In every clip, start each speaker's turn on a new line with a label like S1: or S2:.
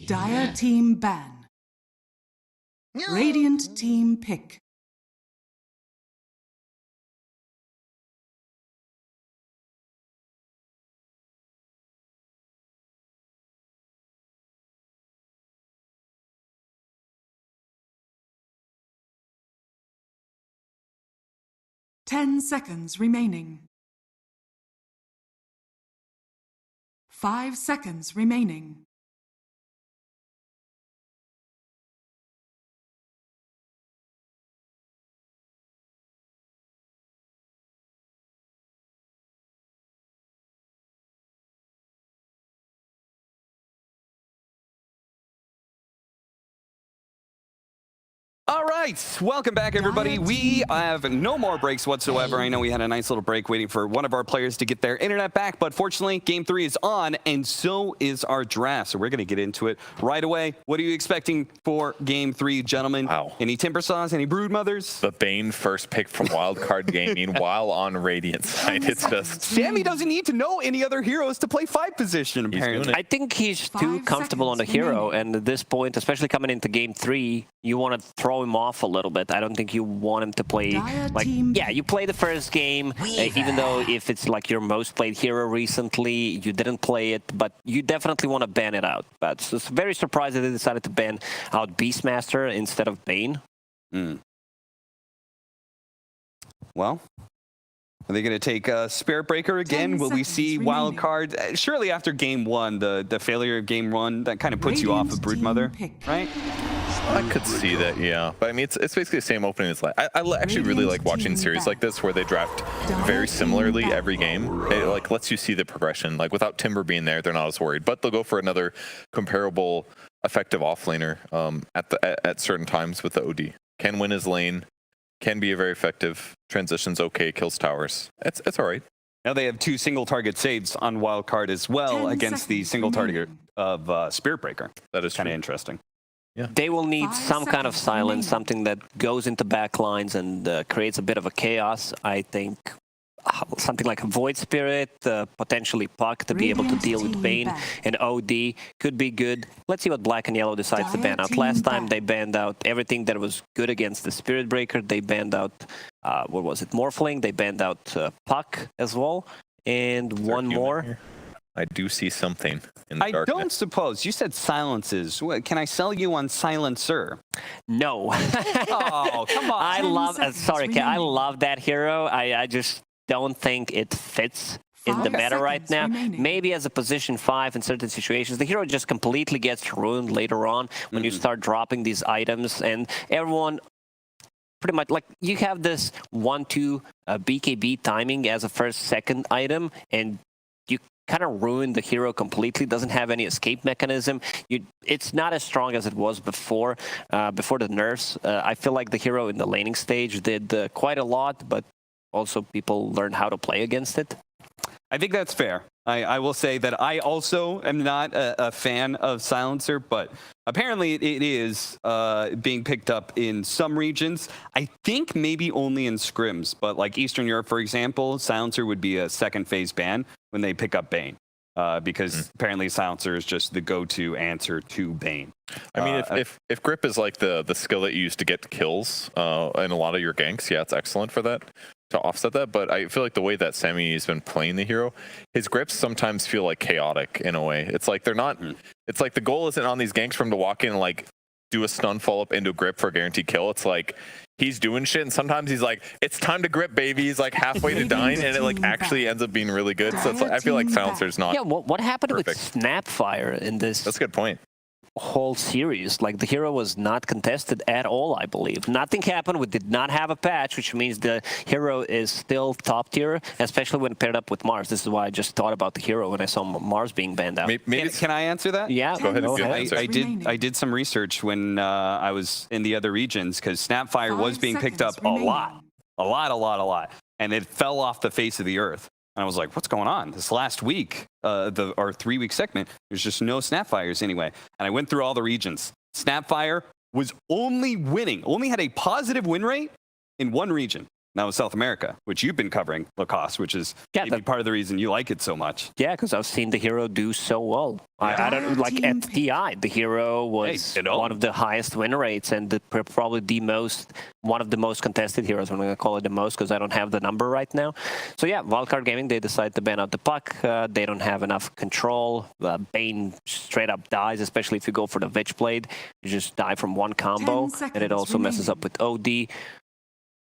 S1: Dire team ban. Radiant team pick. Ten seconds remaining. 5 seconds remaining.
S2: All right, welcome back, everybody. We have no more breaks whatsoever. I know we had a nice little break waiting for one of our players to get their internet back, but fortunately, Game 3 is on, and so is our draft. So we're going to get into it right away. What are you expecting for Game 3, gentlemen?
S3: Wow.
S2: Any Timber Saws, any Brood Mothers?
S3: The Bane first pick from Wildcard Gaming while on Radiant side. It's just...
S2: Sammy doesn't need to know any other heroes to play 5 position, apparently.
S4: I think he's too comfortable on the hero, and at this point, especially coming into Game 3, you want to throw him off a little bit. I don't think you want him to play like, yeah, you play the first game, even though if it's like your most played hero recently, you didn't play it, but you definitely want to ban it out. But it's very surprised that they decided to ban out Beastmaster instead of Bane.
S2: Well, are they going to take Spirit Breaker again? Will we see Wildcard? Surely after Game 1, the failure of Game 1, that kind of puts you off of Broodmother, right?
S3: I could see that, yeah. But I mean, it's basically the same opening as I actually really like watching series like this where they draft very similarly every game. It like lets you see the progression. Like without Timber being there, they're not as worried. But they'll go for another comparable, effective offlaner at certain times with the OD. Can win his lane, can be a very effective. Transitions okay, kills towers. It's all right.
S2: Now they have 2 single target saves on Wildcard as well against the single target of Spirit Breaker.
S3: That is
S2: kind of interesting.
S3: Yeah.
S4: They will need some kind of silence, something that goes into backlines and creates a bit of a chaos. I think something like a Void Spirit, potentially Puck to be able to deal with Bane and OD could be good. Let's see what Black and Yellow decides to ban out. Last time they banned out everything that was good against the Spirit Breaker. They banned out, what was it, Morphling. They banned out Puck as well. And one more.
S3: I do see something in the
S2: I
S3: darkness.
S2: don't suppose. You said silences. Can I sell you on Silencer?
S4: No.
S2: Oh, come on.
S4: I love, sorry, I love that hero. I just don't think it fits in the meta right now. Maybe as a position 5 in certain situations. The hero just completely gets ruined later on when you start dropping these items, and everyone pretty much, like, you have this 1-2 BKB timing as a first, second item, and you kind of ruin the hero completely. Doesn't have any escape mechanism. It's not as strong as it was before the nerfs. I feel like the hero in the laning stage did quite a lot, but also people learned how to play against it.
S2: I think that's fair. I will say that I also am not a fan of Silencer, but apparently it is being picked up in some regions. I think maybe only in scrims, but like Eastern Europe, for example, Silencer would be a second phase ban when they pick up Bane, because apparently Silencer is just the go-to answer to Bane.
S3: I mean, if grip is like the skill that you use to get kills in a lot of your ganks, yeah, it's excellent for that, to offset that. But I feel like the way that Sammy has been playing the hero, his grips sometimes feel like chaotic in a way. It's like they're not. It's like the goal isn't on these ganks for him to walk in and like do a stun follow up into grip for a guaranteed kill. It's like he's doing shit, and sometimes he's like, "It's time to grip, baby." He's like halfway to dying, and it like actually ends up being really good. So it's like, I feel like Silencer's not.
S4: Yeah, what happened
S3: perfect.
S4: with Snapfire in this?
S3: That's a good point.
S4: Whole series, like the hero was not contested at all, I believe. Nothing happened. We did not have a patch, which means the hero is still top tier, especially when paired up with Mars. This is why I just thought about the hero when I saw Mars being banned out.
S2: Can I answer that?
S4: Yeah,
S3: go ahead.
S2: I did some research when I was in the other regions, because Snapfire was being picked up a lot, and it fell off the face of the earth. And I was like, what's going on? This last week, our 3-week segment, there's just no Snapfires anyway. And I went through all the regions. Snapfire was only had a positive win rate in one region. That was South America, which you've been covering, Lacoste, which is maybe part of the reason you like it so much.
S4: Yeah, because I've seen the hero do so well. I don't like at TI, the hero was one of the highest win rates and probably one of the most contested heroes. I'm going to call it the most because I don't have the number right now. So yeah, Wildcard Gaming, they decide to ban out the puck. They don't have enough control. Bane straight up dies, especially if you go for the Witchblade. You just die from one combo, and it also messes up with OD.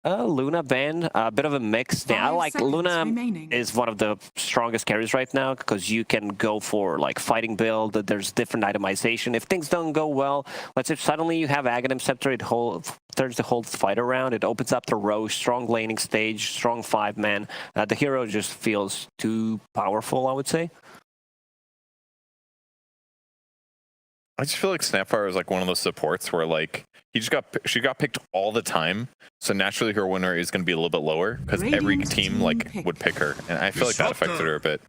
S4: Luna ban, a bit of a mix. I like Luna is one of the strongest carries right now because you can go for like fighting build. There's different itemization. If things don't go well, let's say suddenly you have Aghanim Scepter, it turns the whole fight around. It opens up the row, strong laning stage, strong 5-man. The hero just feels too powerful, I would say.
S3: I just feel like Snapfire is like one of those supports where like she got picked all the time, so naturally her win rate is going to be a little bit lower because every team like would pick her, and I feel like that affected her a bit.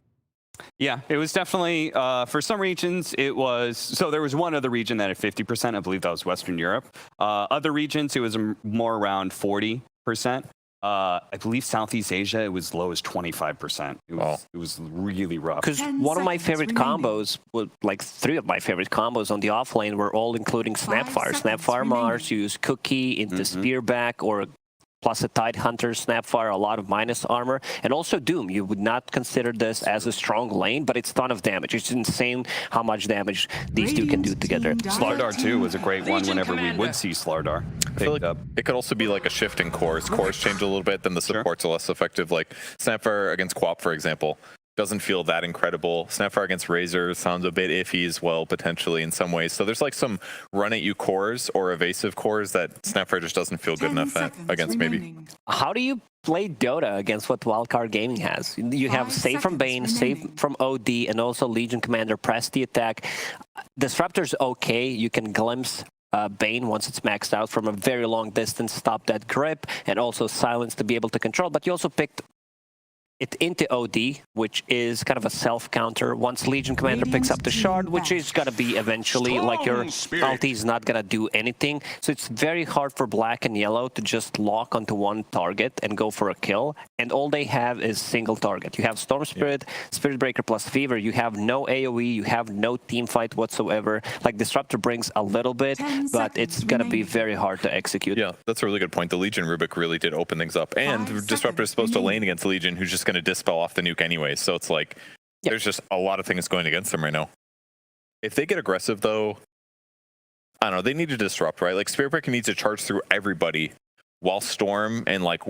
S2: Yeah, it was definitely for some regions it was. So there was one other region that had 50%. I believe that was Western Europe. Other regions it was more around 40%. I believe Southeast Asia, it was low as 25%. It was really rough.
S4: Because one of my favorite combos, like 3 of my favorite combos on the offlane were all including Snapfire. Snapfire Mars, you use Cookie into Spearback or plus a Tidehunter, Snapfire, a lot of minus armor, and also Doom. You would not consider this as a strong lane, but it's a ton of damage. It's insane how much damage these two can do together.
S2: Slardar too was a great one whenever we would see Slardar.
S3: I feel like it could also be like a shift in cores. Cores change a little bit, then the supports are less effective. Like Snapfire against Quap, for example, doesn't feel that incredible. Snapfire against Razor sounds a bit iffy as well, potentially in some ways. So there's like some run at you cores or evasive cores that Snapfire just doesn't feel good enough at against maybe.
S4: How do you play Dota against what Wildcard Gaming has? You have save from Bane, save from OD, and also Legion Commander press the attack. Disruptor's okay. You can glimpse Bane once it's maxed out from a very long distance, stop that grip, and also silence to be able to control. But you also picked it into OD, which is kind of a self-counter. Once Legion Commander picks up the shard, which is going to be eventually, like your ulti is not going to do anything. So it's very hard for black and yellow to just lock onto one target and go for a kill. And all they have is single target. You have Storm Spirit, Spirit Breaker plus Fever. You have no AoE. You have no team fight whatsoever. Like Disruptor brings a little bit, but it's going to be very hard to execute.
S3: Yeah, that's a really good point. The Legion Rubik really did open things up. And Disruptor is supposed to lane against Legion, who's just going to dispel off the nuke anyway, so it's like there's just a lot of things going against them right now. If they get aggressive though, I don't know, they need to disrupt, right? Like Spirit Breaker needs to charge through everybody while Storm and like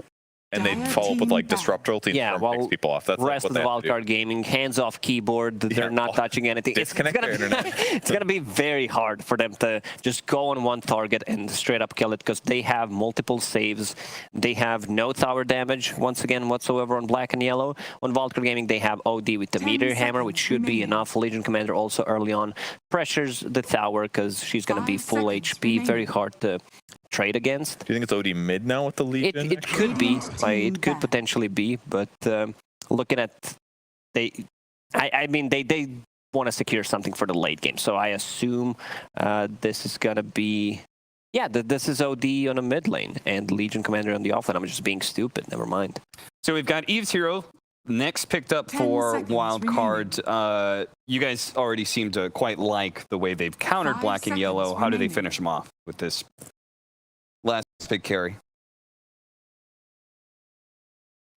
S3: they follow up with like Disrupt ulti and Storm picks people off. That's
S4: rest
S3: like
S4: of the Wildcard Gaming, hands off keyboard, they're not touching anything. It's gonna be very hard for them to just go on one target and straight up kill it because they have multiple saves. They have no tower damage once again whatsoever on black and yellow. On Wildcard Gaming they have OD with the Meteor Hammer, which should be enough. Legion Commander also early on pressures the tower because she's gonna be full HP, very hard to trade against.
S3: Do you think it's OD mid now with the Legion?
S4: It could be. It could potentially be, but looking at I mean they want to secure something for the late game, so I assume this is gonna be this is OD on a mid lane and Legion Commander on the offlane. I'm just being stupid. Never mind.
S2: So we've got Eve's hero next picked up for Wildcard. You guys already seem to quite like the way they've countered black and yellow. How do they finish them off with this last pick carry?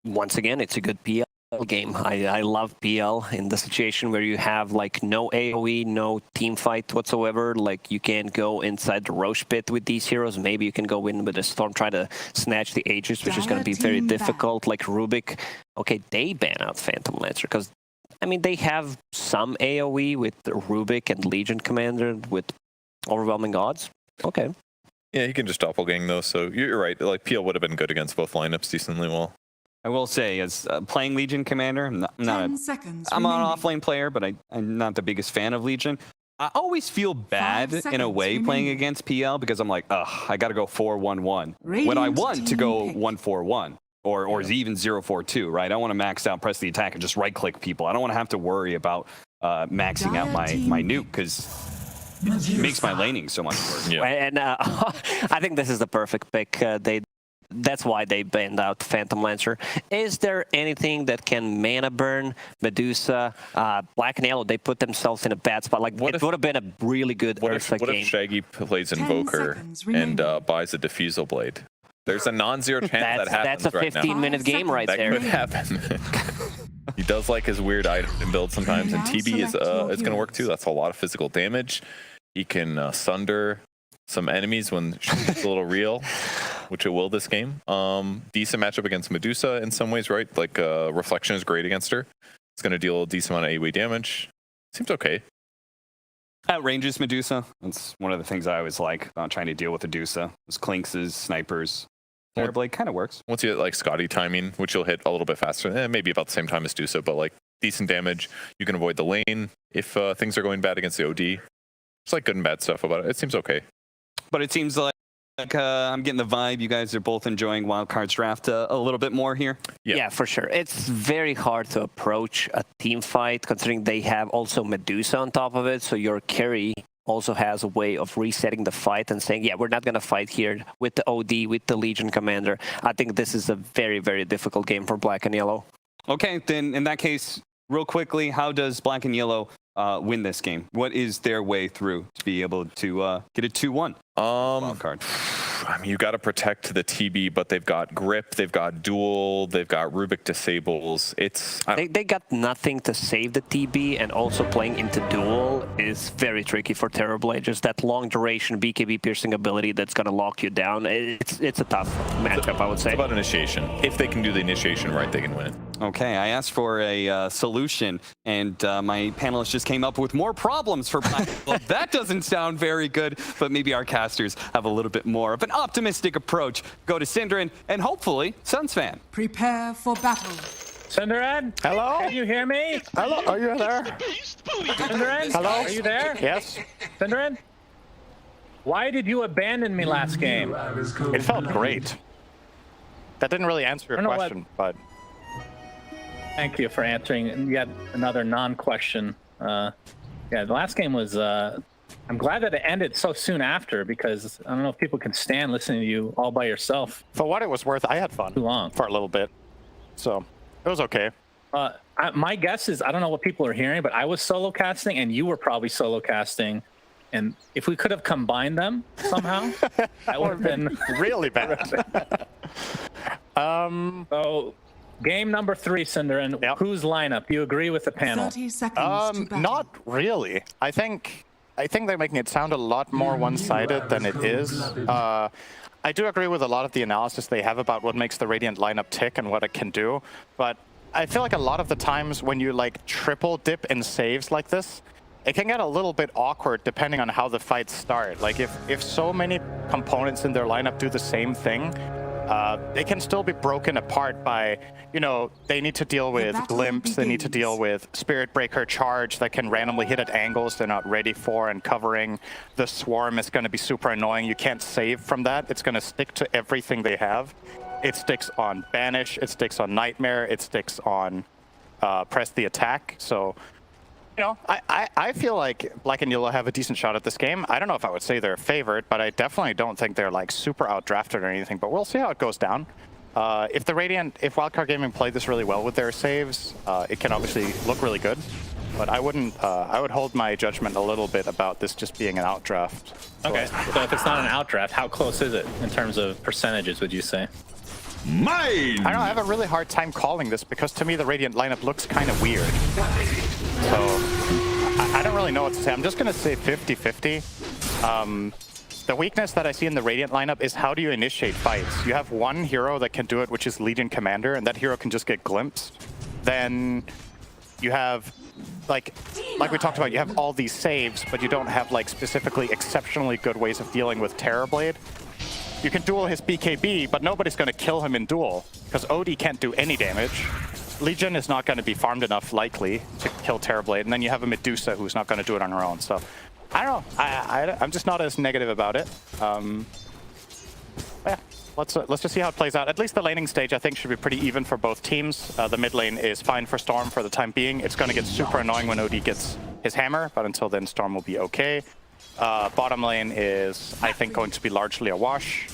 S4: Once again, it's a good PL game. I love PL in the situation where you have like no AoE, no team fight whatsoever. Like you can't go inside the Roche pit with these heroes. Maybe you can go in with a Storm, try to snatch the Aegis, which is going to be very difficult. Like Rubik, okay, they ban out Phantom Lancer because I mean they have some AoE with Rubik and Legion Commander with overwhelming odds. Okay.
S3: Yeah, he can just doppelgang though, so you're right. Like PL would have been good against both lineups decently well.
S2: I will say, as playing Legion Commander, I'm an off-lane player, but I'm not the biggest fan of Legion. I always feel bad in a way playing against PL because I'm like, ugh, I got to go 4-1-1 when I want to go 1-4-1 or even 0-4-2, right? I want to max out, press the attack, and just right-click people. I don't want to have to worry about maxing out my nuke because it makes my laning so much worse.
S4: Yeah. And I think this is the perfect pick. They that's why they banned out Phantom Lancer. Is there anything that can mana burn Medusa? Black and Yellow, they put themselves in a bad spot. Like, it would have been a really good Ursa game.
S3: What if Shaggy plays Invoker and buys a Diffusal Blade? There's a non-zero chance that happens.
S4: That's a 15-minute game right there.
S3: That could happen. He does like his weird item build sometimes, and TB is going to work too. That's a lot of physical damage. He can sunder some enemies when she's a little real, which it will this game. Decent matchup against Medusa in some ways, right? Like Reflection is great against her. It's going to deal a decent amount of AoE damage. Seems okay.
S2: Outranges Medusa. That's one of the things I always like about trying to deal with Medusa. Those Clinxes, snipers. Terrorblade kind of works.
S3: Once you hit like Scotty timing, which you'll hit a little bit faster, maybe about the same time as Medusa, but like decent damage. You can avoid the lane if things are going bad against the OD. It's like good and bad stuff about it. It seems okay.
S2: But it seems like I'm getting the vibe you guys are both enjoying Wildcards Draft a little bit more here.
S4: Yeah, for sure. It's very hard to approach a team fight considering they have also Medusa on top of it. So your carry also has a way of resetting the fight and saying, yeah, we're not going to fight here with the OD, with the Legion Commander. I think this is a very, very difficult game for Black and Yellow.
S2: Okay, then in that case, real quickly, how does Black and Yellow win this game? What is their way through to be able to get a 2-1 wildcard?
S3: I mean, you got to protect the TB, but they've got grip, they've got duel, they've got Rubik disables. They
S4: got nothing to save the TB, and also playing into duel is very tricky for Terrorblade. Just that long duration BKB piercing ability that's going to lock you down. It's a tough matchup, I would say.
S3: It's about initiation. If they can do the initiation right, they can win it.
S2: Okay, I asked for a solution, and my panelists just came up with more problems for Black. Well, that doesn't sound very good, but maybe our casters have a little bit more of an optimistic approach. Go to Synderen and hopefully Sunsfan.
S1: Prepare for battle.
S5: Synderen?
S6: Hello?
S5: Can you hear me?
S6: Hello, are you there?
S5: Synderen?
S6: Hello?
S5: Are you there?
S6: Yes.
S5: Synderen? Why did you abandon me last game?
S6: It felt great. That didn't really answer your question, but...
S5: Thank you for answering yet another non-question. Yeah, the last game was... I'm glad that it ended so soon after, because I don't know if people can stand listening to you all by yourself.
S6: For what it was worth, I had fun.
S5: Too long.
S6: For a little bit. So, it was okay.
S5: My guess is, I don't know what people are hearing, but I was solo casting and you were probably solo casting. And if we could have combined them somehow, that would have been
S6: really bad.
S5: So, game number 3, Synderen.
S6: Yep.
S5: Whose lineup? Do you agree with the panel?
S1: 30 seconds to battle.
S6: Not really. I think they're making it sound a lot more one-sided than it is. I do agree with a lot of the analysis they have about what makes the Radiant lineup tick and what it can do, but I feel like a lot of the times when you like triple dip in saves like this, it can get a little bit awkward depending on how the fights start. Like if so many components in their lineup do the same thing, they can still be broken apart by, you know, they need to deal with glimpse, they need to deal with Spirit Breaker charge that can randomly hit at angles they're not ready for, and covering the swarm is going to be super annoying. You can't save from that. It's going to stick to everything they have. It sticks on Banish, it sticks on Nightmare, it sticks on Press the Attack. So, you know, I feel like Black and Yellow have a decent shot at this game. I don't know if I would say they're a favorite, but I definitely don't think they're like super outdrafted or anything, but we'll see how it goes down. If Wildcard Gaming played this really well with their saves, it can obviously look really good. But I wouldn't, I would hold my judgment a little bit about this just being an outdraft.
S5: Okay, so if it's not an outdraft, how close is it in terms of percentages, would you say?
S6: Mine! I don't know, I have a really hard time calling this because to me the Radiant lineup looks kind of weird. So, I don't really know what to say. I'm just going to say 50-50. The weakness that I see in the Radiant lineup is how do you initiate fights? You have one hero that can do it, which is Legion Commander, and that hero can just get glimpsed. Then you have, like we talked about, you have all these saves, but you don't have like specifically exceptionally good ways of dealing with Terrorblade. You can duel his BKB, but nobody's going to kill him in duel, because OD can't do any damage. Legion is not going to be farmed enough, likely, to kill Terrorblade, and then you have a Medusa who's not going to do it on her own. So, I don't know. I'm just not as negative about it. Yeah, let's just see how it plays out. At least the laning stage, I think, should be pretty even for both teams. The mid lane is fine for Storm for the time being. It's going to get super annoying when OD gets his hammer, but until then, Storm will be okay. Bottom lane is, I think, going to be largely a wash.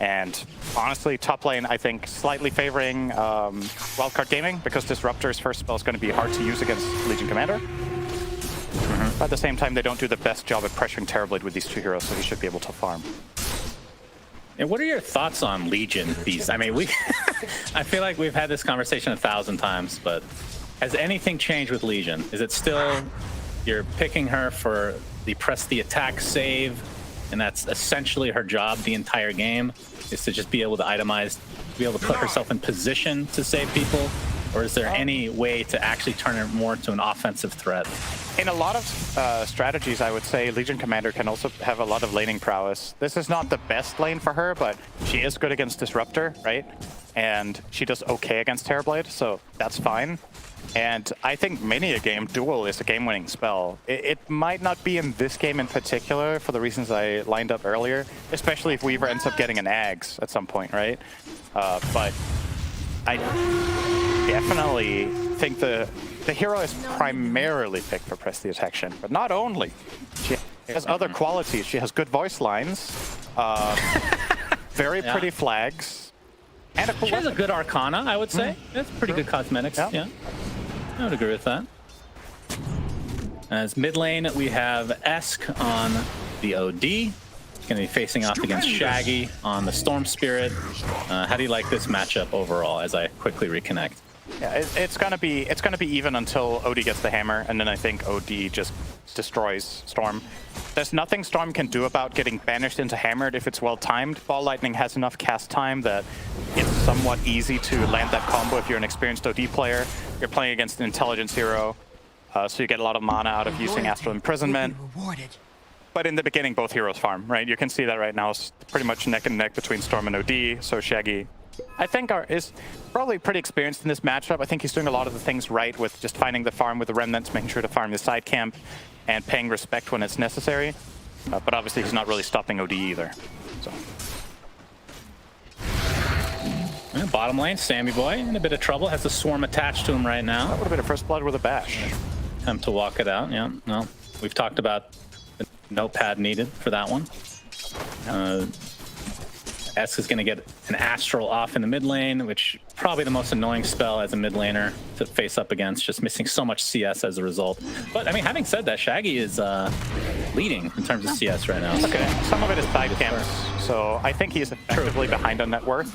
S6: And honestly, top lane, I think, slightly favoring Wildcard Gaming, because Disruptor's first spell is going to be hard to use against Legion Commander. But at the same time, they don't do the best job at pressuring Terrorblade with these two heroes, so he should be able to farm.
S5: And what are your thoughts on Legion? I mean, I feel like we've had this conversation 1,000 times, but has anything changed with Legion? Is it still you're picking her for the press the attack save, and that's essentially her job the entire game, is to just be able to itemize, be able to put herself in position to save people? Or is there any way to actually turn it more to an offensive threat?
S6: In a lot of strategies, I would say Legion Commander can also have a lot of laning prowess. This is not the best lane for her, but she is good against Disruptor, right? And she does okay against Terrorblade, so that's fine. And I think many a game, Duel is a game-winning spell. It might not be in this game in particular for the reasons I lined up earlier, especially if Weaver ends up getting an Ags at some point, right? But I definitely think the hero is primarily picked for press the attack, but not only. She has other qualities. She has good voice lines, very pretty flags, and a cool
S5: She has a good Arcana, I would say. That's pretty good cosmetics, yeah. I would agree with that. As mid lane, we have Esk on the OD. He's going to be facing off against Shaggy on the Storm Spirit. How do you like this matchup overall as I quickly reconnect?
S6: Yeah, it's gonna be even until OD gets the hammer, and then I think OD just destroys Storm. There's nothing Storm can do about getting banished into hammered if it's well timed. Ball Lightning has enough cast time that it's somewhat easy to land that combo if you're an experienced OD player. You're playing against an intelligence hero, so you get a lot of mana out of using Astral Imprisonment. But in the beginning, both heroes farm, right? You can see that right now. It's pretty much neck and neck between Storm and OD, so Shaggy, I think, is probably pretty experienced in this matchup. I think he's doing a lot of the things right with just finding the farm with the remnants, making sure to farm the side camp, and paying respect when it's necessary. But obviously, he's not really stopping OD either. So.
S5: Yeah, bottom lane, Sammy Boy in a bit of trouble. Has the swarm attached to him right now.
S6: That would have been a first blood with a bash.
S5: Attempt to walk it out. Yeah, no. We've talked about the notepad needed for that one. Esk is going to get an Astral off in the mid lane, which probably the most annoying spell as a mid laner to face up against, just missing so much CS as a result. But I mean, having said that, Shaggy is leading in terms of CS right now.
S6: Okay, some of it is side camps, so I think he's effectively behind on net worth.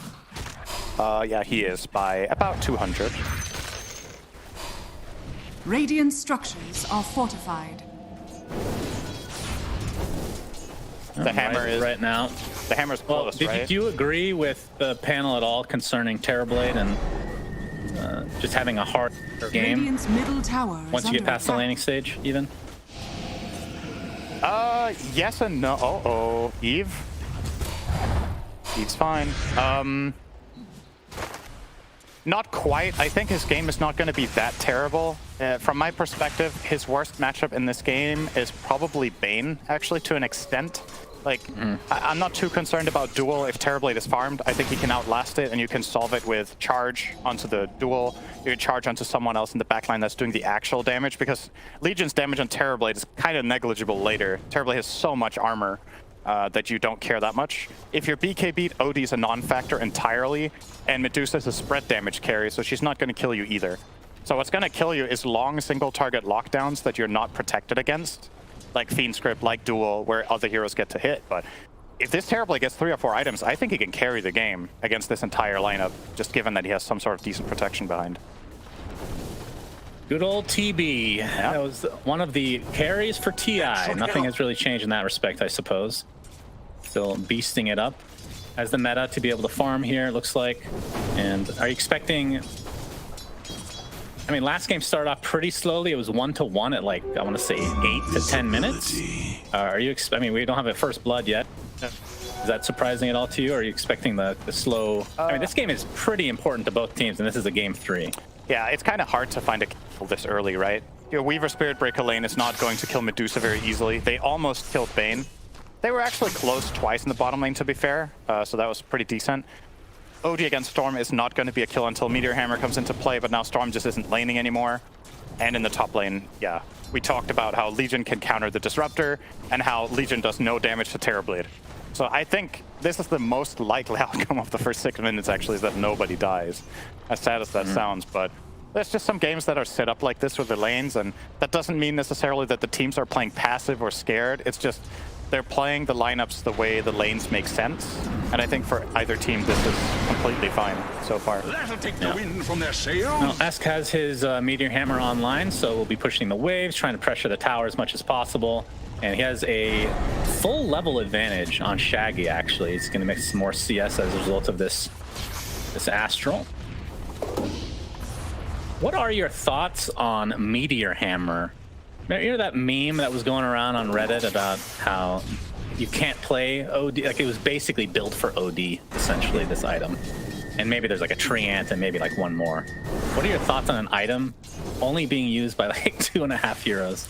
S6: Yeah, he is by about 200.
S1: Radiant structures are fortified.
S6: The hammer is
S5: right now.
S6: The hammer's close, right?
S5: Do you agree with the panel at all concerning Terrorblade and just having a hard game
S1: Radiant's middle tower is
S5: once you get
S1: under
S5: past the
S1: attack.
S5: laning stage, even?
S6: Yes and no. Uh-oh, Eve. Eve's fine. Not quite. I think his game is not going to be that terrible. From my perspective, his worst matchup in this game is probably Bane, actually, to an extent. Like, I'm not too concerned about Duel if Terrorblade is farmed. I think he can outlast it, and you can solve it with charge onto the Duel. You can charge onto someone else in the backline that's doing the actual damage, because Legion's damage on Terrorblade is kind of negligible later. Terrorblade has so much armor that you don't care that much. If your BK beat, OD is a non-factor entirely, and Medusa is a spread damage carry, so she's not going to kill you either. So what's going to kill you is long single-target lockdowns that you're not protected against, like Fiend Script, like Duel, where other heroes get to hit. But if this Terrorblade gets 3 or 4 items, I think he can carry the game against this entire lineup, just given that he has some sort of decent protection behind.
S5: Good old TB.
S6: Yeah.
S5: That was one of the carries for TI. Nothing has really changed in that respect, I suppose. Still beasting it up as the meta to be able to farm here, it looks like. And are you expecting... I mean, last game started off pretty slowly. It was 1-1 at, like, I want to say 8 to 10 minutes. Are you? I mean, we don't have a first blood yet. Is that surprising at all to you? Or are you expecting the slow? I mean, this game is pretty important to both teams, and this is a game 3.
S6: Yeah, it's kind of hard to find a kill this early, right? Your Weaver Spirit Breaker lane is not going to kill Medusa very easily. They almost killed Bane. They were actually close twice in the bottom lane, to be fair, so that was pretty decent. OD against Storm is not going to be a kill until Meteor Hammer comes into play, but now Storm just isn't laning anymore. And in the top lane, yeah, we talked about how Legion can counter the Disruptor and how Legion does no damage to Terrorblade. So I think this is the most likely outcome of the first 6 minutes, actually, is that nobody dies. As sad as that sounds, but there's just some games that are set up like this with the lanes, and that doesn't mean necessarily that the teams are playing passive or scared. It's just they're playing the lineups the way the lanes make sense. And I think for either team, this is completely fine so far.
S7: That'll take the wind from their sails.
S5: Well, Esk has his Meteor Hammer online, so we'll be pushing the waves, trying to pressure the tower as much as possible. And he has a full level advantage on Shaggy, actually. He's going to make some more CS as a result of this Astral. What are your thoughts on Meteor Hammer? You know that meme that was going around on Reddit about how you can't play OD? Like, it was basically built for OD, essentially, this item. And maybe there's like a Treant and maybe like one more. What are your thoughts on an item only being used by like 2.5 heroes?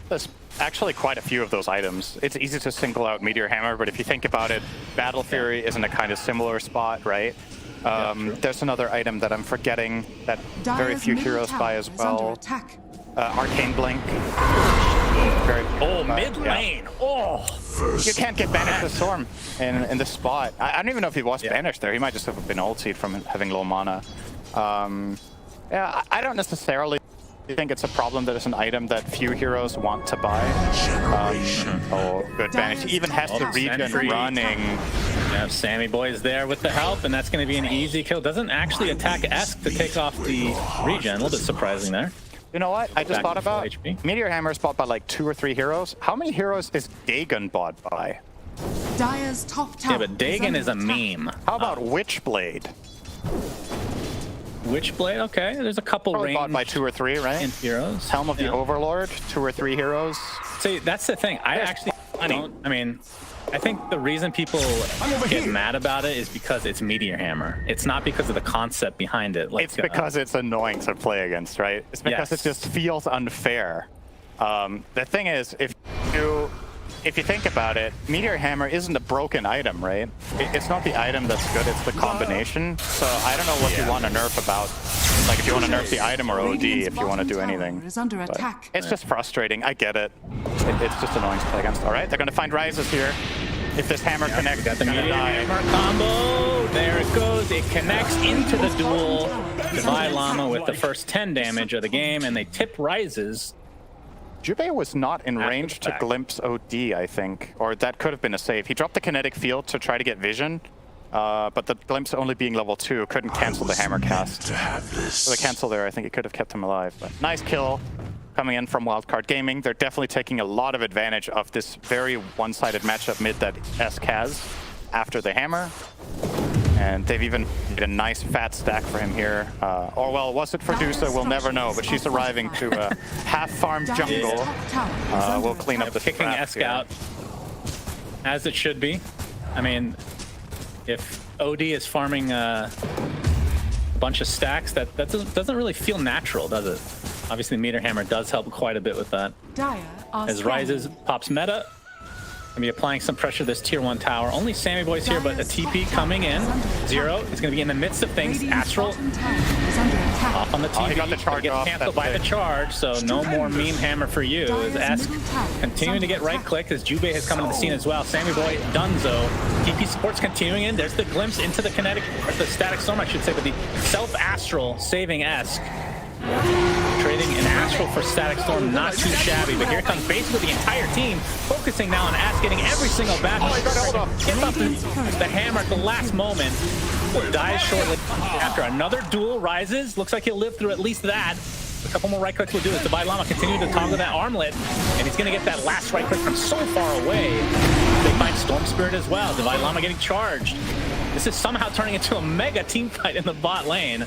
S6: There's actually quite a few of those items. It's easy to single out Meteor Hammer, but if you think about it, Battle Fury is in a kind of similar spot, right? There's another item that I'm forgetting that very few heroes buy as well. Arcane Blink.
S5: Mid lane.
S6: Yeah.
S5: Oh,
S6: you can't get banished with Storm in this spot. I don't even know if he was banished there. He might just have been ultied from having low mana. Yeah, I don't necessarily think it's a problem that it's an item that few heroes want to buy. Good banish. He even has the regen running.
S5: Yeah, Sammy Boy is there with the help, and that's going to be an easy kill. Doesn't actually attack Esk to take off the regen. A little bit surprising there.
S6: You know what? I just thought about
S5: HP.
S6: Meteor Hammer is bought by like 2 or 3 heroes. How many heroes is Dagon bought by?
S1: Dire's top tower.
S5: Yeah, but Dagon is a meme.
S6: How about Witchblade?
S5: Witchblade, okay. There's a couple
S6: Probably bought by 2 or 3, right?
S5: heroes.
S6: Helm of the Overlord, 2 or 3 heroes.
S5: See, that's the thing. I actually don't. I mean, I think the reason people get mad about it is because it's Meteor Hammer. It's not because of the concept behind it. Like,
S6: It's because it's annoying to play against, right? It's because it just feels unfair. The thing is, if you think about it, Meteor Hammer isn't a broken item, right? It's not the item that's good, it's the combination. So I don't know what you want to nerf about. Like, if you want to nerf the item or OD, if you want to do anything. But it's just frustrating, I get it. It's just annoying to play against. All right, they're going to find rises here. If this hammer connects,
S5: got the Meteor Hammer combo. There it goes. It connects into the duel. Divine Llama with the first 10 damage of the game, and they tip rises.
S6: Jubei was not in range to glimpse OD, I think. Or that could have been a save. He dropped the kinetic field to try to get vision. But the glimpse only being level 2 couldn't cancel the hammer cast. So the cancel there, I think it could have kept him alive. But nice kill coming in from Wildcard Gaming. They're definitely taking a lot of advantage of this very one-sided matchup mid that Esk has after the hammer. And they've even made a nice fat stack for him here. Or well, was it for Dusa? We'll never know. But she's arriving to half-farmed jungle. We'll clean up the
S5: kicking Esk out, as it should be. I mean, if OD is farming a bunch of stacks, that doesn't really feel natural, does it? Obviously, Meteor Hammer does help quite a bit with that. As Rises pops meta, gonna be applying some pressure to this tier 1 tower. Only Sammy Boy's here, but a TP coming in. Zero is gonna be in the midst of things. Astral off on the TP.
S6: He got the charge
S5: gets canceled by the charge, so no more meme hammer for you. As Esk continuing to get right click as Jubei has come into the scene as well. Sammy Boy, Dunzo. TP support's continuing in. There's the glimpse into the kinetic, or the static storm, I should say, but the self-astral saving Esk. Trading an Astral for Static Storm, not too shabby, but here comes basically the entire team focusing now on Ask getting every single battle. Gets up the hammer at the last moment. Dies shortly after another duel. Rises. Looks like he'll live through at least that. A couple more right clicks will do it. Divine Llama continuing to toggle that armlet, and he's going to get that last right click from so far away. They find Storm Spirit as well. Divine Llama getting charged. This is somehow turning into a mega team fight in the bot lane.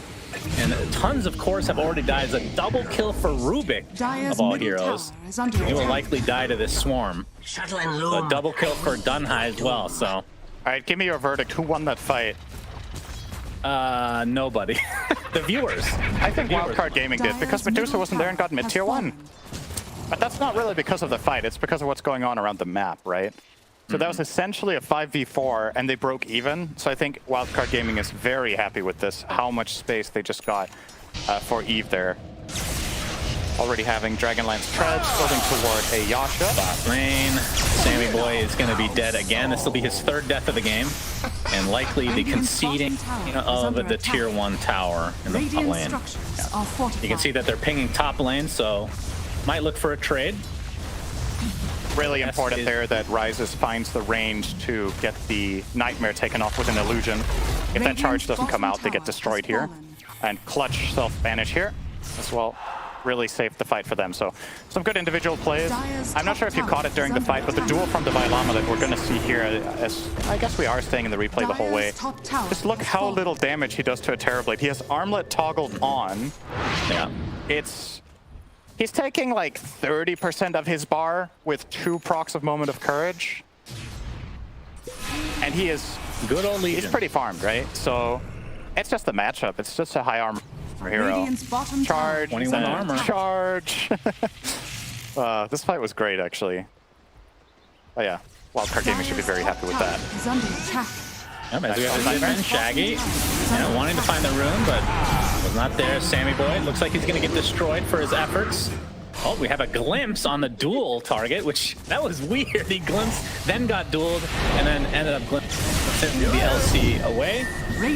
S5: And tons of cores have already died. It's a double kill for Rubik of all heroes. He will likely die to this swarm. A double kill for Dunhai as well, so.
S6: All right, give me your verdict. Who won that fight?
S5: Nobody. The viewers.
S6: I think Wildcard Gaming did, because Medusa wasn't there and got mid tier 1. But that's not really because of the fight. It's because of what's going on around the map, right? So that was essentially a 5v4, and they broke even. So I think Wildcard Gaming is very happy with this, how much space they just got for Eve there. already having Dragonlance Treads building toward a Yasha.
S5: Bot lane. Sammy Boy is going to be dead again. This will be his third death of the game. And likely the conceding of the tier 1 tower in the bot lane. You can see that they're pinging top lane, so might look for a trade.
S6: Really important there that Rises finds the range to get the Nightmare taken off with an illusion. If that charge doesn't come out, they get destroyed here. And Clutch self-banish here as well. Really saved the fight for them. So some good individual plays. I'm not sure if you caught it during the fight, but the duel from the Llama that we're going to see here, as I guess we are staying in the replay the whole way. Just look how little damage he does to a Terrorblade. He has Armlet toggled on.
S5: Yeah.
S6: He's taking like 30% of his bar with 2 procs of Moment of Courage. And he is
S5: good old Legion.
S6: He's pretty farmed, right? So it's just the matchup. It's just a high armor hero. Charge,
S5: 21 armor.
S6: Charge. This fight was great, actually. Oh yeah, Wildcard Gaming should be very happy with that.
S5: Yep, as we have the Zipman, Shaggy, wanting to find the rune, but was not there. Sammy Boy looks like he's going to get destroyed for his efforts. Oh, we have a glimpse on the duel target, which that was weird. He glimpsed, then got dueled, and then ended up glimpsing the LC away.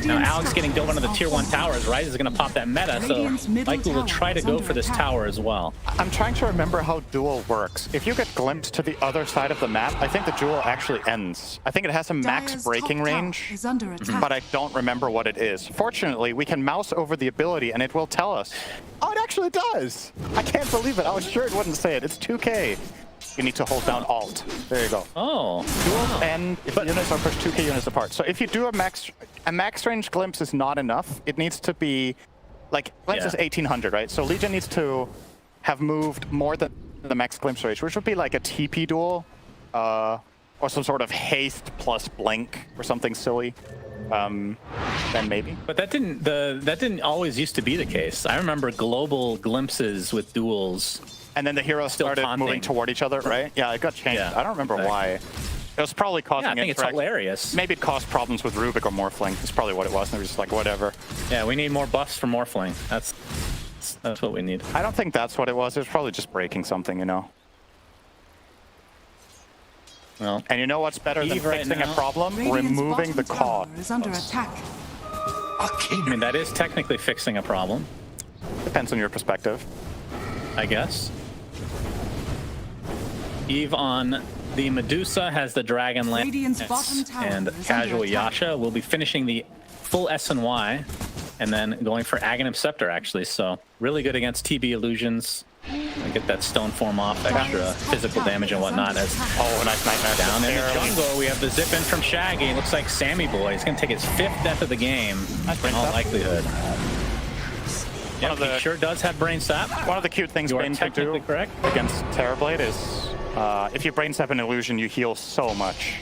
S5: Now Alex getting dueled under the tier 1 towers. Rise is going to pop that meta, so Michael will try to go for this tower as well.
S6: I'm trying to remember how duel works. If you get glimpsed to the other side of the map, I think the duel actually ends. I think it has a max breaking range, but I don't remember what it is. Fortunately, we can mouse over the ability and it will tell us. Oh, it actually does! I can't believe it. I was sure it wouldn't say it. It's 2K. You need to hold down Alt. There you go.
S5: Oh.
S6: Duels end if units are pushed 2K units apart. So if you do a max range glimpse is not enough. It needs to be, like, glimpse is 1800, right? So Legion needs to have moved more than the max glimpse range, which would be like a TP duel, or some sort of haste plus blink or something silly. Then maybe.
S5: But that didn't always used to be the case. I remember global glimpses with duels.
S6: And then the heroes started moving toward each other, right? Yeah, it got changed.
S5: Yeah,
S6: I don't remember why. It was probably causing
S5: I think it's hilarious.
S6: Maybe it caused problems with Rubik or Morphling. That's probably what it was. And they were just like, whatever.
S5: Yeah, we need more buffs for Morphling. That's what we need.
S6: I don't think that's what it was. It was probably just breaking something, you know.
S5: Well,
S6: and you know what's better than fixing a problem? Removing the cause.
S5: I mean, that is technically fixing a problem.
S6: Depends on your perspective,
S5: I guess. Eve on the Medusa has the Dragon Lance and Casual Yasha. We'll be finishing the full SNY and then going for Aghanim Scepter, actually. So really good against TB illusions. Get that stone form off, extra physical damage and whatnot. As
S6: nice Nightmare.
S5: Down in the jungle, we have the zip in from Shaggy. It looks like Sammy Boy is going to take his 5th death of the game in all likelihood. Yeah, he sure does have Brain Sap.
S6: One of the cute things Bane can do against Terrorblade is if you Brain Sap an illusion, you heal so much.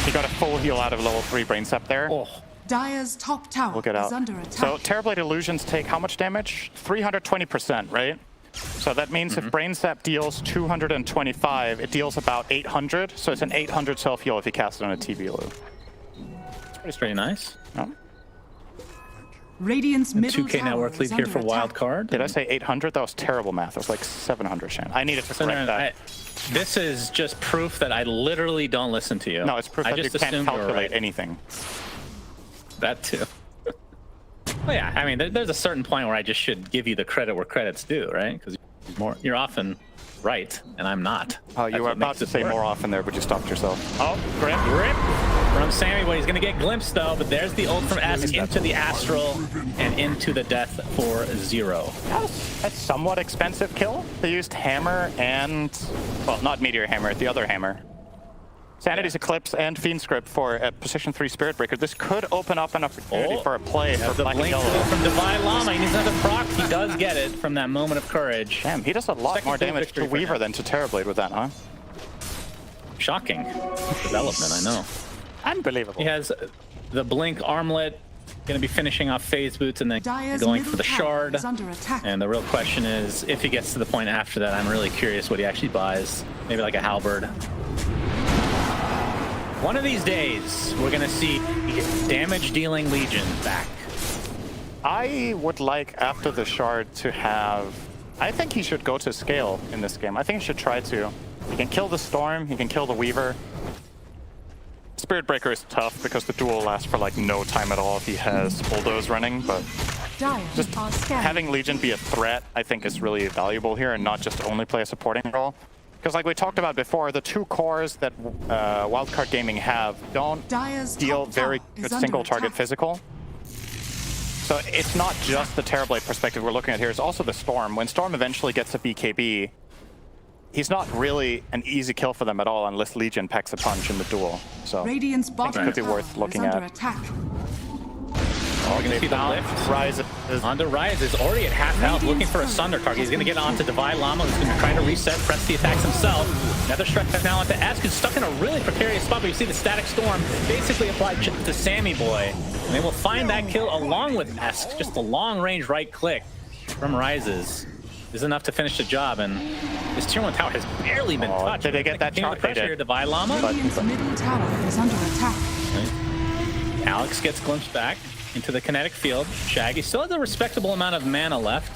S6: He got a full heal out of level 3 Brain Sap there.
S5: Oh.
S1: Dire's top tower is under attack.
S6: So Terrorblade illusions take how much damage? 320%, right? So that means if Brain Sap deals 225, it deals about 800. So it's an 800 self heal if you cast it on a TB illusion.
S5: It's pretty nice.
S6: Yeah.
S1: Radiant's middle
S5: 2K network lead here for wild card.
S6: Did I say 800? That was terrible math. It was like 700, Shan. I needed to correct that.
S5: This is just proof that I literally don't listen to you.
S6: No, it's proof that you can't calculate anything.
S5: That too. Well, yeah, I mean, there's a certain point where I just should give you the credit where credit's due, right? Because you're often right, and I'm not.
S6: Oh, you were about to say more often there, but you stopped yourself.
S5: Oh, rip from Sammy Boy. He's going to get glimpsed, though, but there's the ult from S into the Astral and into the death for 0.
S6: That's a somewhat expensive kill. They used Hammer and, well, not Meteor Hammer, the other Hammer. Sanity's Eclipse and Fiend Script for a position 3 Spirit Breaker. This could open up an opportunity for a play for
S5: the
S6: Black and
S5: blink
S6: Yellow.
S5: From Divine Llama. He needs another proc. He does get it from that Moment of Courage.
S6: Damn, he does a lot more damage to Weaver than to Terrorblade with that, huh?
S5: Shocking development, I know.
S6: Unbelievable.
S5: He has the Blink Armlet, going to be finishing off Phase Boots and then going for the Shard. And the real question is, if he gets to the point after that, I'm really curious what he actually buys. Maybe like a Halberd. One of these days, we're going to see damage-dealing Legion back.
S6: I would like, after the Shard, to have I think he should go to scale in this game. I think he should try to. He can kill the Storm, he can kill the Weaver. Spirit Breaker is tough because the duel lasts for like no time at all if he has Bulldoze running, but just having Legion be a threat I think is really valuable here and not just only play a supporting role. Because like we talked about before, the two cores that Wildcard Gaming have don't deal very good single target physical. So it's not just the Terrorblade perspective we're looking at here, it's also the Storm. When Storm eventually gets a BKB, he's not really an easy kill for them at all unless Legion packs a punch in the duel. So I think it could be worth looking at.
S5: Oh, we're gonna see the lift.
S6: Rise
S5: onto Rise is already at half health, looking for a Sunder target. He's gonna get onto Divine Llama, who's gonna try to reset, press the attacks himself. Another strike now onto Esk, who's stuck in a really precarious spot, but you see the Static Storm basically applied to Sammy Boy. And they will find that kill along with Esk. Just a long-range right click from Rises is enough to finish the job, and this tier 1 tower has barely been touched.
S6: Did they get that
S5: charge? Pressure here, Divine Llama.
S1: Middle tower is under attack.
S5: Alex gets glimpsed back into the kinetic field. Shaggy still has a respectable amount of mana left.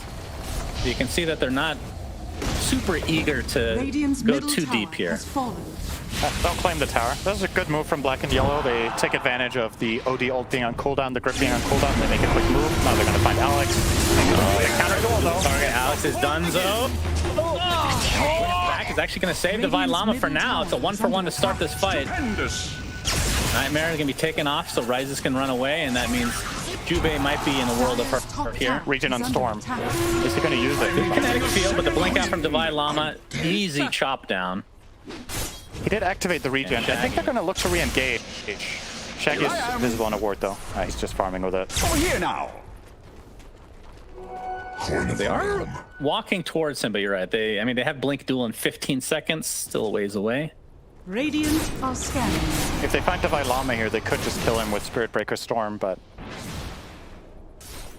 S5: So you can see that they're not super eager to go too deep here.
S6: Don't claim the tower. This is a good move from Black and Yellow. They take advantage of the OD ult being on cooldown, the grip being on cooldown. They make a quick move. Now they're going to find Alex. Counter duel though.
S5: Target Alex is donezo. Back is actually going to save Divine Llama for now. It's a 1-for-1 to start this fight. Nightmare is going to be taken off, so Rises can run away, and that means Jubei might be in a world of hurt here.
S6: Regen on Storm. Is he going to use it?
S5: Kinetic field, but the blink out from Divine Llama, easy chop down.
S6: He did activate the regen. I think they're going to look to re-engage. Shaggy is visible on a ward though. He's just farming with it.
S7: Over here now.
S5: They are walking towards him, but you're right. They have blink duel in 15 seconds, still a ways away.
S1: Radiant are scanning.
S6: If they find Divine Llama here, they could just kill him with Spirit Breaker Storm, but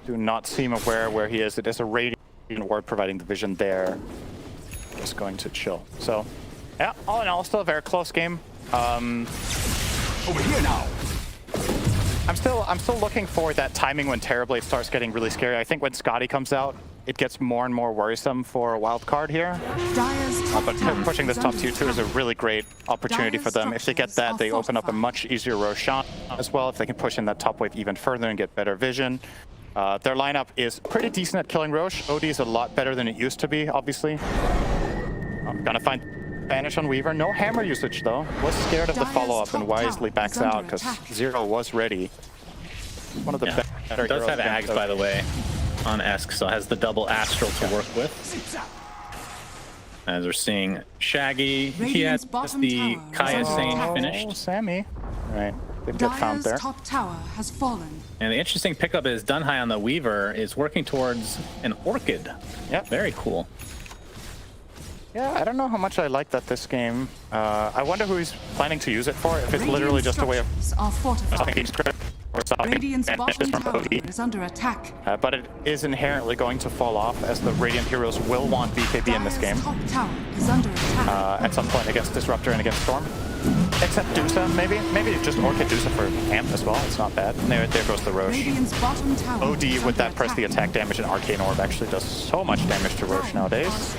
S6: do not seem aware where he is. It is a Radiant ward providing the vision there. Just going to chill. So, yeah, all in all, still a very close game.
S7: Over here now.
S6: I'm still looking for that timing when Terrorblade starts getting really scary. I think when Scotty comes out, it gets more and more worrisome for a wild card here. But pushing this top tier 2 is a really great opportunity for them. If they get that, they open up a much easier Roshan as well. If they can push in that top wave even further and get better vision. Their lineup is pretty decent at killing Rosh. OD is a lot better than it used to be, obviously. I'm gonna find Banish on Weaver. No hammer usage though. Was scared of the follow-up and wisely backs out because Zero was ready. One of the better
S5: does have Ags, by the way, on Esk, so has the double Astral to work with. As we're seeing Shaggy, he has the Kaya Sane finished.
S6: Sammy. All right, they've got found there.
S1: Top tower has fallen.
S5: And the interesting pickup is Dunhai on the Weaver is working towards an Orchid.
S6: Yep.
S5: Very cool.
S6: Yeah, I don't know how much I like that this game. I wonder who he's planning to use it for. If it's literally just a way of stopping script or stopping Banish from OD.
S1: Is under attack.
S6: But it is inherently going to fall off as the Radiant heroes will want BKB in this game.
S1: Top tower is under attack.
S6: At some point against Disruptor and against Storm. Except Dusa, maybe. Maybe just Orchid Dusa for Amp as well. It's not bad. And there goes the Rosh. OD with that press the attack damage and Arcane Orb actually does so much damage to Rosh nowadays.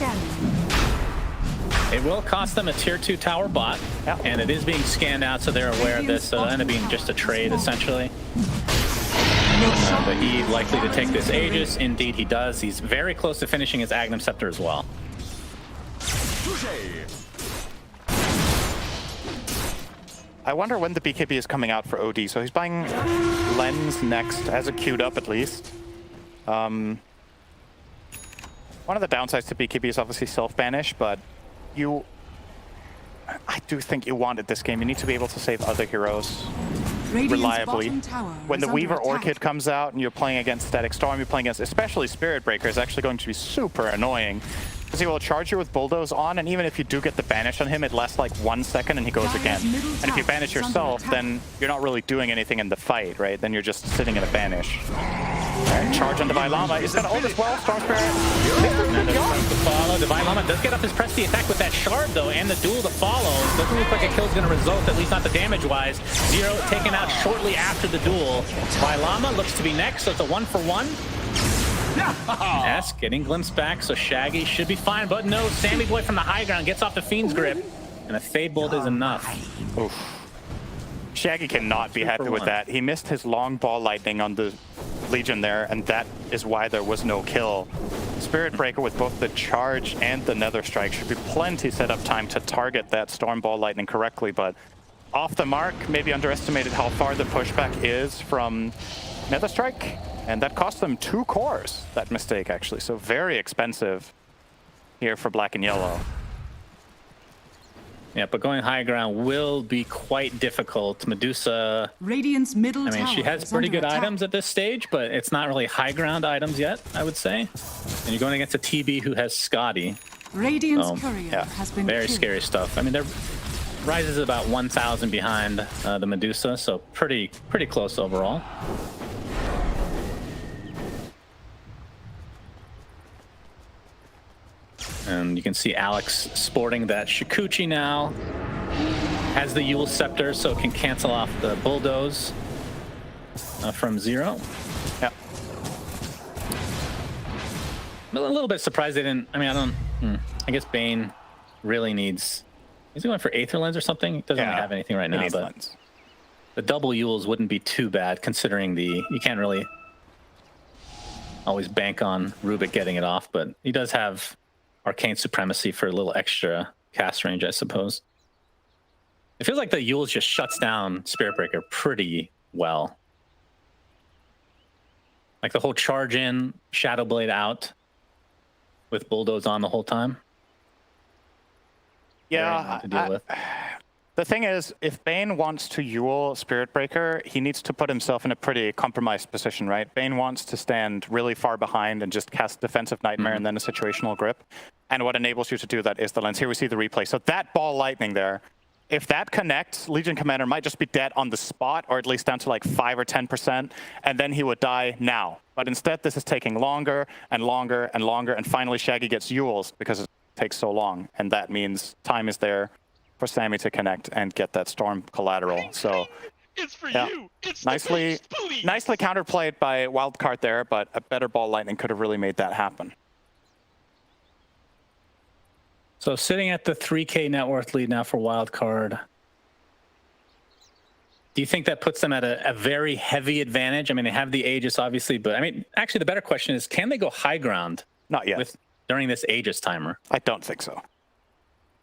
S5: It will cost them a tier 2 tower bot, and it is being scanned out, so they're aware of this, so it'll end up being just a trade, essentially. But he likely to take this Aegis. Indeed, he does. He's very close to finishing his Agnum Scepter as well.
S6: I wonder when the BKB is coming out for OD. So he's buying Lens next, has it queued up at least. One of the downsides to BKB is obviously self-banish, but I do think you wanted this game. You need to be able to save other heroes reliably. When the Weaver Orchid comes out and you're playing against Static Storm, you're playing against especially Spirit Breaker is actually going to be super annoying. Because he will charge you with Bulldoze on, and even if you do get the banish on him, it lasts like 1 second and he goes again. And if you banish yourself, then you're not really doing anything in the fight, right? Then you're just sitting in a banish. Alright, charge on Divine Llama. Is that ult as well? Storm Spirit.
S5: To follow. Divine Llama does get up his press the attack with that shard though, and the duel to follow. Doesn't look like a kill is going to result, at least not the damage-wise. Zero taken out shortly after the duel. Divine Llama looks to be next, so it's a 1-for-1. S getting glimpsed back, so Shaggy should be fine, but no, Sammy Boy from the high ground gets off the Fiend's grip, and a Fade Bolt is enough.
S6: Oof. Shaggy cannot be happy with that. He missed his long ball lightning on the Legion there, and that is why there was no kill. Spirit Breaker with both the charge and the Nether Strike should be plenty setup time to target that Storm Ball Lightning correctly, but off the mark, maybe underestimated how far the pushback is from Nether Strike, and that cost them 2 cores, that mistake actually, so very expensive here for Black and Yellow.
S5: Yeah, but going high ground will be quite difficult. Medusa,
S1: Radiant's middle
S5: I mean, she
S1: tower
S5: has
S1: is
S5: pretty
S1: under
S5: good
S1: attack.
S5: items at this stage, but it's not really high ground items yet, I would say. And you're going against a TB who has Scotty.
S1: Radiant's courier has been
S5: Very
S1: killed.
S5: scary stuff. I mean, Ryze is about 1,000 behind the Medusa, so pretty close overall. And you can see Alex sporting that Shikuchi now. Has the Yule Scepter, so it can cancel off the Bulldoze from 0.
S6: Yeah.
S5: I'm a little bit surprised they didn't. I mean, I guess Bane really needs. Is he going for Aether Lens or something? He doesn't really have anything right now, but
S6: lens.
S5: the double Yules wouldn't be too bad considering you can't really always bank on Rubik getting it off, but he does have Arcane Supremacy for a little extra cast range, I suppose. It feels like the Yules just shuts down Spirit Breaker pretty well. Like the whole charge in, Shadow Blade out, with Bulldoze on the whole time.
S6: Yeah,
S5: to deal with.
S6: The thing is, if Bane wants to Yule Spirit Breaker, he needs to put himself in a pretty compromised position, right? Bane wants to stand really far behind and just cast Defensive Nightmare and then a situational grip. And what enables you to do that is the lens. Here we see the replay. So that ball lightning there, if that connects, Legion Commander might just be dead on the spot, or at least down to like 5 or 10%, and then he would die now. But instead, this is taking longer and longer and longer, and finally Shaggy gets Yules because it takes so long, and that means time is there for Sammy to connect and get that Storm collateral. So
S8: it's for
S6: yeah,
S8: you. It's
S6: nicely counterplayed by Wildcard there, but a better ball lightning could have really made that happen.
S5: So sitting at the 3K net worth lead now for Wildcard. Do you think that puts them at a very heavy advantage? I mean, they have the Aegis, obviously, but I mean, actually, the better question is, can they go high ground?
S6: Not yet.
S5: During this Aegis timer?
S6: I don't think so.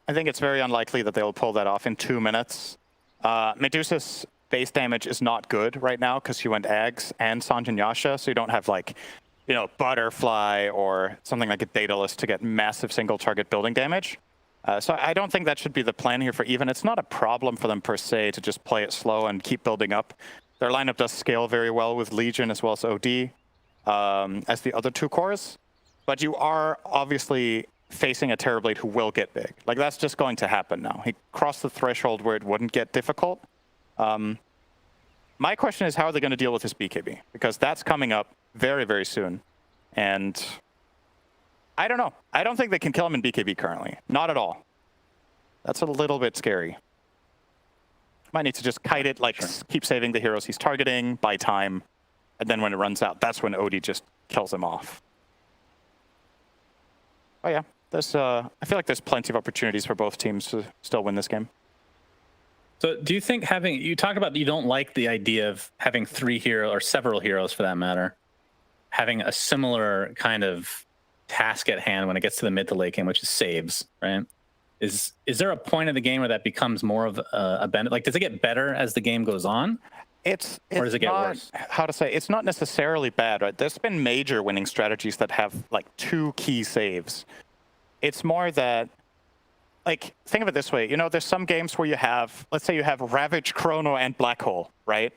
S6: I think it's very unlikely that they will pull that off in 2 minutes. Medusa's base damage is not good right now because she went Ags and Sanjin Yasha, so you don't have like, you know, Butterfly or something like a Daedalus to get massive single target building damage. So I don't think that should be the plan here for Even. It's not a problem for them per se to just play it slow and keep building up. Their lineup does scale very well with Legion as well as OD as the other 2 cores. But you are obviously facing a Terrorblade who will get big. Like, that's just going to happen now. He crossed the threshold where it wouldn't get difficult. My question is, how are they going to deal with his BKB? Because that's coming up very, very soon. And I don't know. I don't think they can kill him in BKB currently. Not at all. That's a little bit scary. Might need to just kite it, like keep saving the heroes he's targeting, buy time. And then when it runs out, that's when OD just kills him off. Oh yeah, I feel like there's plenty of opportunities for both teams to still win this game.
S5: So do you think you talk about you don't like the idea of having 3 heroes, or several heroes for that matter, having a similar kind of task at hand when it gets to the mid to late game, which is saves, right? Is there a point of the game where that becomes more of a benefit? Like, does it get better as the game goes on? Or does it get worse?
S6: How to say, it's not necessarily bad, right? There's been major winning strategies that have like 2 key saves. It's more that, like, think of it this way. You know, there's some games where you have, let's say you have Ravage, Chrono, and Black Hole, right?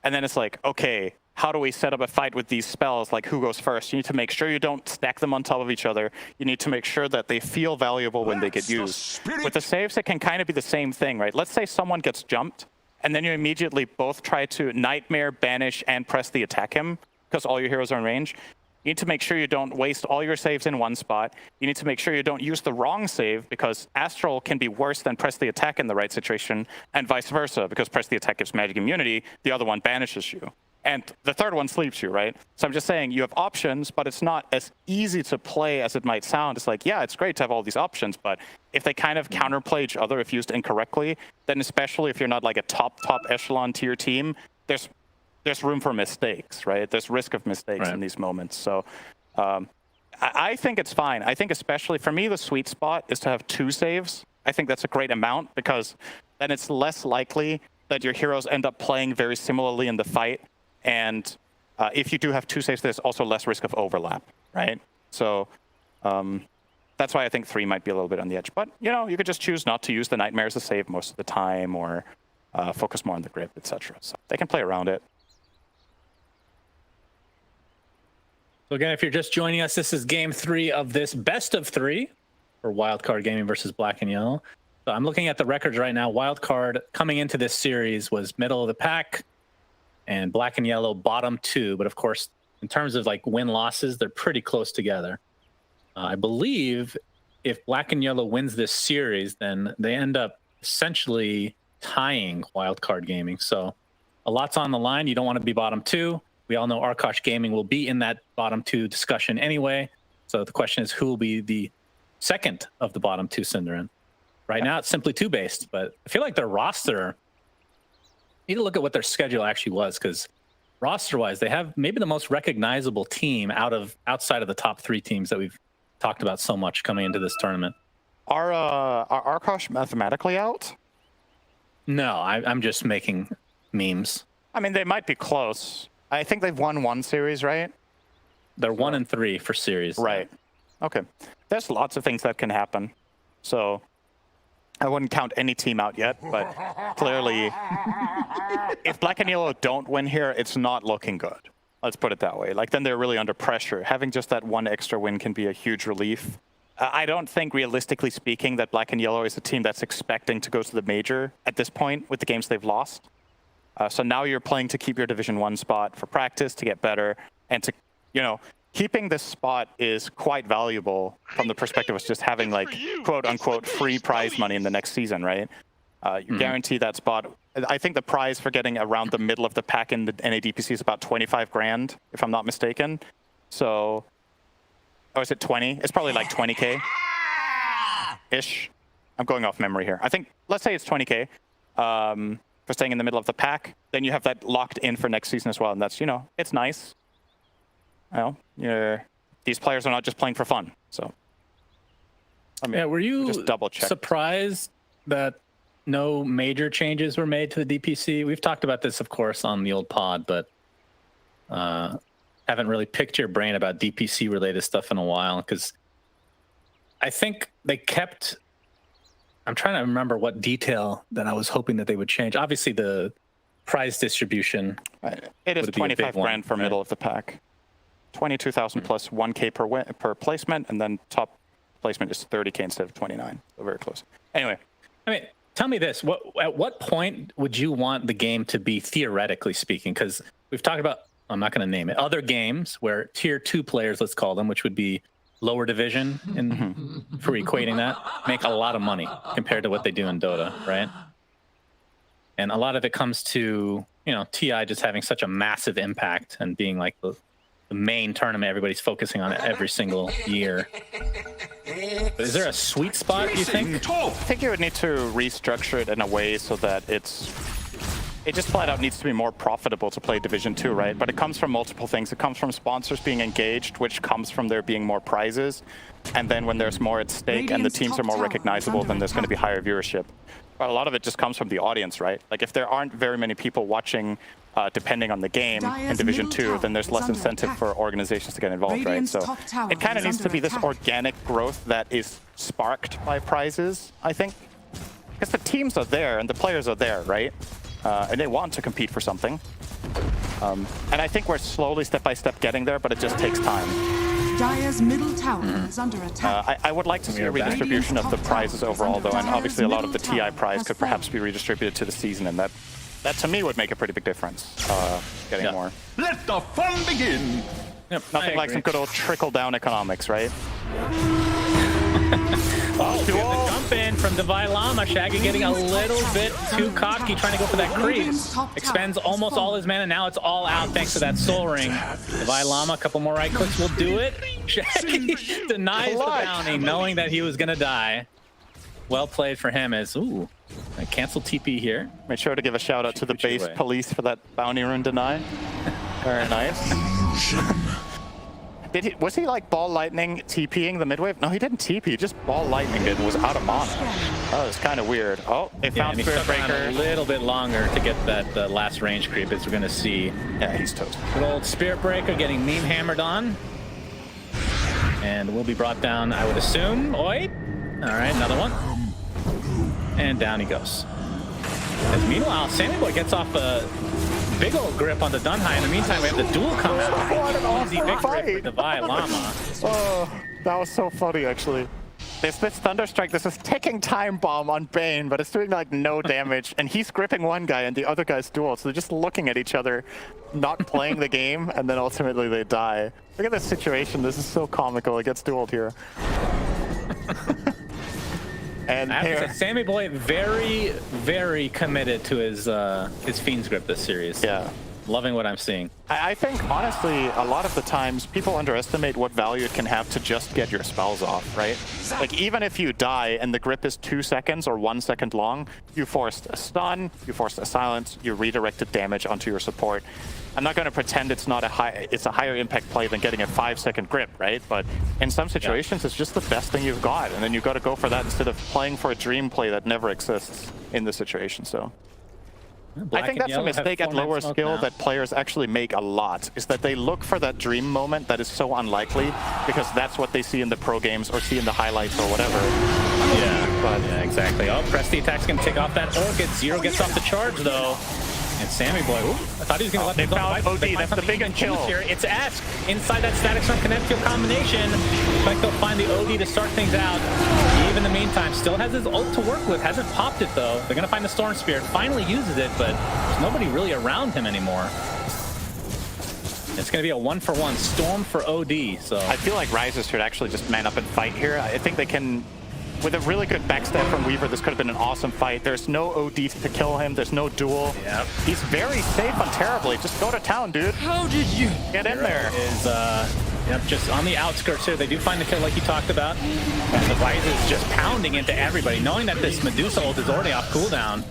S6: And then it's like, okay, how do we set up a fight with these spells? Like, who goes first? You need to make sure you don't stack them on top of each other. You need to make sure that they feel valuable when they get used. With the saves, it can kind of be the same thing, right? Let's say someone gets jumped, and then you immediately both try to Nightmare, Banish, and press the attack him, because all your heroes are in range. You need to make sure you don't waste all your saves in one spot. You need to make sure you don't use the wrong save, because Astral can be worse than press the attack in the right situation, and vice versa, because press the attack gives magic immunity, the other one banishes you. And the third one sleeps you, right? So I'm just saying you have options, but it's not as easy to play as it might sound. It's like, yeah, it's great to have all these options, but if they kind of counterplay each other if used incorrectly, then especially if you're not like a top echelon tier team, there's room for mistakes, right? There's risk of mistakes in these moments. So I think it's fine. I think especially for me, the sweet spot is to have 2 saves. I think that's a great amount because then it's less likely that your heroes end up playing very similarly in the fight. And if you do have 2 saves, there's also less risk of overlap, right? So that's why I think 3 might be a little bit on the edge. But, you know, you could just choose not to use the Nightmare as a save most of the time or focus more on the grip, etc. So they can play around it.
S5: So again, if you're just joining us, this is game 3 of this best of 3 for Wildcard Gaming versus Black and Yellow. So I'm looking at the records right now. Wildcard coming into this series was middle of the pack, and Black and Yellow bottom 2. But of course, in terms of like win-losses, they're pretty close together. I believe if Black and Yellow wins this series, then they end up essentially tying Wildcard Gaming. So a lot's on the line. You don't want to be bottom 2. We all know Arkosh Gaming will be in that bottom 2 discussion anyway. So the question is, who will be the second of the bottom 2 Cinderin? Right now, it's simply TooBased, but I feel like their roster, you need to look at what their schedule actually was, because roster-wise, they have maybe the most recognizable team outside of the top 3 teams that we've talked about so much coming into this tournament.
S6: Are Arkosh mathematically out?
S5: No, I'm just making memes.
S6: I mean, they might be close. I think they've won 1 series, right?
S5: They're 1-3 for series.
S6: Right. Okay. There's lots of things that can happen. So I wouldn't count any team out yet, but clearly, if Black and Yellow don't win here, it's not looking good. Let's put it that way. Like, then they're really under pressure. Having just that 1 extra win can be a huge relief. I don't think, realistically speaking, that Black and Yellow is a team that's expecting to go to the major at this point with the games they've lost. So now you're playing to keep your Division 1 spot for practice, to get better, and to, you know, keeping this spot is quite valuable from the perspective of just having, like, quote-unquote free prize money in the next season, right? You guarantee that spot. I think the prize for getting around the middle of the pack in the NADPC is about 25 grand, if I'm not mistaken. So, or is it 20? It's probably like 20K-ish. I'm going off memory here. I think, let's say it's 20K for staying in the middle of the pack. Then you have that locked in for next season as well, and that's, you know, it's nice. Well, these players are not just playing for fun, so. I mean,
S5: yeah, were you
S6: just double check.
S5: Surprised that no major changes were made to the DPC? We've talked about this, of course, on the old pod, but haven't really picked your brain about DPC-related stuff in a while, because I think they kept... I'm trying to remember what detail that I was hoping that they would change. Obviously, the prize distribution.
S6: It is 25 grand for middle of the pack. 22,000 plus 1K per placement, and then top placement is 30K instead of 29. So very close. Anyway.
S5: I mean, tell me this. At what point would you want the game to be, theoretically speaking? Because we've talked about, I'm not going to name it, other games where tier 2 players, let's call them, which would be lower division, for equating that, make a lot of money compared to what they do in Dota, right? And a lot of it comes to, you know, TI just having such a massive impact and being like the main tournament everybody's focusing on it every single year. But is there a sweet spot, you think?
S6: I think you would need to restructure it in a way so that it just flat out needs to be more profitable to play Division 2, right? But it comes from multiple things. It comes from sponsors being engaged, which comes from there being more prizes. And then when there's more at stake and the teams are more recognizable, then there's going to be higher viewership. But a lot of it just comes from the audience, right? Like, if there aren't very many people watching, depending on the game in Division 2, then there's less incentive for organizations to get involved, right? So it kind of needs to be this organic growth that is sparked by prizes, I think. Because the teams are there and the players are there, right? And they want to compete for something. And I think we're slowly, step by step, getting there, but it just takes time.
S1: Dire's middle tower is under attack.
S6: I would like to see a redistribution of the prizes overall, though, and obviously a lot of the TI prize could perhaps be redistributed to the season, and that to me would make a pretty big difference, getting more.
S7: Let the fun begin!
S6: Yep, nothing like some good old trickle-down economics, right?
S5: Oh, jump in. from Divine Llama. Shaggy getting a little bit too cocky, trying to go for that creep. Expends almost all his mana. Now it's all out thanks to that Soul Ring. Divine Llama, a couple more right clicks will do it. Shaggy denies the bounty, knowing that he was going to die. Well played for him as, ooh, a cancel TP here.
S6: Make sure to give a shout out to the base police for that bounty rune deny. Very nice. Was he like ball lightning TPing the mid wave? No, he didn't TP. He just ball lightning it and was out of mana. That was kind of weird. Oh, they found Spirit Breaker.
S5: A little bit longer to get that last range creep, as we're going to see.
S6: Yeah, he's toast.
S5: Good old Spirit Breaker getting meme hammered on. And will be brought down, I would assume. Oi. All right, another one. And down he goes. As meanwhile, Sammy Boy gets off a big old grip on the Dunhai. In the meantime, we have the duel come out.
S6: What an awesome
S5: Easy victory
S6: fight.
S5: for Divine Llama.
S6: Oh, that was so funny, actually. This Thunderstrike, this is ticking time bomb on Bane, but it's doing like no damage. And he's gripping one guy and the other guy's duel. So they're just looking at each other, not playing the game, and then ultimately they die. Look at this situation. This is so comical. It gets dueled here. And
S5: I have to say, Sammy Boy very, very committed to his Fiend's Grip this series.
S6: Yeah.
S5: Loving what I'm seeing.
S6: I think, honestly, a lot of the times people underestimate what value it can have to just get your spells off, right? Like, even if you die and the grip is 2 seconds or 1 second long, you forced a stun, you forced a silence, you redirected damage onto your support. I'm not going to pretend it's not it's a higher impact play than getting a 5-second grip, right? But in some situations, it's just the best thing you've got, and then you've got to go for that instead of playing for a dream play that never exists in the situation. So I think that's a mistake at lower skill that players actually make a lot, is that they look for that dream moment that is so unlikely because that's what they see in the pro games or see in the highlights or whatever.
S5: Yeah, exactly. Oh, press the attack's going to take off that Orchid. Zero gets off the charge, though. And Sammy Boy, ooh, I thought he was going to let
S6: them go. OD, that's the big kill
S5: here. It's Ask inside that Static Storm Connectio combination. Looks like they'll find the OD to start things out. Eve, in the meantime, still has his ult to work with. Hasn't popped it, though. They're going to find the Storm Spirit. Finally uses it, but there's nobody really around him anymore. It's going to be a 1-for-1 Storm for OD. So
S6: I feel like Rises should actually just man up and fight here. I think they can. With a really good backstab from Weaver, this could have been an awesome fight. There's no OD to kill him. There's no duel.
S5: Yep.
S6: He's very safe on Terribly. Just go to town, dude.
S1: How did you
S6: get in there?
S5: Is just on the outskirts here. They do find the kill like you talked about. And the Vice is just pounding into everybody, knowing that this Medusa ult is already off cooldown.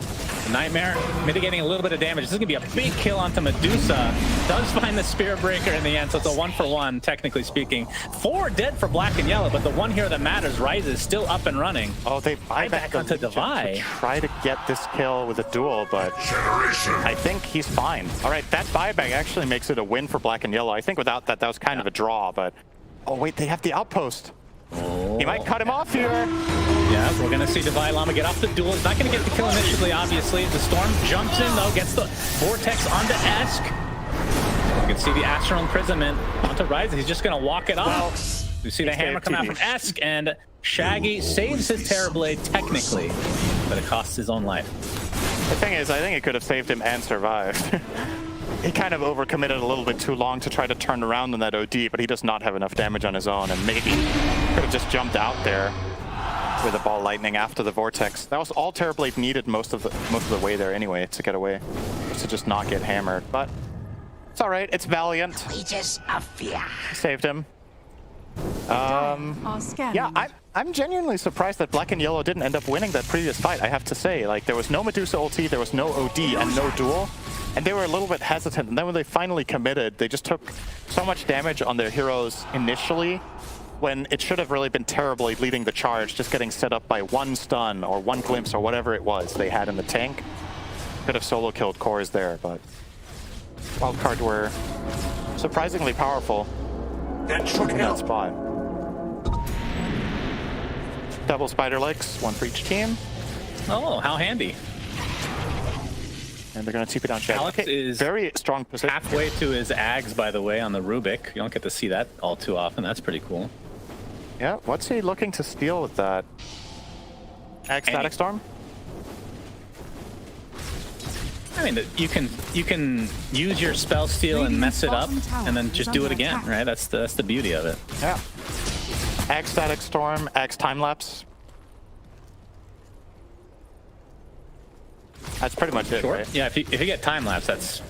S5: The Nightmare mitigating a little bit of damage. This is going to be a big kill onto Medusa. Does find the Spirit Breaker in the end, so it's a 1-for-1, technically speaking. 4 dead for Black and Yellow, but the one hero that matters, Rise, is still up and running.
S6: Oh, they buy back
S5: onto Divide.
S6: To try to get this kill with a duel, but I think he's fine. All right, that buyback actually makes it a win for Black and Yellow. I think without that, that was kind of a draw, but... Oh, wait, they have the outpost.
S5: Oh.
S6: He might cut him off here.
S5: Yeah, we're going to see Divine Llama get off the duel. He's not going to get the kill initially, obviously. The Storm jumps in, though, gets the Vortex onto Esk. You can see the Astral Imprisonment onto Rise. He's just going to walk it off. We see the hammer come out from Esk, and Shaggy saves his Terrorblade technically, but it costs his own life.
S6: The thing is, I think it could have saved him and survived. He kind of overcommitted a little bit too long to try to turn around on that OD, but he does not have enough damage on his own, and maybe could have just jumped out there with a ball lightning after the Vortex. That was all Terrorblade needed most of the way there anyway, to get away, to just not get hammered. But it's all right. It's Valiant. Saved him. Yeah, I'm genuinely surprised that Black and Yellow didn't end up winning that previous fight, I have to say. Like, there was no Medusa ulti, there was no OD, and no duel. And they were a little bit hesitant, and then when they finally committed, they just took so much damage on their heroes initially, when it should have really been terribly leading the charge, just getting set up by one stun or one glimpse or whatever it was they had in the tank. Could have solo killed cores there, but wildcard were surprisingly powerful in that spot. Double spider legs, one for each team.
S5: Oh, how handy.
S6: And they're going to TP down Shaggy.
S5: Alex is
S6: very strong position.
S5: Halfway to his Ags, by the way, on the Rubik. You don't get to see that all too often. That's pretty cool.
S6: Yeah, what's he looking to steal with that? Ag Static Storm?
S5: I mean, you can use your spell steal and mess it up, and then just do it again, right? That's the beauty of it.
S6: Yeah. Ag Static Storm, Ag's Time Lapse. That's pretty much it,
S5: Sure.
S6: right?
S5: Yeah, if you get time lapse, that's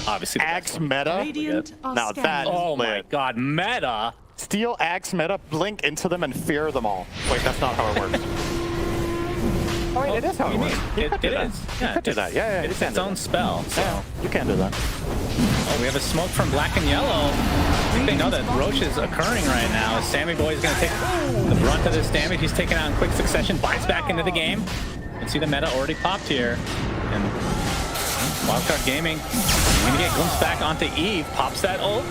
S5: obviously the best
S6: Axe
S5: one.
S6: meta.
S1: Radiant are
S6: Now
S1: scanning.
S6: that
S5: Oh my
S6: lit.
S5: god, meta!
S6: Steal Axe meta, blink into them, and fear them all. Wait, that's not how it works. Oh, wait, it is how it works. You could do
S5: It
S6: that.
S5: is.
S6: You
S5: Yeah,
S6: could do that. Yeah, you
S5: it's
S6: can
S5: its
S6: do
S5: own
S6: that.
S5: spell. So.
S6: Yeah, you can do that.
S5: Oh, we have a smoke from black and yellow. I think they know that Roche is occurring right now. Sammy Boy is going to take the brunt of this damage. He's taken out in quick succession, buys back into the game. You can see the meta already popped here. And Wildcard Gaming, going to get glimpsed back onto Eve, pops that ult.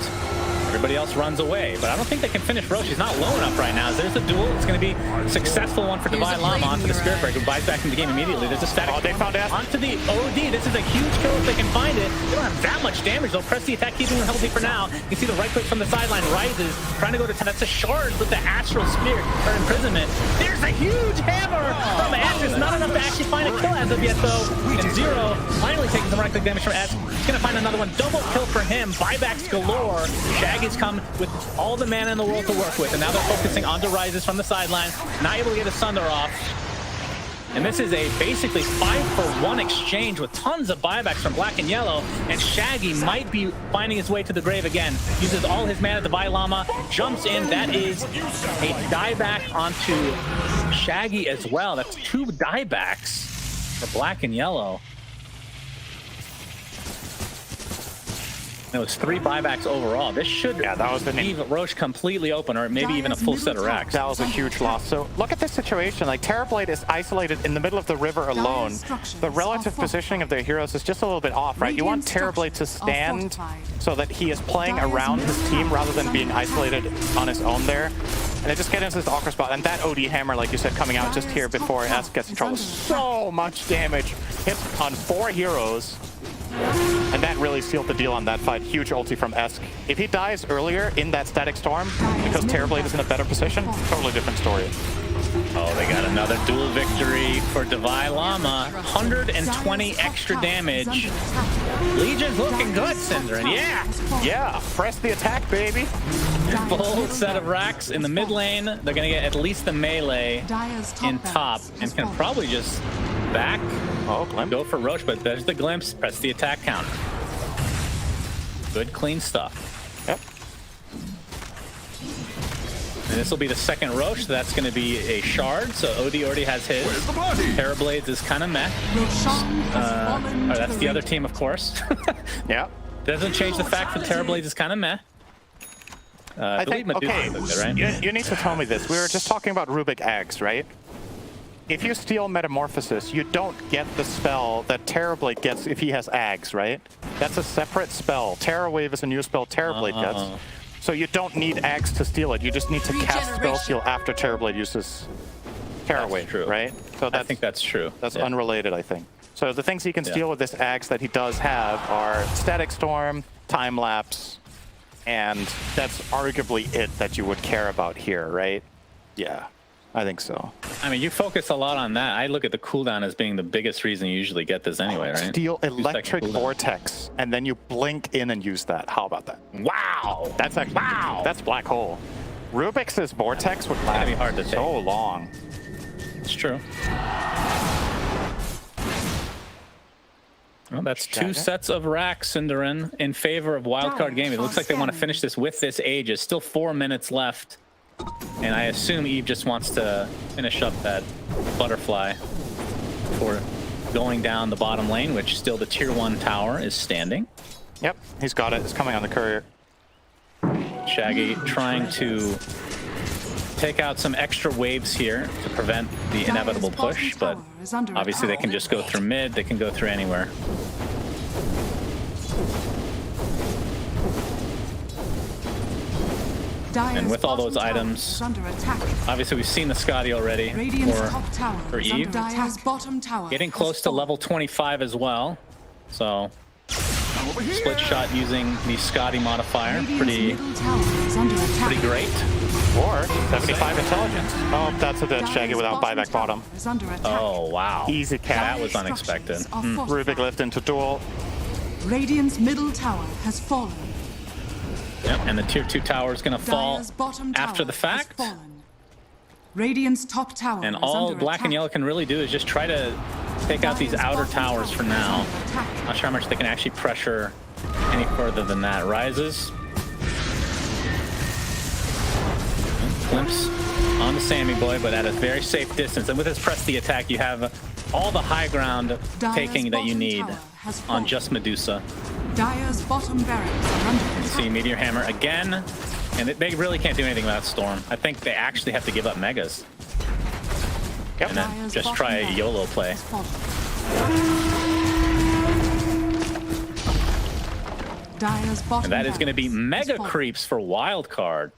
S5: Everybody else runs away, but I don't think they can finish Roche. He's not low enough right now. There's a duel. It's going to be a successful one for Divine Llama onto the Spirit Breaker, who buys back into the game immediately. There's a static.
S6: Oh, they found Ash.
S5: Onto the OD. This is a huge kill if they can find it. They don't have that much damage. They'll press the attack, keeping them healthy for now. You can see the right click from the sideline rises, trying to go to 10. That's a shard with the Astral Spear or Imprisonment. There's a huge hammer from Ash. It's not enough to actually find a kill as of yet, though. And Zero finally taking some right click damage from Ash. He's going to find another one. Double kill for him. Buybacks galore. Shaggy's come with all the mana in the world to work with, and now they're focusing on the rises from the sideline. Not able to get a Sunder off. And this is a basically 5-for-1 exchange with tons of buybacks from black and yellow, and Shaggy might be finding his way to the grave again. Uses all his mana to buy Llama, jumps in. That is a dieback onto Shaggy as well. That's 2 diebacks for black and yellow. It was 3 buybacks overall. This should
S6: Yeah, that was the
S5: leave Roche completely open, or maybe even a full set of racks.
S6: That was a huge loss. So look at this situation. Like, Terrorblade is isolated in the middle of the river alone. The relative positioning of their heroes is just a little bit off, right? You want Terrorblade to stand so that he is playing around his team rather than being isolated on his own there. And they just get into this awkward spot. And that OD hammer, like you said, coming out just here before S gets in trouble. So much damage. Hits on 4 heroes. And that really sealed the deal on that fight. Huge ulti from Esk. If he dies earlier in that static storm, because Terrorblade is in a better position, totally different story.
S5: Oh, they got another duel victory for Divine Llama. 120 extra damage. Legion's looking good, Synderen. Yeah!
S6: Yeah, press the attack, baby.
S5: Full set of racks in the mid lane. They're going to get at least the melee in top, and can probably just back.
S6: Oh, glimpse.
S5: Go for Roche, but there's the glimpse. Press the attack counter. Good, clean stuff.
S6: Yep.
S5: And this will be the second Roche, so that's going to be a shard. So OD already has his.
S7: Where's the body?
S5: Terrorblades is kind of meh. Oh, that's the other team, of course.
S6: Yeah.
S5: Doesn't change the fact that Terrorblades is kind of meh.
S6: I think, okay,
S5: right?
S6: you need to tell me this. We were just talking about Rubik Eggs, right? If you steal Metamorphosis, you don't get the spell that Terrorblade gets if he has Ags, right? That's a separate spell. Terror Wave is a new spell Terrorblade gets. So you don't need Ags to steal it. You just need to cast Spell Steal after Terrorblade uses Terror Wave, right? So
S5: I think that's true.
S6: That's unrelated, I think. So the things he can steal with this Ags that he does have are Static Storm, Time Lapse, and that's arguably it that you would care about here, right? Yeah. I think so.
S5: I mean, you focus a lot on that. I look at the cooldown as being the biggest reason you usually get this anyway, right?
S6: Steal Electric Vortex, and then you blink in and use that. How about that?
S5: Wow!
S6: That's actually, that's Black Hole. Rubik's Vortex would last
S5: hard to
S6: so long.
S5: It's true. Well, that's 2 sets of racks, Synderen, in favor of Wildcard Gaming. It looks like they want to finish this with this Aegis. Still 4 minutes left. And I assume Eve just wants to finish up that butterfly before going down the bottom lane, which still the tier 1 tower is standing.
S6: Yep, he's got it. It's coming on the courier.
S5: Shaggy trying to take out some extra waves here to prevent the inevitable push, but obviously they can just go through mid, they can go through anywhere. And with all those items, obviously we've seen the Scotty already for Eve. Getting close to level 25 as well. So, split shot using the Scotty modifier. Pretty great.
S6: Or 75 intelligence. Oh, that's a dead Shaggy without buyback bottom.
S5: Oh, wow.
S6: Easy cap.
S5: That was unexpected.
S6: Rubik lift into duel.
S1: Radiant's middle tower has fallen.
S5: Yep, and the tier 2 tower is going to fall after the fact.
S1: Radiant's top tower
S5: And all black and yellow can really do is just try to take out these outer towers for now. Not sure how much they can actually pressure any further than that. Rises. Glimpse on the Sammy boy, but at a very safe distance. And with his press the attack, you have all the high ground taking that you need on just Medusa.
S1: Dire's bottom barracks are under
S5: You see Meteor Hammer again, and they really can't do anything without Storm. I think they actually have to give up Megas.
S6: Yep.
S5: And then just try a YOLO play.
S1: Dire's bottom
S5: And that is going to be
S1: barracks
S5: Mega
S1: has fallen.
S5: Creeps for Wild Card.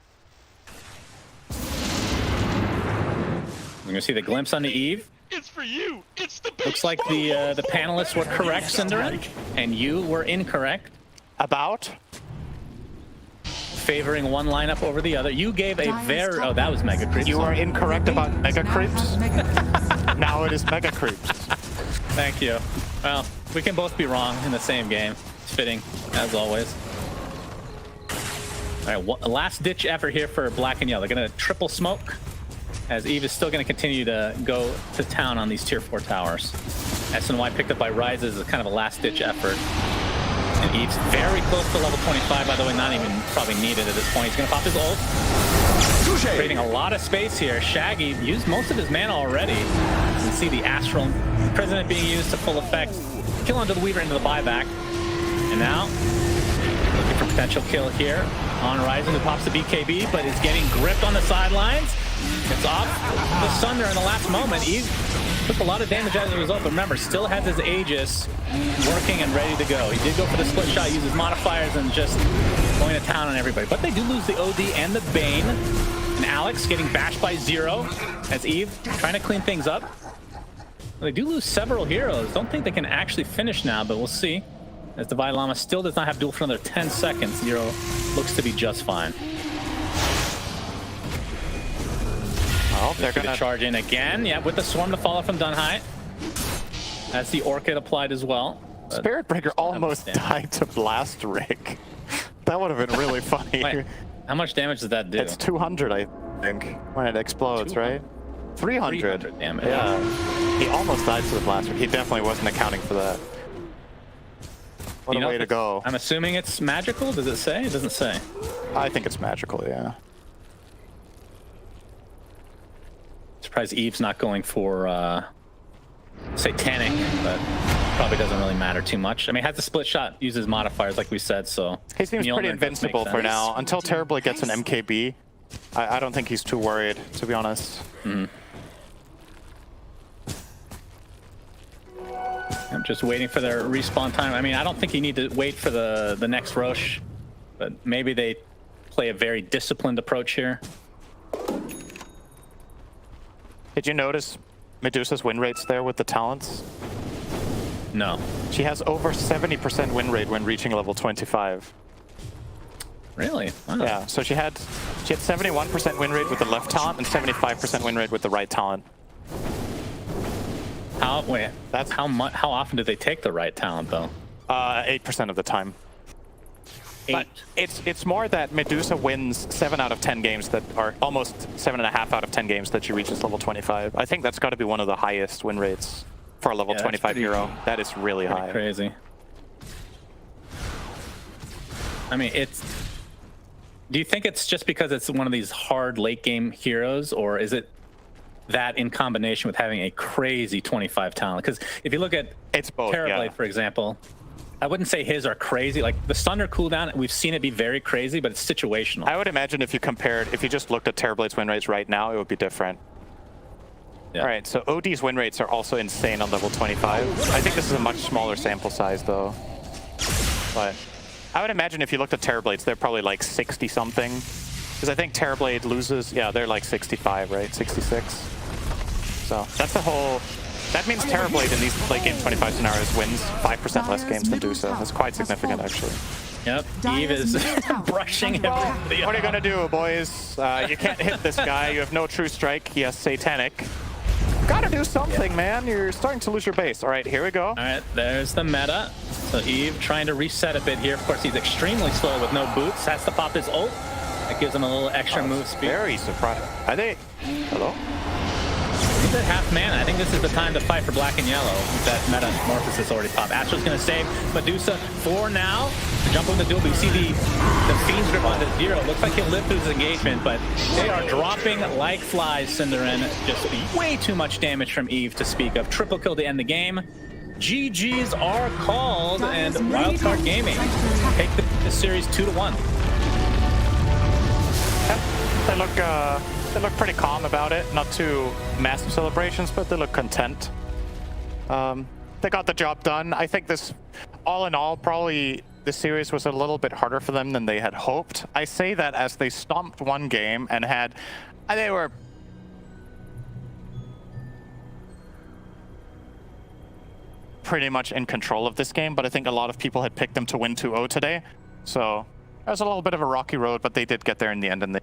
S5: We're going to see the glimpse on the Eve.
S7: It's for you. It's the big
S5: Looks like the panelists were correct, Cinderin, and you were incorrect,
S6: About?
S5: favoring one lineup over the other. You gave a
S1: Dire's
S5: very...
S1: top
S5: Oh, that was Mega Creeps.
S6: You are incorrect about Mega
S1: Now
S6: Creeps.
S1: has Mega Creeps.
S6: Now it is Mega Creeps.
S5: Thank you. Well, we can both be wrong in the same game. It's fitting, as always. All right, last-ditch effort here for Black and Yellow. They're going to triple smoke, as Eve is still going to continue to go to town on these tier 4 towers. SNY picked up by Rises is kind of a last-ditch effort. And Eve's very close to level 25, by the way, not even probably needed at this point. He's going to pop his ult. Creating a lot of space here. Shaggy used most of his mana already. You can see the Astral President being used to full effect. Kill onto the Weaver into the buyback. And now, looking for potential kill here on Ryzen, who pops the BKB, but is getting gripped on the sidelines. It's off the Sunder in the last moment. Eve took a lot of damage as a result, but remember, still has his Aegis working and ready to go. He did go for the split shot, uses modifiers, and just going to town on everybody. But they do lose the OD and the Bane. And Alex getting bashed by Zero as Eve trying to clean things up. Well, they do lose several heroes. Don't think they can actually finish now, but we'll see. As Divine Llama still does not have duel for another 10 seconds. Zero looks to be just fine.
S6: Oh, they're
S5: Going
S6: gonna
S5: to charge in again. Yeah, with the Swarm to follow from Dunhai. As the Orchid applied as well. But
S6: Spirit Breaker almost
S5: damage.
S6: died to Blast Rig. That would have been really funny.
S5: Wait, how much damage does that do?
S6: It's 200, I think, when it explodes, right? 300.
S5: 300 damage.
S6: Yeah. He almost died to the Blast Rig. He definitely wasn't accounting for that. What
S5: You
S6: a
S5: know
S6: way
S5: if
S6: to go.
S5: I'm assuming it's magical. Does it say? It doesn't say.
S6: I think it's magical, yeah.
S5: Surprised Eve's not going for Satanic, but probably doesn't really matter too much. I mean, has the split shot, uses modifiers like we said, so...
S6: He seems
S5: Mjolnir
S6: pretty
S5: does make
S6: invincible for
S5: sense.
S6: now. Until Terribly gets an MKB, I don't think he's too worried, to be honest.
S5: I'm just waiting for their respawn time. I mean, I don't think you need to wait for the next Roche, but maybe they play a very disciplined approach here.
S6: Did you notice Medusa's win rates there with the talents?
S5: No.
S6: She has over 70% win rate when reaching level 25.
S5: Really? Wow.
S6: Yeah, so she had 71% win rate with the left talent and 75% win rate with the right talent.
S5: How often do they take the right talent though?
S6: 8% of the time. But it's more that Medusa wins 7 out of 10 games that are almost 7.5 out of 10 games that she reaches level 25. I think that's got to be one of the highest win rates for a level 25 hero. That is really high.
S5: Crazy. I mean, do you think it's just because it's one of these hard late game heroes, or is it that in combination with having a crazy 25 talent? Because if you look at Terrorblade, for example, I wouldn't say his are crazy. Like the Thunder cooldown, we've seen it be very crazy, but it's situational.
S6: I would imagine if you just looked at Terrorblade's win rates right now, it would be different.
S5: Yeah.
S6: All right, so OD's win rates are also insane on level 25. I think this is a much smaller sample size though. But I would imagine if you looked at Terrorblades, they're probably like 60 something. Because I think Terrorblade loses, yeah, they're like 65, right? 66. So that's the whole... That means Terrorblade in these late game 25 scenarios wins 5% less games than Medusa. That's quite significant, actually.
S5: Yep, Eve is brushing everybody.
S6: What are you gonna do, boys? You can't hit this guy. You have no true strike. He has Satanic. Gotta do something, man. You're starting to lose your base. All right, here we go.
S5: All right, there's the meta. So Eve trying to reset a bit here. Of course, he's extremely slow with no boots. Has to pop his ult. That gives him a little extra move speed.
S6: Very surprised. Are they... Hello?
S5: He's at half mana. I think this is the time to fight for black and yellow. That Metamorphosis already popped. Astro's going to save Medusa for now to jump on the duel. But you see the Fiend's Grip on the Zero. Looks like he'll live through his engagement, but they are dropping like flies, Cinderin. Just way too much damage from Eve to speak of. Triple kill to end the game. GGs are called, and Wildcard Gaming take the series 2-1.
S6: They look pretty calm about it. Not too massive celebrations, but they look content. They got the job done. I think this, all in all, probably the series was a little bit harder for them than they had hoped. I say that as they stomped one game and they were pretty much in control of this game, but I think a lot of people had picked them to win 2-0 today. So it was a little bit of a rocky road, but they did get there in the end, and they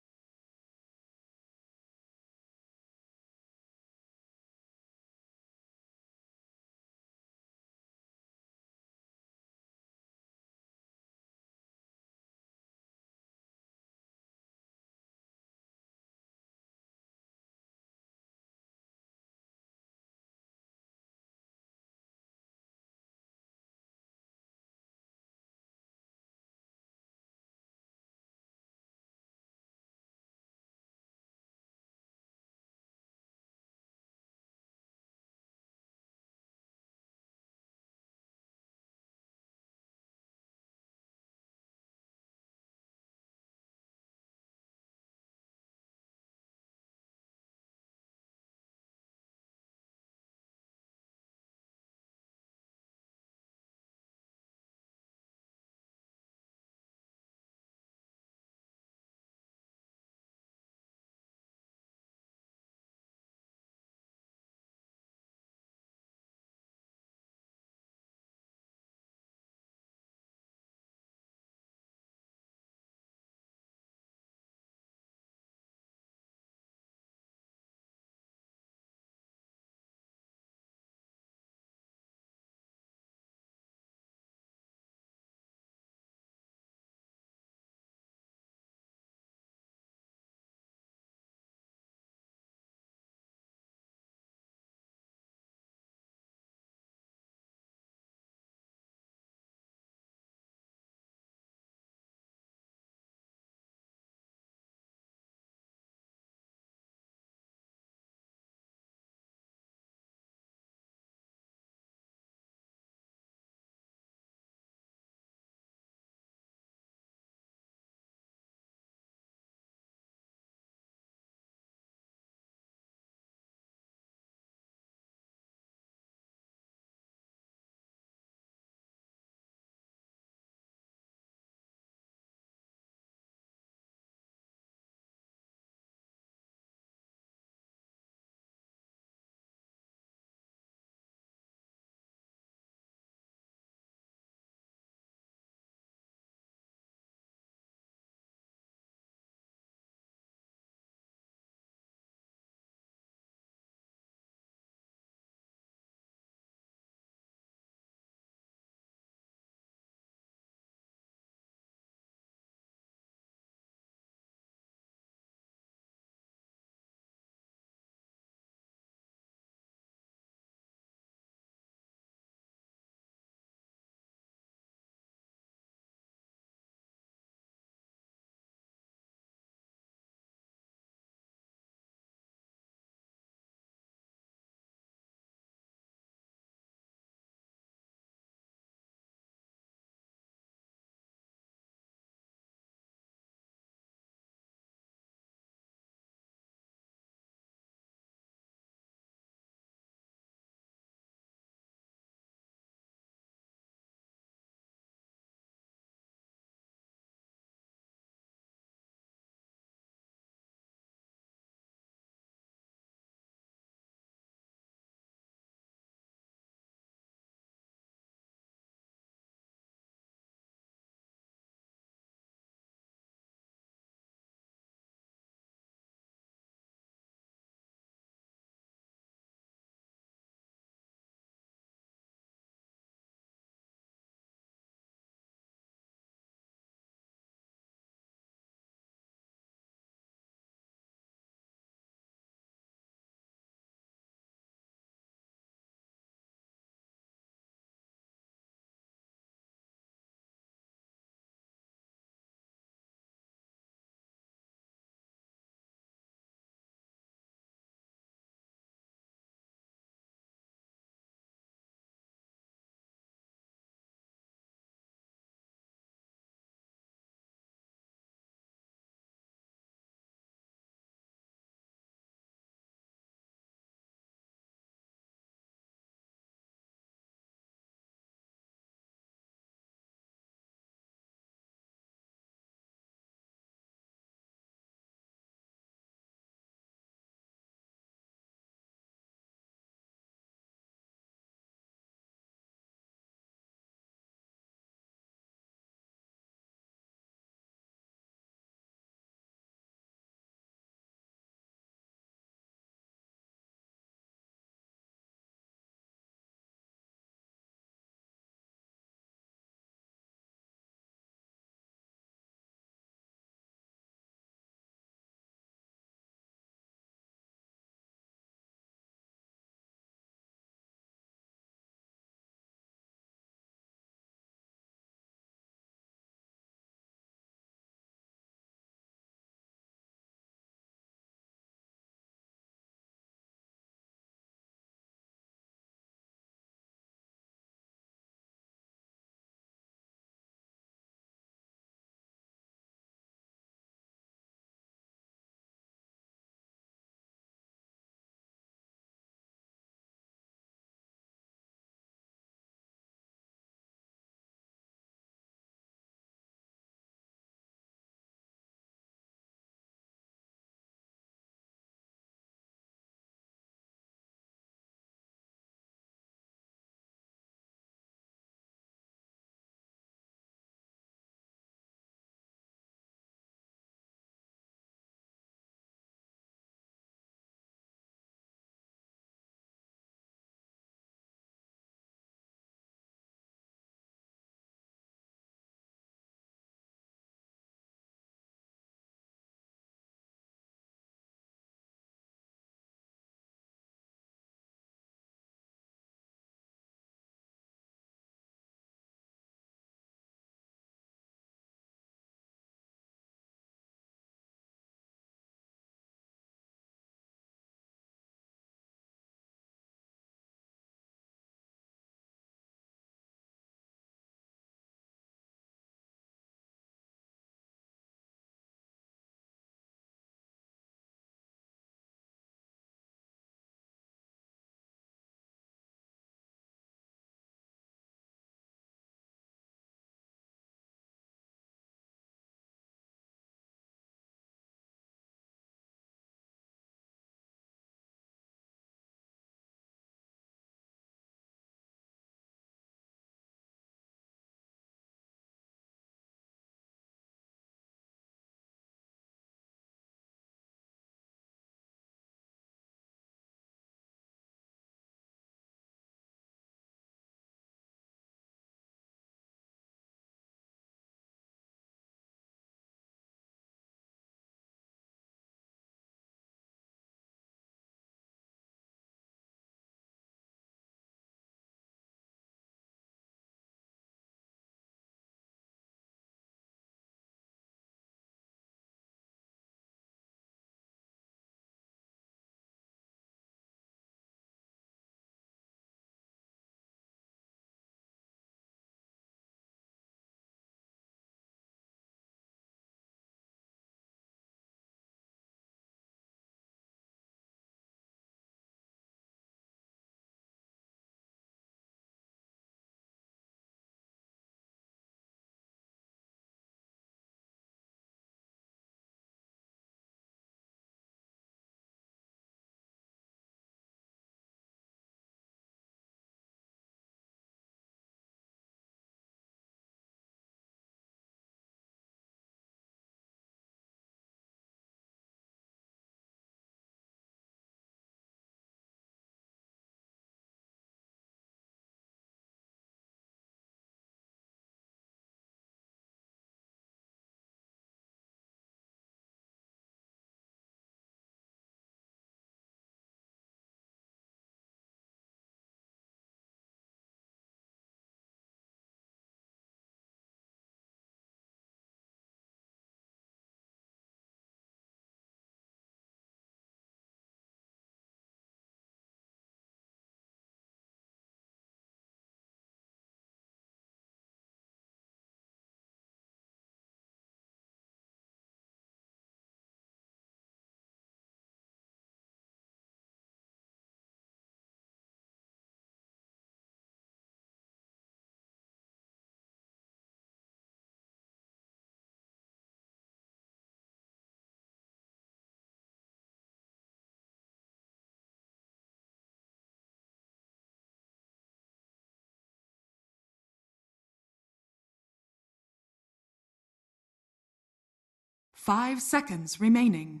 S1: 5 seconds remaining.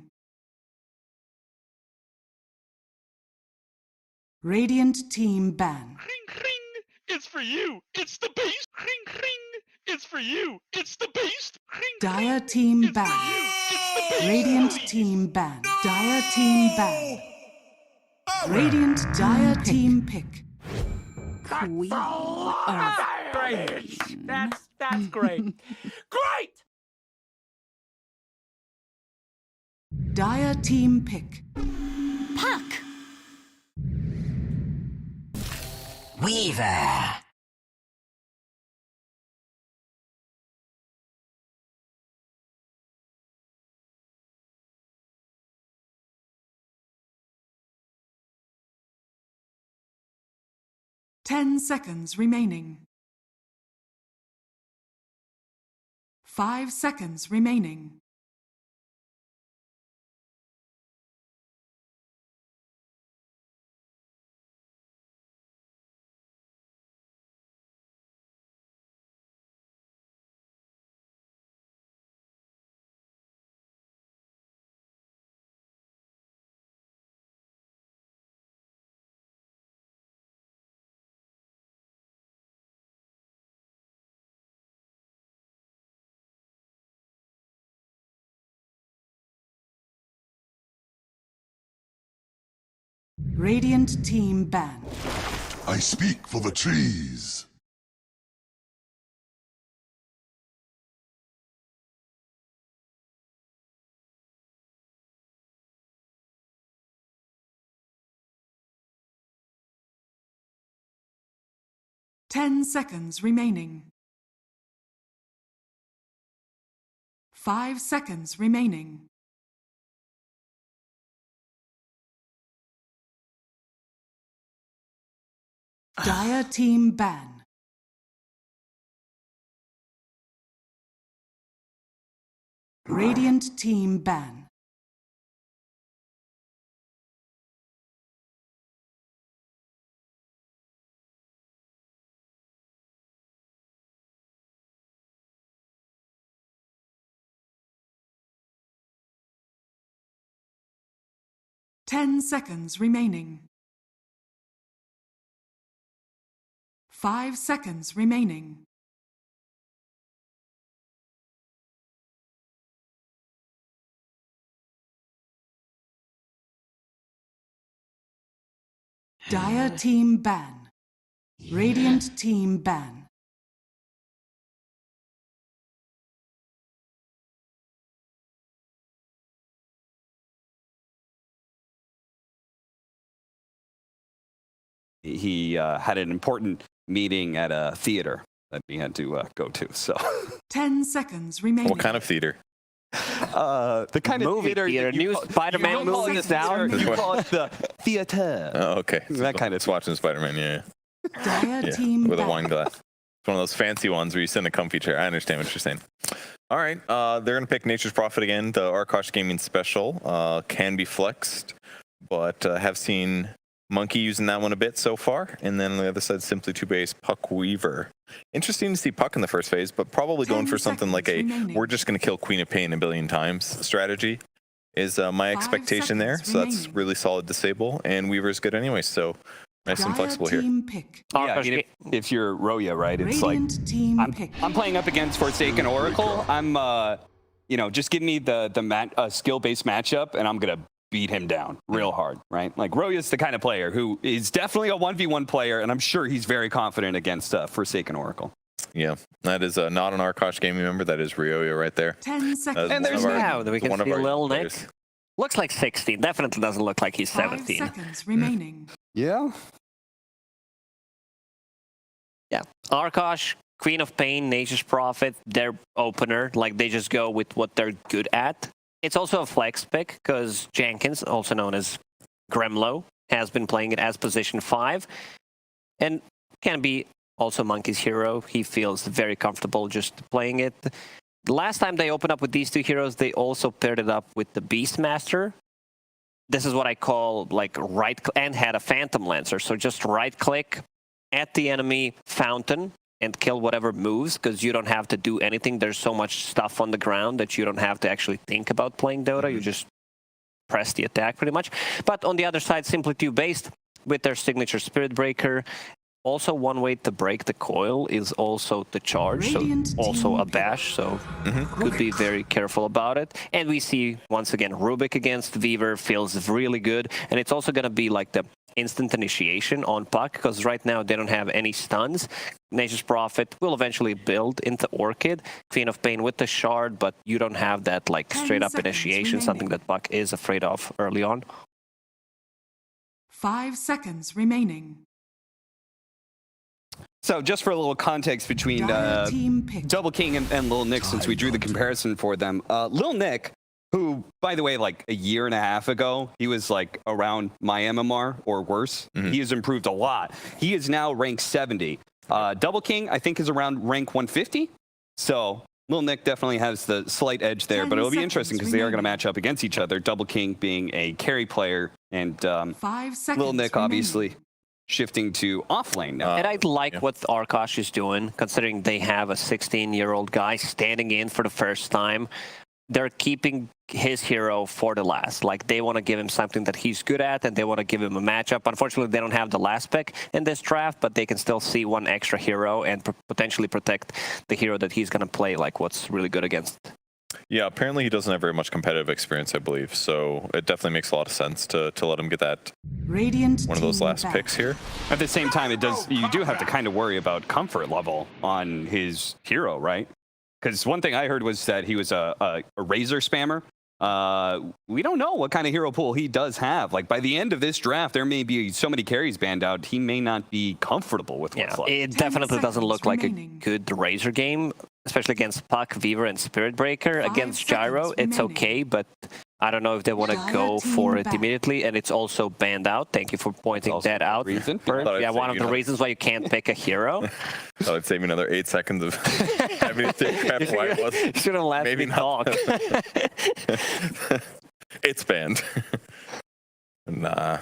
S1: Radiant team ban.
S7: Ring, ring. It's for you. It's the beast. Ring, ring. It's for you. It's the beast. Ring,
S1: Dire
S7: ring.
S1: team
S7: It's for
S1: ban.
S7: you. It's the beast.
S1: Radiant team ban. Dire team ban. Radiant dire team pick. Queen of
S8: Great. That's great. Great.
S1: Dire team pick.
S9: Puck. Weaver.
S1: Ten seconds remaining. 5 seconds remaining. Radiant team ban.
S10: I speak for the trees.
S1: Ten seconds remaining. 5 seconds remaining. Dire team ban. Radiant team ban. Ten seconds remaining. 5 seconds remaining. Dire team ban. Radiant team ban.
S2: He had an important meeting at a theater that he had to go to. So
S1: 10 seconds remaining.
S3: What kind of theater?
S2: the kind of
S4: Movie
S2: theater
S4: theater.
S2: that you
S4: New
S2: call-
S4: Spider-Man
S2: you don't call
S4: movie
S2: it
S4: is
S2: the
S4: out.
S2: theater, you call it the theater.
S3: Oh, okay.
S2: That kind of
S3: It's watching Spider-Man, yeah.
S1: Dire
S3: Yeah,
S1: team
S3: with a
S1: ban.
S3: wine glass. It's one of those fancy ones where you sit in a comfy chair. I understand what you're saying. All right, they're going to pick Nature's Prophet again. The Arkosh Gaming Special can be flexed, but have seen Monkey using that one a bit so far. And then on the other side, simply TooBased Puck Weaver. Interesting to see Puck in the first phase, but probably going
S1: 10
S3: for something like a
S1: seconds remaining.
S3: we're just going to kill Queen of Pain a billion times strategy is my
S1: 5
S3: expectation there.
S1: seconds
S3: So that's
S1: remaining.
S3: really solid disable, and Weaver's good anyway, so nice and
S1: Dire
S3: flexible here.
S1: team pick.
S2: Yeah, I
S4: Arkosh
S2: mean, if you're Roya, right, it's
S1: Radiant team
S2: like
S1: pick.
S2: I'm playing up against Forsaken Oracle. I'm just give me the skill-based matchup, and I'm gonna beat him down real hard, right? Like Roya's the kind of player who is definitely a 1v1 player, and I'm sure he's very confident against Forsaken Oracle.
S3: Yeah, that is not an Arkosh gaming member. That is Ryoya right there.
S1: 10 seconds.
S2: And there's
S4: now we can
S3: one of
S4: see
S3: our
S4: Lil Nick.
S3: players.
S4: Looks like 16. Definitely doesn't look like he's
S1: 5
S4: 17.
S1: seconds remaining.
S2: Yeah.
S4: Yeah. Arkosh, Queen of Pain, Nature's Prophet, their opener. Like, they just go with what they're good at. It's also a flex pick because Jenkins, also known as Gremlo, has been playing it as position 5. And can be also Monkey's hero. He feels very comfortable just playing it. The last time they opened up with these two heroes, they also paired it up with the Beastmaster. This is what I call like and had a Phantom Lancer. So just right click at the enemy fountain and kill whatever moves, because you don't have to do anything. There's so much stuff on the ground that you don't have to actually think about playing Dota. You just press the attack pretty much. But on the other side, simply TooBased with their signature Spirit Breaker. Also, one way to break the coil is also to charge, so also a bash, so could be very careful about it. And we see, once again, Rubik against Weaver feels really good, and it's also going to be like the instant initiation on Puck, because right now they don't have any stuns. Nature's Prophet will eventually build into Orchid, Queen of Pain with the Shard, but you don't have that like straight-up initiation, something that Puck is afraid of early on.
S1: 5 seconds remaining.
S2: So just for a little context between Double King and Lil Nick, since we drew the comparison for them, Lil Nick, who, by the way, like a year and a half ago, he was like around my MMR or worse. He has improved a lot. He is now ranked 70. Double King, I think, is around rank 150. So Lil Nick definitely has the slight edge there, but it'll be interesting because they are going to match up against each other. Double King being a carry player, and Lil Nick obviously shifting to offlane now.
S4: And I like what Arkosh is doing, considering they have a 16-year-old guy standing in for the first time. They're keeping his hero for the last. Like, they want to give him something that he's good at, and they want to give him a matchup. Unfortunately, they don't have the last pick in this draft, but they can still see one extra hero and potentially protect the hero that he's going to play, like what's really good against.
S3: Yeah, apparently he doesn't have very much competitive experience, I believe, so it definitely makes a lot of sense to let him get that one of those last picks here.
S2: At the same time, you do have to kind of worry about comfort level on his hero, right? Because one thing I heard was that he was a Razor spammer. We don't know what kind of hero pool he does have. Like, by the end of this draft, there may be so many carries banned out, he may not be comfortable with what's left.
S4: It definitely doesn't look like a good Razor game, especially against Puck, Weaver, and Spirit Breaker. Against Gyro, it's okay, but I don't know if they want to go for it immediately, and it's also banned out. Thank you for pointing that out. Yeah, one of the reasons why you can't pick a hero.
S3: Thought I'd save me another 8 seconds of having to think crap why it was.
S4: Should have let me talk.
S3: It's banned. Nah.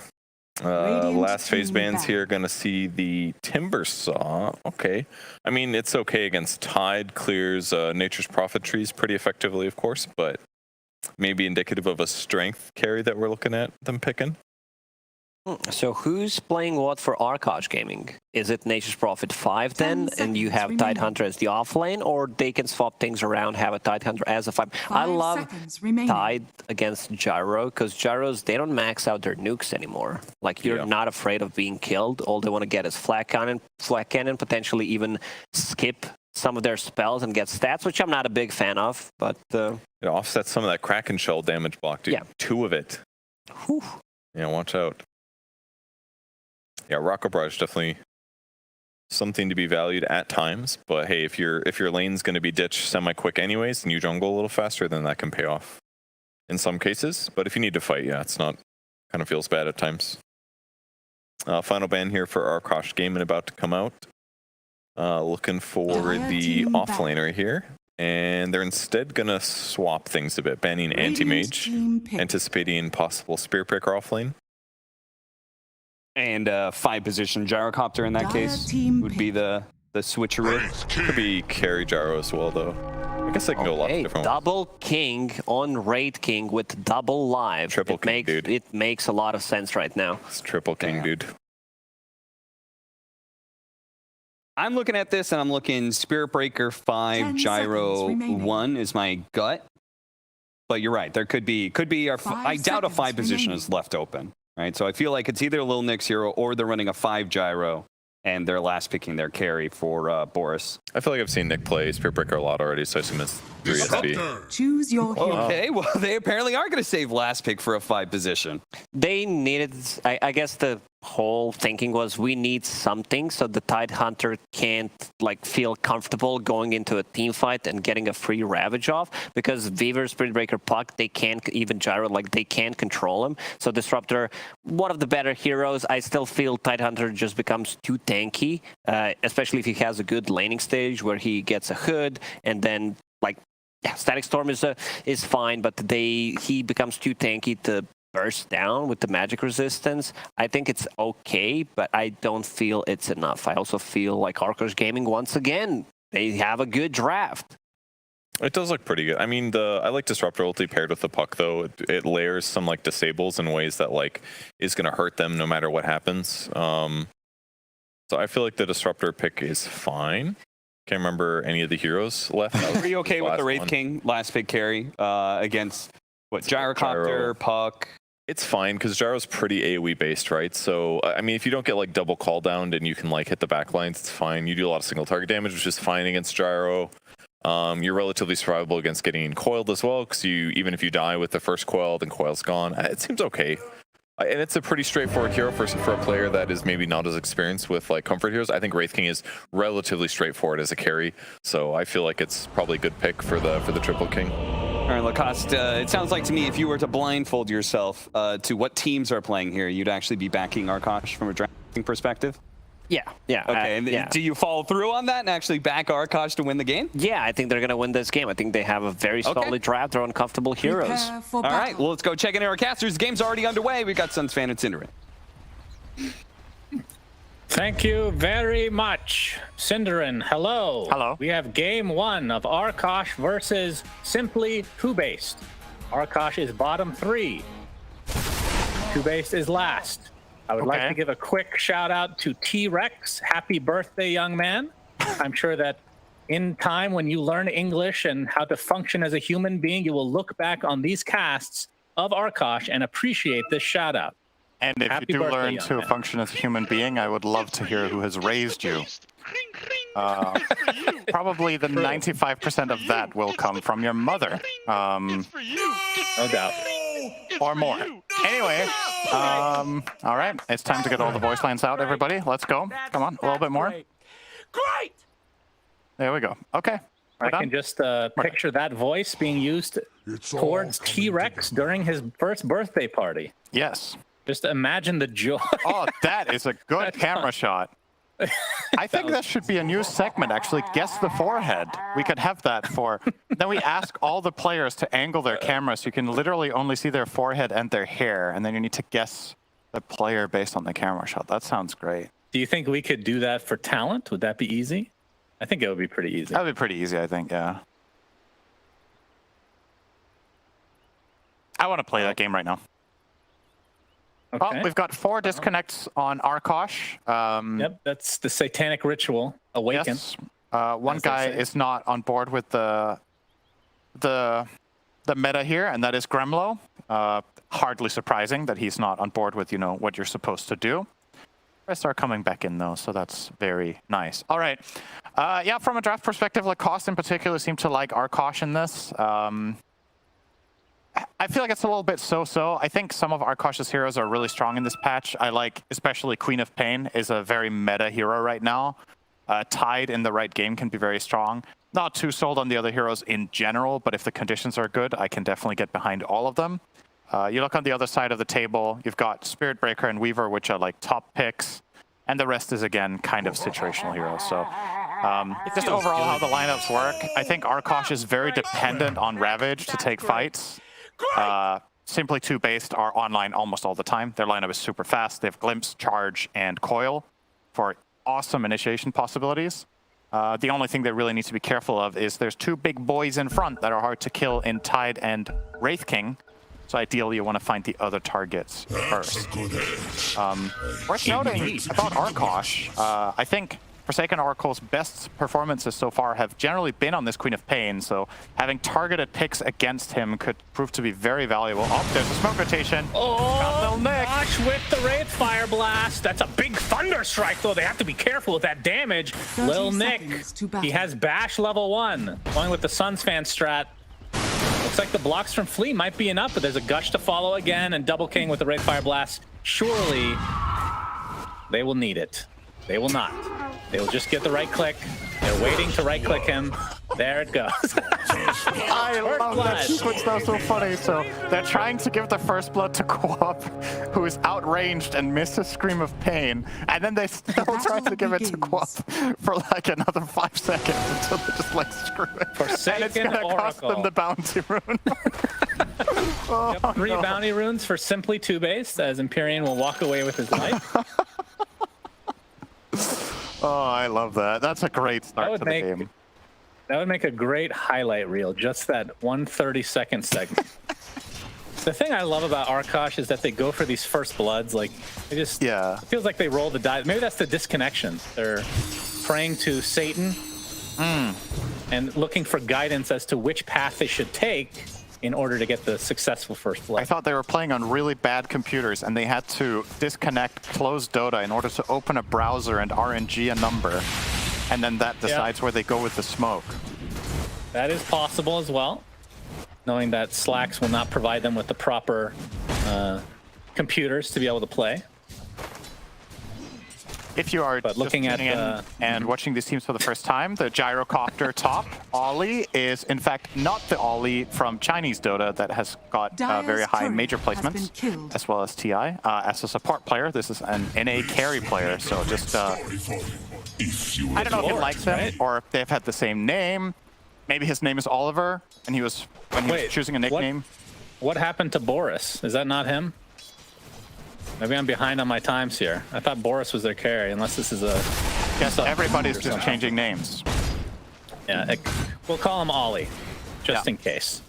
S3: Last phase bans here, gonna see the Timber Saw. Okay. I mean, it's okay against Tide, clears Nature's Prophet trees pretty effectively, of course, but maybe indicative of a strength carry that we're looking at them picking.
S4: So who's playing what for Arkosh Gaming? Is it Nature's Prophet 5 then, and you have Tidehunter as the offlane, or they can swap things around, have a Tidehunter as a 5? I love Tide against Gyro, because Gyros, they don't max out their nukes anymore. Like, you're not afraid of being killed. All they want to get is flat cannon, potentially even skip some of their spells and get stats, which I'm not a big fan of, but...
S3: It offsets some of that Kraken Shell damage block, dude. Yeah. 2 of it.
S4: Whew.
S3: Yeah, watch out. Yeah, Rocket Barrage definitely something to be valued at times, but hey, if your lane's going to be ditched semi-quick anyways, and you jungle a little faster, then that can pay off in some cases. But if you need to fight, yeah, it's not, kind of feels bad at times. Final ban here for Arkosh Gaming about to come out. Looking for the offlaner here, and they're instead going to swap things a bit, banning Anti-Mage, anticipating possible Spirit Breaker offlane.
S2: And 5-position Gyrocopter in that case would be the switcheroo.
S3: Could be carry Gyro as well, though. I guess I can go a lot of different
S4: Double King on Raid King with double live.
S3: Triple King, dude.
S4: It makes a lot of sense right now.
S3: It's Triple King, dude.
S2: I'm looking at this, and I'm looking Spirit Breaker 5, Gyro 1 is my gut. But you're right. There could be I doubt a 5 position is left open. Right, so I feel like it's either Lil Nick's hero or they're running a 5 Gyro, and they're last picking their carry for Boris.
S3: I feel like I've seen Nick play Spirit Breaker a lot already, so I assume it's 3 SB.
S1: Choose your hero.
S2: Okay, well, they apparently are going to save last pick for a 5 position.
S4: They needed, I guess the whole thinking was we need something so the Tidehunter can't like feel comfortable going into a team fight and getting a free Ravage off, because Weaver, Spirit Breaker, Puck, they can't even Gyro, like they can't control him. So Disruptor, one of the better heroes. I still feel Tidehunter just becomes too tanky, especially if he has a good laning stage where he gets a hood, and then like Static Storm is fine, but he becomes too tanky to burst down with the magic resistance, I think it's okay, but I don't feel it's enough. I also feel like Arkosh Gaming, once again, they have a good draft.
S3: It does look pretty good. I mean, I like Disruptor ulti paired with the puck, though. It layers some like disables in ways that like is going to hurt them no matter what happens. So I feel like the Disruptor pick is fine. Can't remember any of the heroes left.
S2: Are you okay with the Wraith
S3: one.
S2: King last pick carry against what, Gyrocopter, Puck?
S3: It's fine because Gyro's pretty AoE based, right? So I mean, if you don't get like double call down and you can like hit the back lines, it's fine. You do a lot of single target damage, which is fine against Gyro. You're relatively survivable against getting coiled as well, because even if you die with the first coil, then coil's gone. It seems okay. And it's a pretty straightforward hero for a player that is maybe not as experienced with like comfort heroes. I think Wraith King is relatively straightforward as a carry, so I feel like it's probably a good pick for the triple king.
S2: All right, Lacoste, it sounds like to me if you were to blindfold yourself to what teams are playing here, you'd actually be backing Arkosh from a drafting perspective?
S4: Yeah.
S2: Okay, and do you follow through on that and actually back Arkosh to win the game?
S4: Yeah, I think they're going to win this game. I think they have a very solid draft. They're uncomfortable heroes.
S2: All right, well, let's go check in our casters. The game's already underway. We've got Suns fan and Cinderin.
S5: Thank you very much. Cinderin, hello.
S6: Hello.
S5: We have game 1 of Arkosh versus simply TooBased. Arkosh is bottom 3. TooBased is last. I would like to give a quick shout out to T-Rex. Happy birthday, young man. I'm sure that in time when you learn English and how to function as a human being, you will look back on these casts of Arkosh and appreciate this shout out.
S6: And if
S5: Happy
S6: you do
S5: birthday,
S6: learn
S5: young
S6: to
S5: man.
S6: function as a human being, I would love to hear who has raised you. Probably the 95% of that will come from your mother.
S5: No doubt.
S6: Or more. Anyway, all right, it's time to get all the voice lines out, everybody. Let's go. Come on, a little bit more.
S8: Great!
S6: There we go. Okay.
S5: I can just picture that voice being used towards T-Rex during his first birthday party.
S6: Yes.
S5: Just imagine the joy.
S6: Oh, that is a good camera shot. I think that should be a new segment, actually. Guess the forehead. We could have that for... Then we ask all the players to angle their camera so you can literally only see their forehead and their hair, and then you need to guess the player based on the camera shot. That sounds great.
S5: Do you think we could do that for talent? Would that be easy? I think it would be pretty easy.
S6: That would be pretty easy, I think, yeah. I want to play that game right now.
S5: Okay.
S6: Oh, we've got 4 disconnects on Arkosh.
S5: Yep, that's the satanic ritual. Awaken.
S6: Yes. One guy is not on board with the meta here, and that is Gremlo. Hardly surprising that he's not on board with, you know, what you're supposed to do. The rest are coming back in, though, so that's very nice. All right. Yeah, from a draft perspective, Lacoste in particular seemed to like Arkosh in this. I feel like it's a little bit so-so. I think some of Arkosh's heroes are really strong in this patch. I like, especially Queen of Pain is a very meta hero right now. Tide in the right game can be very strong. Not too sold on the other heroes in general, but if the conditions are good, I can definitely get behind all of them. You look on the other side of the table, you've got Spirit Breaker and Weaver, which are like top picks, and the rest is, again, kind of situational heroes. So just overall how the lineups work, I think Arkosh is very dependent on Ravage to take fights. Simply TooBased are online almost all the time. Their lineup is super fast. They have Glimpse, Charge, and Coil for awesome initiation possibilities. The only thing they really need to be careful of is there's 2 big boys in front that are hard to kill in Tide and Wraith King. So ideally, you want to find the other targets first. Worth noting about Arkosh, I think Forsaken Oracle's best performances so far have generally been on this Queen of Pain, so having targeted picks against him could prove to be very valuable. Oh, there's a smoke rotation.
S5: Oh, gosh, with the Wraith Fire Blast. That's a big Thunder Strike, though. They have to be careful with that damage. Lil Nick, he has Bash level 1. Going with the Suns fan strat. Looks like the blocks from Flea might be enough, but there's a Gush to follow again, and Double King with the Wraith Fire Blast. Surely, they will need it. They will not. They will just get the right click. They're waiting to right click him. There it goes.
S6: I love that sequence, though, so funny. So they're trying to give the first blood to Quap, who is outranged and misses Scream of Pain, and then they still try to give it to Quap for like another 5 seconds until they just like screw it.
S5: Forsaken
S6: and it's gonna cost them the bounty rune.
S5: Yep, 3 bounty runes for simply TooBased, as Empyrean will walk away with his life.
S6: Oh, I love that. That's a great start to the game.
S5: That would make a great highlight reel, just that 1 30-second segment. The thing I love about Arkosh is that they go for these first bloods. Like, they just, it feels like they roll the dice. Maybe that's the disconnection. They're praying to Satan and looking for guidance as to which path they should take in order to get the successful first blood.
S6: I thought they were playing on really bad computers and they had to disconnect, close Dota in order to open a browser and RNG a number. And then that decides where they go with the smoke.
S5: That is possible as well, knowing that Slacks will not provide them with the proper computers to be able to play.
S6: If you are looking at and watching these teams for the first time, the gyrocopter top Ollie is in fact not the Ollie from Chinese Dota that has got very high major placements, as well as TI. As a support player, this is an NA carry player, so just I don't know if he likes him or if they've had the same name. Maybe his name is Oliver, and he was choosing a nickname.
S5: What happened to Boris? Is that not him? Maybe I'm behind on my times here. I thought Boris was their carry, unless this is a...
S6: Yes, everybody's just changing names.
S5: Yeah, we'll call him Ollie, just in case.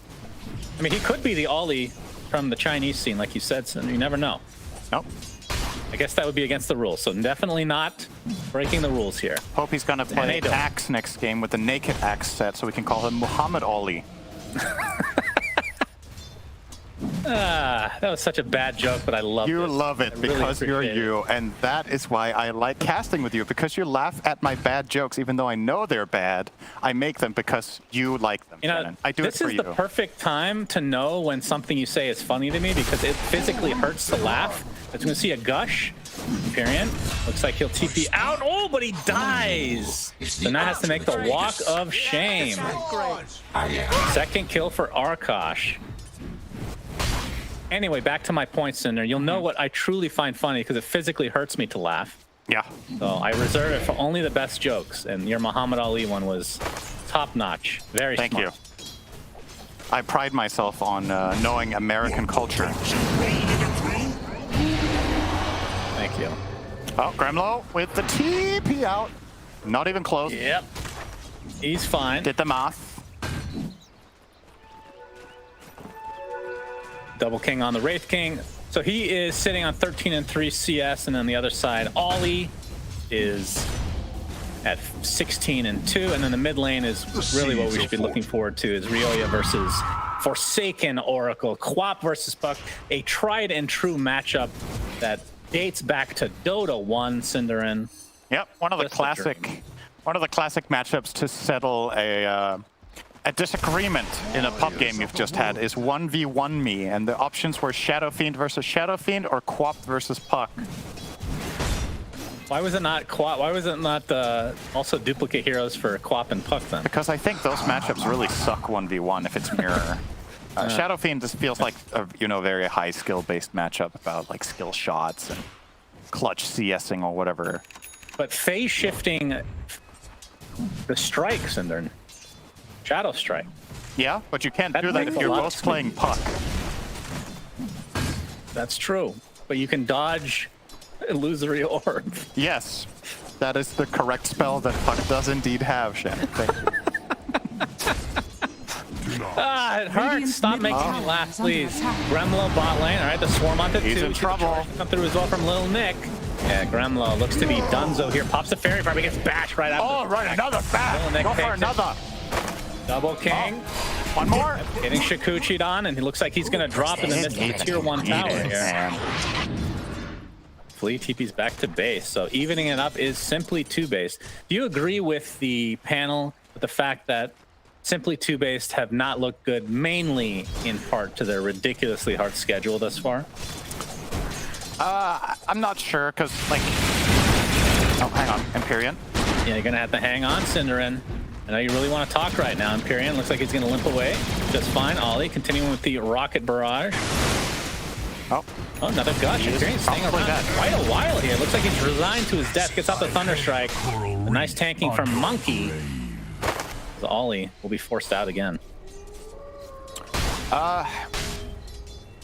S5: I mean, he could be the Ollie from the Chinese scene, like you said, so you never know.
S6: Nope.
S5: I guess that would be against the rules, so definitely not breaking the rules here.
S6: Hope he's gonna play Axe next game with the naked Axe set, so we can call him Muhammad Ollie.
S5: That was such a bad joke, but I love it.
S6: You love it because you're you, and that is why I like casting with you, because you laugh at my bad jokes, even though I know they're bad. I make them because you like them.
S5: You know,
S6: I do it for you.
S5: This is the perfect time to know when something you say is funny to me, because it physically hurts to laugh. It's going to see a gush. Empyrean looks like he'll TP out. Oh, but he dies. So now has to make the walk of shame. Second kill for Arkosh. Anyway, back to my points, Cinder. You'll know what I truly find funny because it physically hurts me to laugh.
S6: Yeah.
S5: So I reserve it for only the best jokes, and your Muhammad Ali one was top-notch. Very smart.
S6: Thank you. I pride myself on knowing American culture.
S5: Thank you.
S6: Oh, Gremlo with the TP out. Not even close.
S5: Yep. He's fine.
S6: Did the math.
S5: Double King on the Wraith King. So he is sitting on 13-3 CS, and on the other side, Ollie is at 16-2, and then the mid lane is really what we should be looking forward to, is Ryoya versus Forsaken Oracle. Quap versus Puck, a tried and true matchup that dates back to Dota 1, Cinderin.
S6: Yep, one of the classic matchups to settle a disagreement in a pub game you've just had is 1v1 me, and the options were Shadow Fiend versus Shadow Fiend or Quap versus Puck.
S5: Why was it not Quap? Why was it not also duplicate heroes for Quap and Puck then?
S6: Because I think those matchups really suck 1v1 if it's mirror. Shadow Fiend just feels like a very high skill based matchup about like skill shots and clutch CSing or whatever.
S5: But phase shifting the strikes and their Shadow Strike.
S6: Yeah, but you can't do that if you're both playing Puck. That's
S5: true, but you can dodge illusory orb.
S6: Yes, that is the correct spell that Puck does indeed have, Shannon. Thank you.
S5: It hurts. Stop making me laugh, please. Gremlo bot lane. All right, the swarm onto 2.
S6: He's in trouble.
S5: Come through as well from Lil Nick. Yeah, Gremlo looks to be Dunzo here. Pops the fairy farm. He gets bashed right after.
S6: Oh, right, another bash. Go for another.
S5: Double King.
S6: One more.
S5: Getting Shikuchi'd on, and he looks like he's going to drop in the midst of the tier 1 tower here. Flea TP's back to base, so evening it up is simply TooBased. Do you agree with the panel with the fact that simply TooBased have not looked good, mainly in part to their ridiculously hard schedule thus far?
S6: I'm not sure, because, like... Oh, hang on. Empyrean?
S5: Yeah, you're going to have to hang on, Cinderin. I know you really want to talk right now. Empyrean looks like he's going to limp away just fine. Ollie continuing with the rocket barrage.
S6: Oh,
S5: another gush. Empyrean staying around quite a while here. Looks like he's resigned to his death. Gets out the Thunderstrike. A nice tanking from Monkey. So Ollie will be forced out again.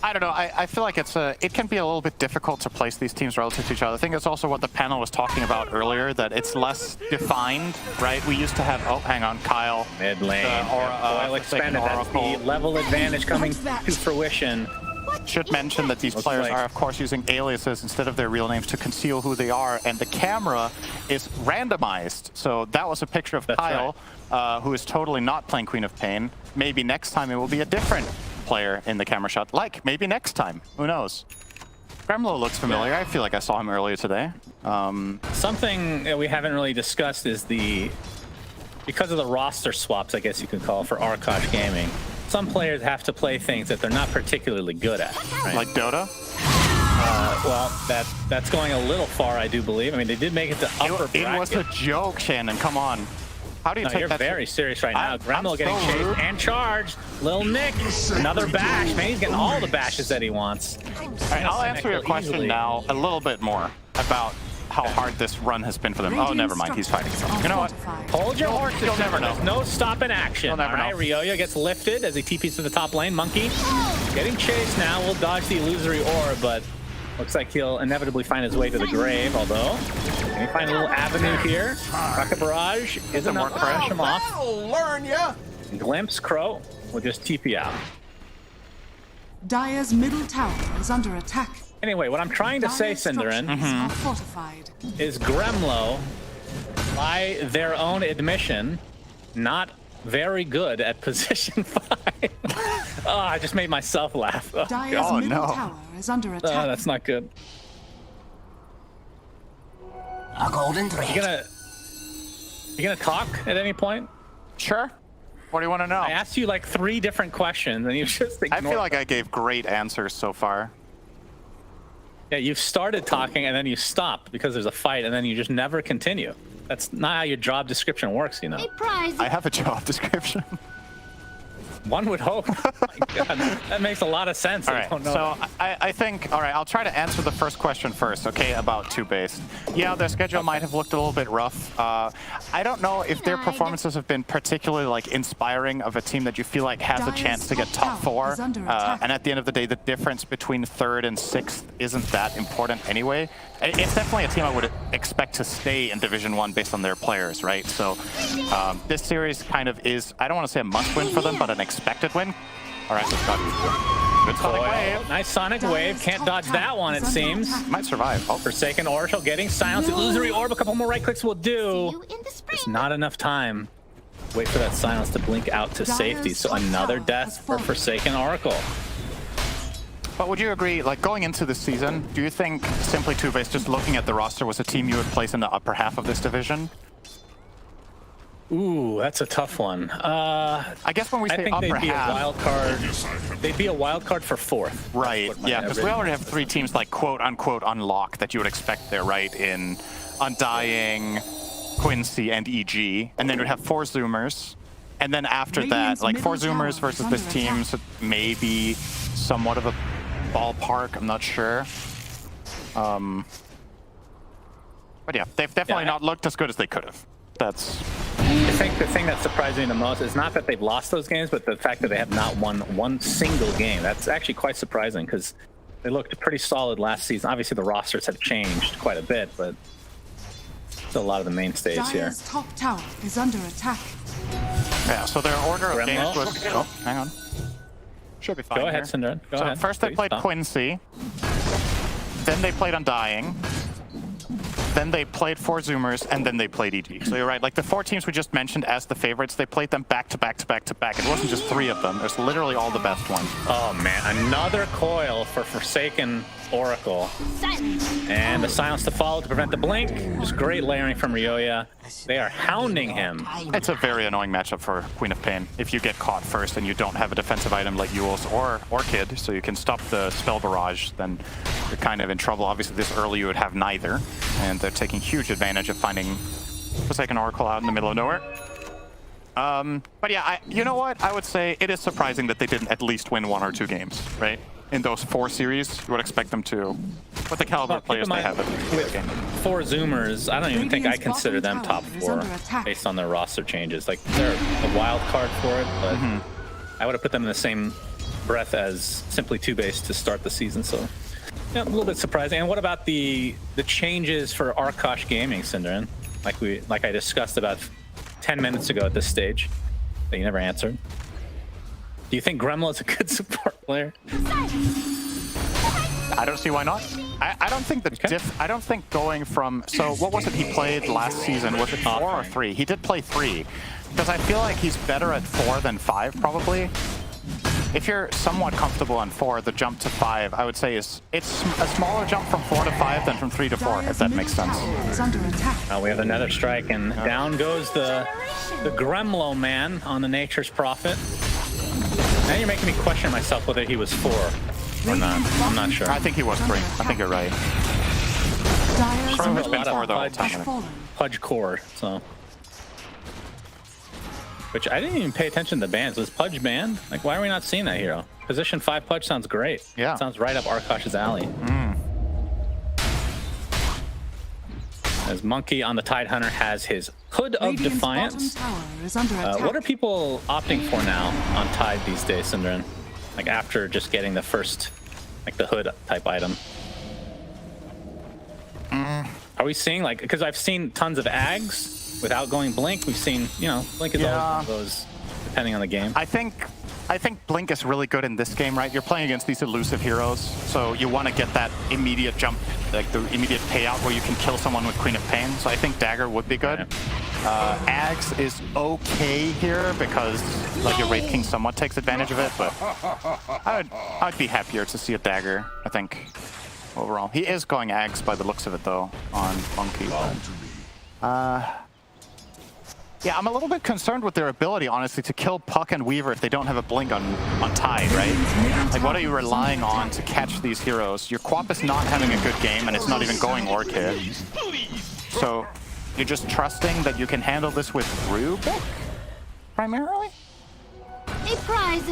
S6: I don't know. I feel like it can be a little bit difficult to place these teams relative to each other. I think it's also what the panel was talking about earlier, that it's less defined, right? We used to have, oh, hang on, Kyle.
S5: Mid lane. Oil expanded. That's the level advantage coming to fruition.
S6: Should mention that these players are, of course, using aliases instead of their real names to conceal who they are, and the camera is randomized. So that was a picture of Kyle, who is totally not playing Queen of Pain. Maybe next time it will be a different player in the camera shot. Like, maybe next time. Who knows? Gremlo looks familiar. I feel like I saw him earlier today.
S5: Something that we haven't really discussed is because of the roster swaps, I guess you could call it, for Arkosh Gaming. Some players have to play things that they're not particularly good at. Right?
S6: Like Dota?
S5: Well, that's going a little far, I do believe. I mean, they did make it to upper bracket.
S6: It was a joke, Shannon. Come on. How do you take
S5: you're
S6: that?
S5: Very serious right now. Gremlo getting
S6: so
S5: chased
S6: rude.
S5: and charged. Lil Nick, another bash. Man, he's getting all the bashes that he wants.
S6: All right, I'll answer your question now a little bit more about how hard this run has been for them. Oh, never mind. He's fighting. You know what?
S5: Hold your horses.
S6: You'll never know.
S5: There's no stop in action.
S6: You'll never know.
S5: Ryoya gets lifted as he TPs to the top lane. Monkey getting chased now. Will dodge the illusory orb, but looks like he'll inevitably find his way to the grave, although can he find a little avenue here? Rocket Barrage is enough to finish him off.
S8: That'll learn ya.
S5: Glimpse Crow will just TP out.
S1: Dire's middle tower is under attack.
S5: Anyway, what I'm trying to say,
S1: Dire's
S5: Cinderin,
S1: structures are fortified.
S5: is Gremlo, by their own admission, not very good at position 5. Oh, I just made myself laugh. Oh,
S1: Dire's middle tower is under attack.
S5: that's not good.
S8: A golden thread.
S5: You gonna talk at any point?
S6: Sure. What do you want to know?
S5: I asked you like 3 different questions and you just ignored
S6: I feel like I gave great answers so far.
S5: Yeah, you've started talking and then you stop because there's a fight and then you just never continue. That's not how your job description works, you know.
S6: I have a job description.
S5: One would hope. Oh my God, that makes a lot of sense.
S6: All right, so I think, all right, I'll try to answer the first question first, okay, about TooBased. Yeah, their schedule might have looked a little bit rough. I don't know if their performances have been particularly like inspiring of a team that you feel like has a chance to get top 4. And at the end of the day, the difference between 3rd and 6th isn't that important anyway. It's definitely a team I would expect to stay in Division 1 based on their players, right? So this series kind of is, I don't want to say a must-win for them, but an expected win. All right, let's go. Good Sonic Wave.
S5: Nice Sonic Wave. Can't dodge that one, it seems.
S6: Might survive. Oh.
S5: Forsaken Oracle getting silenced. Illusory Orb, a couple more right clicks will do. It's not enough time. Wait for that silence to blink out to safety. So another death for Forsaken Oracle.
S6: But would you agree, like going into this season, do you think simply TooBased, just looking at the roster, was a team you would place in the upper half of this division?
S5: Ooh, that's a tough one.
S6: I guess when we say
S5: I think
S6: upper
S5: they'd be
S6: half,
S5: a wild card. They'd be a wild card for 4th.
S6: Right? Yeah, because we already have 3 teams like quote unquote unlocked that you would expect there, right? In Undying, Quincy, and EG, and then we'd have 4 Zoomers, and then after that, like 4 Zoomers versus this team, so maybe somewhat of a ballpark. I'm not sure. But yeah, they've definitely not looked as good as they could have. That's.
S5: I think the thing that surprised me the most is not that they've lost those games, but the fact that they have not won one single game. That's actually quite surprising because they looked pretty solid last season. Obviously, the rosters have changed quite a bit, but still a lot of the mainstays here.
S1: Dire's top tower is under attack.
S6: Yeah, so their order of games was. Oh, hang on. Should be fine.
S5: Go ahead, Cinderin. Go ahead.
S6: First they played Quincy, then they played Undying, then they played 4 Zoomers, and then they played EG. So you're right, like the 4 teams we just mentioned as the favorites, they played them back to back to back to back. It wasn't just 3 of them, it was literally all the best ones.
S5: Oh man, another coil for Forsaken Oracle. And the silence to follow to prevent the blink. Just great layering from Ryoya. They are hounding him.
S6: It's a very annoying matchup for Queen of Pain. If you get caught first and you don't have a defensive item like Yule's or Kid, so you can stop the spell barrage, then you're kind of in trouble. Obviously this early you would have neither, and they're taking huge advantage of finding Forsaken Oracle out in the middle of nowhere. But yeah, you know what? I would say it is surprising that they didn't at least win 1 or 2 games, right? In those 4 series, you would expect them to, with the caliber of players they have at the game.
S5: 4 Zoomers, I don't even think I consider them top 4 based on their roster changes. Like, they're a wild card for it, but I would have put them in the same breath as simply TooBased to start the season. So yeah, a little bit surprising. And what about the changes for Arkosh Gaming, Synderen? Like I discussed about 10 minutes ago at this stage, that you never answered. Do you think Gremlo is a good support player?
S6: I don't see why not. I don't think I don't think going from, so what was it he played last season? Was it 4 or 3? He did play 3. Because I feel like he's better at 4 than 5 probably. If you're somewhat comfortable on 4, the jump to 5, I would say it's a smaller jump from 4 to 5 than from 3 to 4, if that makes sense.
S5: We have another strike, and down goes the Gremlo man on the Nature's Prophet. Now you're making me question myself whether he was 4 or not. I'm not sure.
S6: I think he was 3. I think you're right. It's been 4 though.
S5: Pudge core, so. Which I didn't even pay attention to the bans. Was Pudge banned? Like, why are we not seeing that hero? Position 5 Pudge sounds great.
S6: Yeah.
S5: Sounds right up Arkosh's alley. As Monkey on the Tidehunter has his Hood of Defiance. What are people opting for now on Tide these days, Synderen? Like after just getting the first, like the Hood type item. Are we seeing like, because I've seen tons of Ags without going Blink. We've seen, you know, Blink is always one of those, depending on the game.
S6: I think Blink is really good in this game, right? You're playing against these elusive heroes, so you want to get that immediate jump, like the immediate payout where you can kill someone with Queen of Pain. So I think Dagger would be good. Ags is okay here because like your Wraith King somewhat takes advantage of it, but I'd be happier to see a Dagger, I think, overall. He is going Ags by the looks of it though on Monkey. Yeah, I'm a little bit concerned with their ability, honestly, to kill Puck and Weaver if they don't have a blink on Tide, right? Like, what are you relying on to catch these heroes? Your Quap is not having a good game, and it's not even going Orchid. So, you're just trusting that you can handle this with Rubik, primarily?
S9: A prize!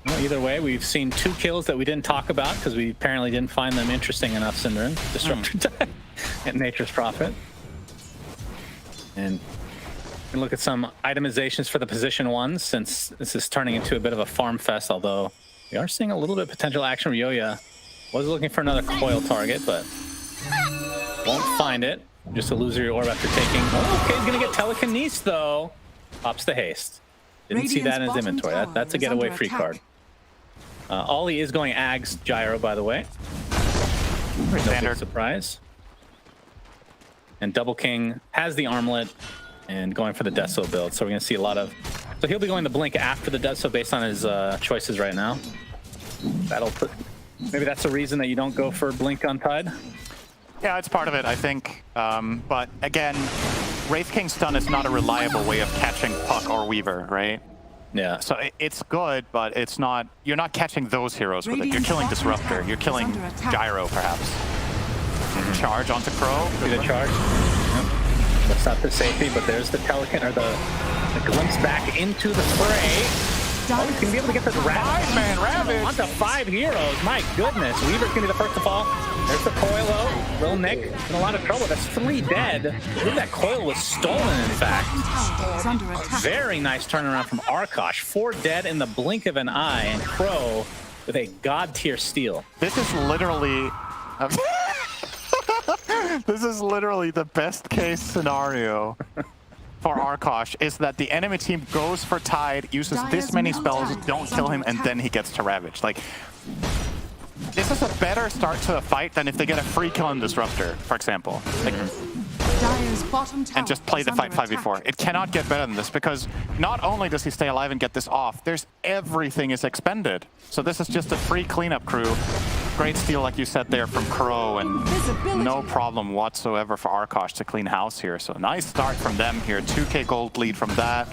S5: Well, either way, we've seen 2 kills that we didn't talk about because we apparently didn't find them interesting enough, Synderen. Disruptor Tide and Nature's Prophet. And we can look at some itemizations for the position 1s since this is turning into a bit of a farm fest, although we are seeing a little bit of potential action. Ryoya was looking for another coil target, but won't find it. Just illusory orb after taking. Oh, okay, he's gonna get telekinesis though. Pops the haste. Didn't see that in his inventory. That's a getaway free card. Ollie is going Ags Gyro, by the way. No big surprise. And Double King has the armlet and going for the Deso build. So we're going to see a lot of... So he'll be going to Blink after the Deso based on his choices right now. That'll put... Maybe that's the reason that you don't go for Blink on Tide?
S6: Yeah, it's part of it, I think. But again, Wraith King stun is not a reliable way of catching Puck or Weaver, right?
S5: Yeah.
S6: So it's good, but it's not... You're not catching those heroes with it. You're killing Disruptor. You're killing Gyro, perhaps. Charge onto Crow.
S5: See the charge? Yep. That's not the safety, but there's the Telekin, or the glimpse back into the fray. Oh, he's going to be able to get this Ravage.
S6: 5-man Ravage.
S5: Onto 5 heroes. My goodness. Weaver's going to be the first to fall. There's the Coilo. Little Nick in a lot of trouble. That's 3 dead. I believe that Coil was stolen, in fact. Very nice turnaround from Arkosh. 4 dead in the blink of an eye, and Crow with a god tier steal.
S6: This is literally... This is literally the best case scenario for Arkosh, is that the enemy team goes for Tide, uses this many spells, don't kill him, and then he gets to Ravage. Like, this is a better start to a fight than if they get a free kill on Disruptor, for example. Like, and just play the fight 5v4. It cannot get better than this, because not only does he stay alive and get this off, everything is expended. So this is just a free cleanup crew. Great steal, like you said there, from Crow, and no problem whatsoever for Arkosh to clean house here. So nice start from them here. 2k gold lead from that.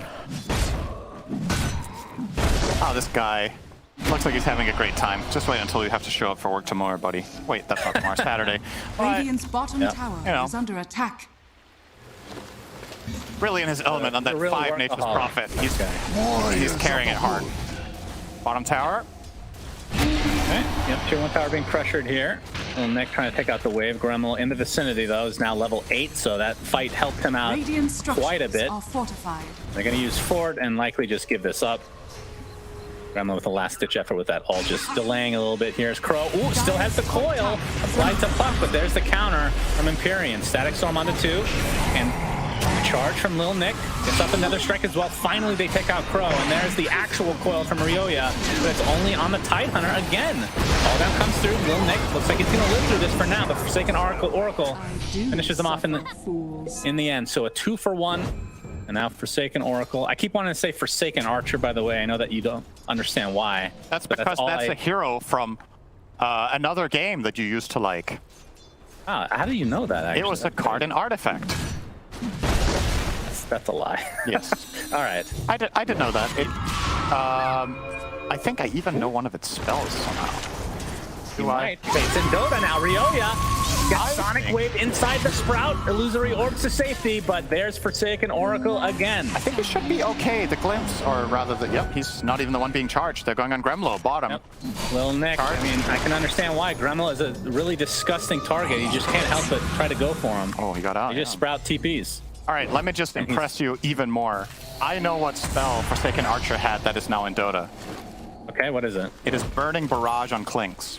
S6: Oh, this guy looks like he's having a great time. Just wait until you have to show up for work tomorrow, buddy. Wait, that's not tomorrow, Saturday.
S1: Radiant's bottom tower is under attack.
S6: Really in his element on that 5 Nature's Prophet. He's carrying it hard. Bottom tower.
S5: Okay. Yep, tier 1 tower being pressured here. Little Nick trying to take out the wave. Gremlo in the vicinity, though, is now level 8, so that fight helped him out quite a bit. They're going to use Fort and likely just give this up. Gremlin with a last-ditch effort with that ult, just delaying a little bit. Here's Crow. Ooh, still has the coil. Applied to Puck, but there's the counter from Empyrean. Static Storm on the 2. And charge from Lil Nick. Gets up another strike as well. Finally, they take out Crow, and there's the actual coil from Ryoya, but it's only on the Tidehunter again. All down comes through. Lil Nick looks like he's going to live through this for now, but Forsaken Oracle finishes him off in the end. So a 2-for-1, and now Forsaken Oracle. I keep wanting to say Forsaken Archer, by the way. I know that you don't understand why.
S6: That's because that's a hero from another game that you used to like.
S5: Ah, how do you know that, actually?
S6: It was a card and artifact.
S5: That's a lie.
S6: Yes.
S5: All right.
S6: I did know that. I think I even know one of its spells somehow.
S5: You might. It's in Dota now. Ryoya gets Sonic Wave inside the Sprout. Illusory Orbs to safety, but there's Forsaken Oracle again.
S6: I think he should be okay. The Glimpse, or rather, yep, he's not even the one being charged. They're going on Gremlo, bottom.
S5: Yep. Lil Nick, I mean, I can understand why. Gremlo is a really disgusting target. You just can't help but try to go for him.
S6: Oh, he got out.
S5: You just Sprout TPs.
S6: All right, let me just impress you even more. I know what spell Forsaken Archer had that is now in Dota.
S5: Okay, what is it?
S6: It is Burning Barrage on Clinks.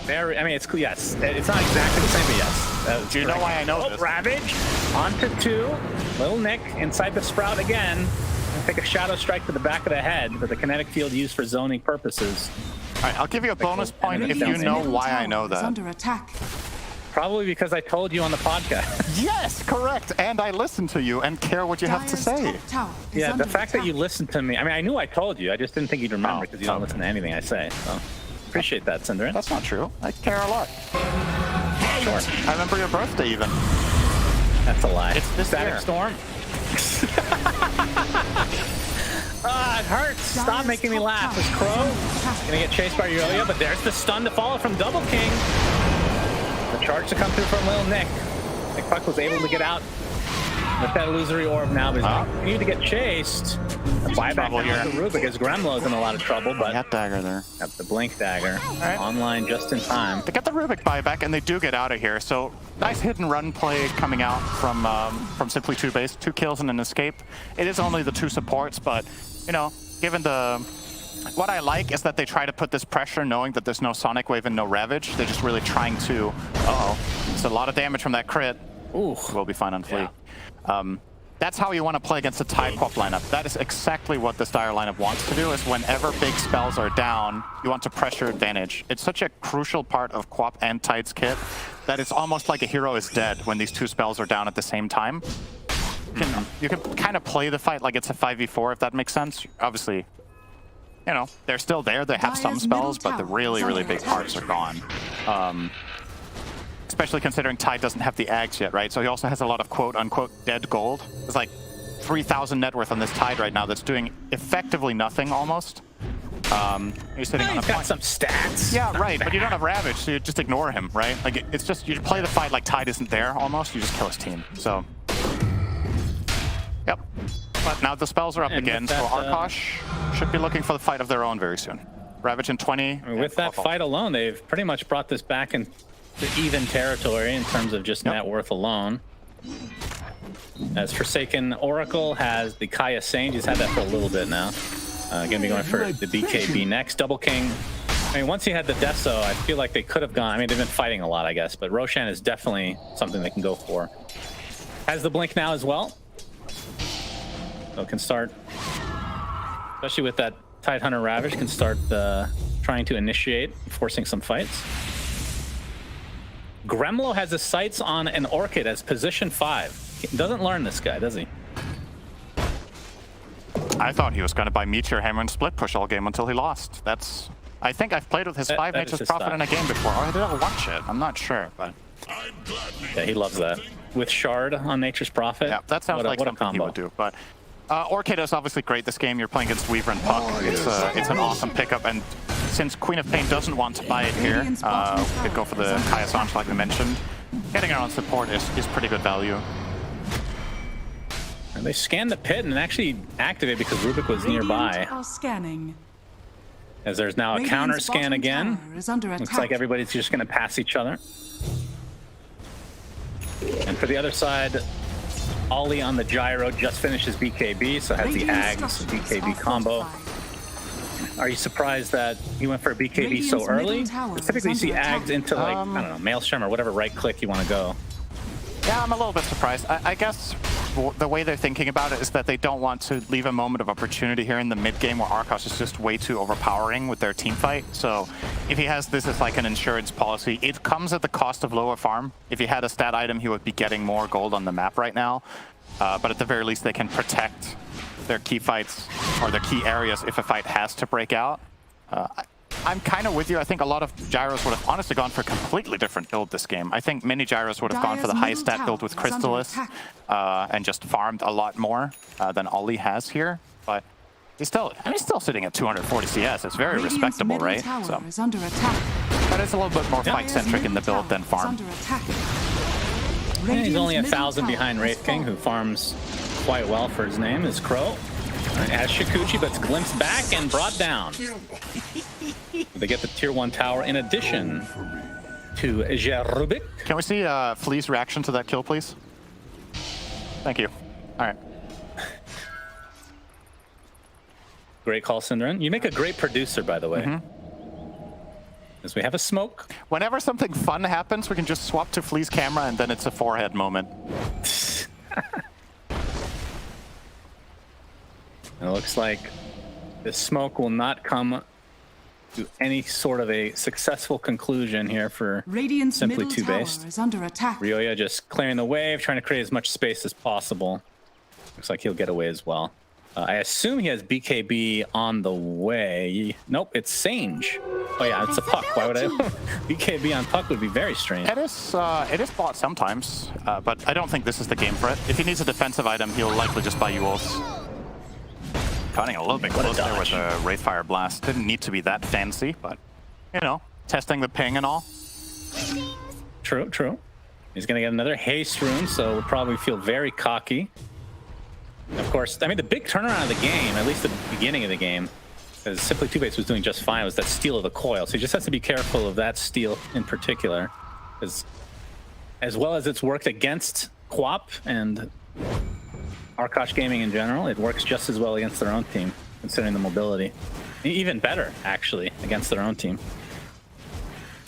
S5: Very, I mean, it's yes. It's not exactly the same, but yes.
S6: Do you know why I know this?
S5: Ravage onto 2. Lil Nick inside the Sprout again. And take a Shadow Strike to the back of the head, but the kinetic field used for zoning purposes.
S6: All right, I'll give you a bonus point if you know why I know that.
S1: Under attack.
S5: Probably because I told you on the podcast.
S6: Yes, correct. And I listen to you and care what you have to say.
S5: Yeah, the fact that you listened to me. I mean, I knew I told you. I just didn't think you'd remember because you don't listen to anything I say. So appreciate that, Synderen.
S6: That's not true. I care a lot.
S5: Sure.
S6: I remember your birthday even.
S5: That's a lie.
S6: It's this
S5: Static
S6: year.
S5: Storm. It hurts. Stop making me laugh. Is Crow gonna get chased by Ryoya? But there's the stun to follow from Double King. The charge to come through from Lil Nick. Nick Puck was able to get out with that illusory orb now, but he's continuing to get chased. The buyback now to Rubik as Gremlo's in a lot of trouble, but
S6: that dagger there.
S5: Got the blink dagger online just in time.
S6: They get the Rubik buyback and they do get out of here. So nice hit and run play coming out from Simply TooBased. 2 kills and an escape. It is only the 2 supports, but you know, given the what I like is that they try to put this pressure knowing that there's no Sonic Wave and no Ravage. They're just really trying to... It's a lot of damage from that crit. Ooh. We'll be fine on Flea. Yeah. That's how you want to play against a Tide Quap lineup. That is exactly what this Dire lineup wants to do, is whenever big spells are down, you want to pressure advantage. It's such a crucial part of Quap and Tide's kit that it's almost like a hero is dead when these 2 spells are down at the same time. You can kind of play the fight like it's a 5v4, if that makes sense. Obviously, you know, they're still there. They have some spells, but the really, really big parts are gone. Especially considering Tide doesn't have the Ags yet, right? So he also has a lot of quote-unquote dead gold. There's like 3,000 net worth on this Tide right now that's doing effectively nothing, almost. He's sitting on a
S5: got some stats.
S6: Yeah, right, but you don't have Ravage, so you just ignore him, right? Like, it's just, you play the fight like Tide isn't there, almost. You just kill his team, so... Yep. But now the spells are up again, so Arkosh should be looking for the fight of their own very soon. Ravage in 20.
S5: I mean, with that fight alone, they've pretty much brought this back into even territory in terms of just net worth alone. As Forsaken Oracle has the Kaya Sage. He's had that for a little bit now. Gonna be going for the BKB next. Double King. I mean, once he had the Deso, I feel like they could have gone. I mean, they've been fighting a lot, I guess, but Roshan is definitely something they can go for. Has the blink now as well. So can start, especially with that Tidehunter Ravage, can start trying to initiate, forcing some fights. Gremlo has his sights on an Orchid as position 5. He doesn't learn this guy, does he?
S6: I thought he was going to buy Meteor Hammer and split push all game until he lost. That's... I think I've played with his 5 Nature's Prophet in a game before. Or I did not watch it. I'm not sure, but...
S5: Yeah, he loves that. With Shard on Nature's Prophet.
S6: Yeah, that sounds like something he would do, but... Orchid is obviously great this game. You're playing against Weaver and Puck. It's an awesome pickup, and since Queen of Pain doesn't want to buy it here, we could go for the Kaya Sanch like we mentioned. Getting her on support is pretty good value.
S5: And they scanned the pit and actually activated because Rubik was nearby.
S1: Scanning.
S5: As there's now a counter scan again. Looks like everybody's just going to pass each other. And for the other side, Ollie on the gyro just finishes BKB, so has the Ags BKB combo. Are you surprised that he went for a BKB
S1: Radiant's
S5: so early?
S1: middle tower
S5: Typically, you
S1: is
S5: see
S1: under
S5: Ags
S1: attack.
S5: into like I don't know, Maelstrom or whatever right click you want to go.
S6: Yeah, I'm a little bit surprised. I guess the way they're thinking about it is that they don't want to leave a moment of opportunity here in the mid game where Arkosh is just way too overpowering with their team fight. So if he has this as like an insurance policy, it comes at the cost of lower farm. If he had a stat item, he would be getting more gold on the map right now. But at the very least, they can protect their key fights or their key areas if a fight has to break out. I'm kind of with you. I think a lot of Gyros would have honestly gone for a completely different build this game. I think many Gyros would have gone for the high stat build with Crystallis and just farmed a lot more than Ollie has here. But he's still sitting at 240 CS. It's very respectable, right? So,
S1: Is under attack.
S6: but it's a little bit more fight-centric in the build than farm.
S1: Under attack.
S5: And he's only
S1: Radiant's
S5: 1,000
S1: middle
S5: behind
S1: tower
S5: Wraith
S1: has
S5: King, who
S1: fallen.
S5: farms quite well for his name, is Crow. As Shikuchi, but it's glimpsed back and brought down. They get the tier 1 tower in addition to Jerubik.
S6: Can we see Flea's reaction to that kill, please? Thank you. All right.
S5: Great call, Synderen. You make a great producer, by the way. As we have a smoke.
S6: Whenever something fun happens, we can just swap to Flea's camera and then it's a forehead moment.
S5: It looks like the smoke will not come to any sort of a successful conclusion here for
S1: Radiant's
S5: simply
S1: middle tower
S5: TooBased.
S1: is under attack.
S5: Ryoya just clearing the wave, trying to create as much space as possible. Looks like he'll get away as well. I assume he has BKB on the way. Nope, it's Sange. Oh yeah, it's a Puck. Why would I? BKB on Puck would be very strange.
S6: It is bought sometimes, but I don't think this is the game for it. If he needs a defensive item, he'll likely just buy Yules. Cutting a little bit close there with a Wraithfire Blast. Didn't need to be that fancy, but, you know, testing the ping and all.
S5: True, true. He's going to get another haste rune, so we'll probably feel very cocky. Of course, I mean, the big turnaround of the game, at least the beginning of the game, because Simply TooBased was doing just fine, was that steal of the coil. So he just has to be careful of that steal in particular, because as well as it's worked against Quap and Arkosh Gaming in general, it works just as well against their own team, considering the mobility. Even better, actually, against their own team.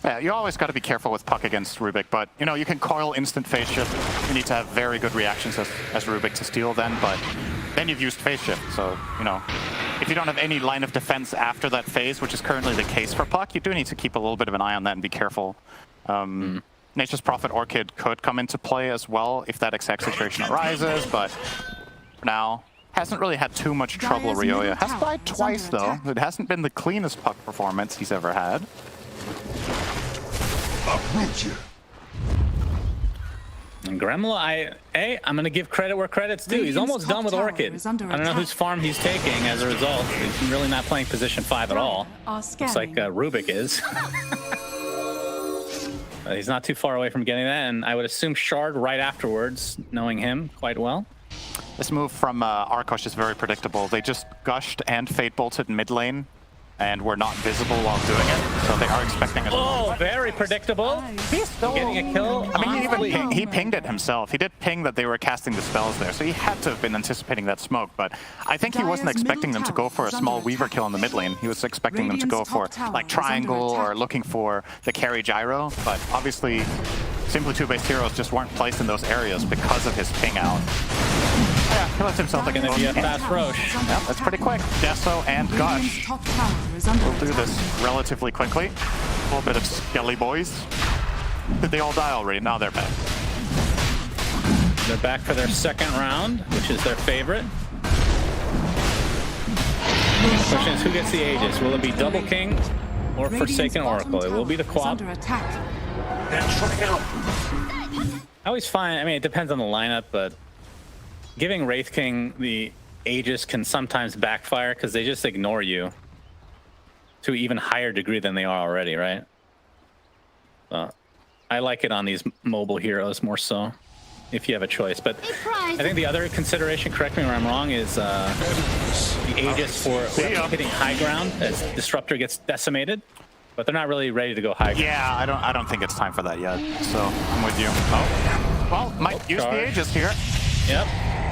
S6: Yeah, you always got to be careful with Puck against Rubik, but, you know, you can coil instant phase shift. You need to have very good reactions as Rubik to steal then, but then you've used phase shift, so, you know, if you don't have any line of defense after that phase, which is currently the case for Puck, you do need to keep a little bit of an eye on that and be careful. Nature's Prophet Orchid could come into play as well if that exact situation arises, but for now, hasn't really had too much trouble, Ryoya. Has died twice, though. It hasn't been the cleanest Puck performance he's ever had.
S10: Uproot you.
S5: And Gremla, I'm going to give credit where credit's due. He's almost done with Orchid. I don't know whose farm he's taking as a result. He's really not playing position 5 at all. Looks like Rubik is. He's not too far away from getting that, and I would assume Shard right afterwards, knowing him quite well.
S6: This move from Arkosh is very predictable. They just gushed and Fate Bolted mid lane, and were not visible while doing it, so they are expecting it.
S5: Oh, very predictable. He's still getting a kill.
S6: I mean, he pinged it himself. He did ping that they were casting the spells there, so he had to have been anticipating that smoke, but I think he wasn't expecting them to go for a small Weaver kill in the mid lane. He was expecting them to go for, like, triangle or looking for the carry gyro, but obviously, Simply TooBased heroes just weren't placed in those areas because of his ping out. Yeah, he lets himself
S5: Going to be a fast Roche.
S6: Yeah, that's pretty quick. Deso and Gush will do this relatively quickly. A little bit of Skelly boys. Did they all die already? Now they're back.
S5: They're back for their second round, which is their favorite. The question is, who gets the Aegis? Will it be Double King or Forsaken Oracle? It will be the Quap. I always find, I mean, it depends on the lineup, but giving Wraith King the Aegis can sometimes backfire because they just ignore you to an even higher degree than they are already, right? I like it on these mobile heroes more so, if you have a choice. But I think the other consideration, correct me where I'm wrong, is the Aegis for hitting high ground as Disruptor gets decimated. But they're not really ready to go high ground.
S6: Yeah, I don't think it's time for that yet. So I'm with you. Oh, well, might use the Aegis here.
S5: Yep.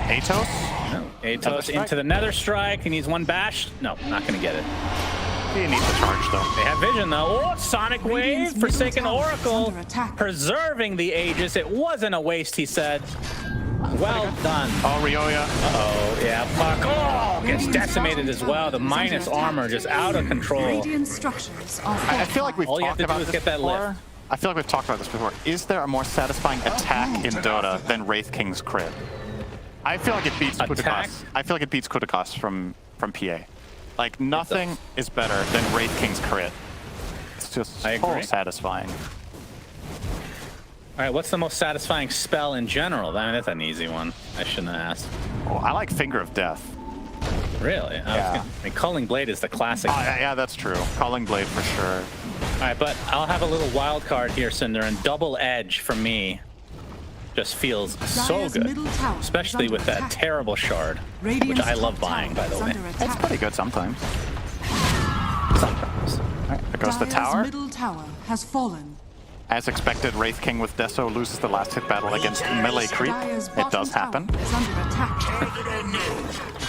S6: Atos.
S5: No. Atos into the Nether Strike. He needs one bash. No, not going to get it.
S6: PA needs a charge, though.
S5: They have vision, though. Oh, Sonic Wave,
S1: Radiant's
S5: Forsaken
S1: middle tower is
S5: Oracle,
S1: under attack.
S5: preserving the Aegis. It wasn't a waste, he said. Well done.
S6: Oh, Ryoya.
S5: Uh-oh, yeah, Puck. Oh, gets
S1: Radiant's
S5: decimated
S1: bottom
S5: as well. The
S1: tower is
S5: minus
S1: under attack.
S5: armor just out of control.
S1: Radiant structures are
S6: I feel like we've
S5: All you have
S6: talked
S5: to do
S6: about
S5: is
S6: this
S5: get that
S6: before.
S5: lift.
S6: I feel like we've talked about this before. Is there a more satisfying attack in Dota than Wraith King's crit? I feel like it beats
S5: Attack?
S6: Kutakas. I feel like it beats Kutakas from PA. Like, nothing is better than Wraith King's crit. It's just
S5: I
S6: so
S5: agree.
S6: satisfying.
S5: All right, what's the most satisfying spell in general? I mean, that's an easy one. I shouldn't have asked.
S6: Oh, I like Finger of Death.
S5: Really? I mean, Culling Blade is the classic.
S6: Yeah, that's true. Calling Blade for sure.
S5: All right, but I'll have a little wild card here, Cinder, and Double Edge for me just feels so
S1: Dire's
S5: good,
S1: middle tower is
S5: especially
S1: under
S5: with that
S1: attack.
S5: terrible shard, which
S1: Radiant's
S5: I love
S1: top
S5: buying, by
S1: tower
S5: the
S1: is
S5: way.
S1: under
S6: It's
S1: attack.
S6: pretty good sometimes.
S5: Sometimes.
S6: All right, there goes the
S1: Dire's
S6: tower.
S1: middle tower has fallen.
S6: As expected, Wraith King with Deso loses the last hit battle against melee creep.
S1: Dire's
S6: It
S1: bottom
S6: does happen.
S1: tower is under attack.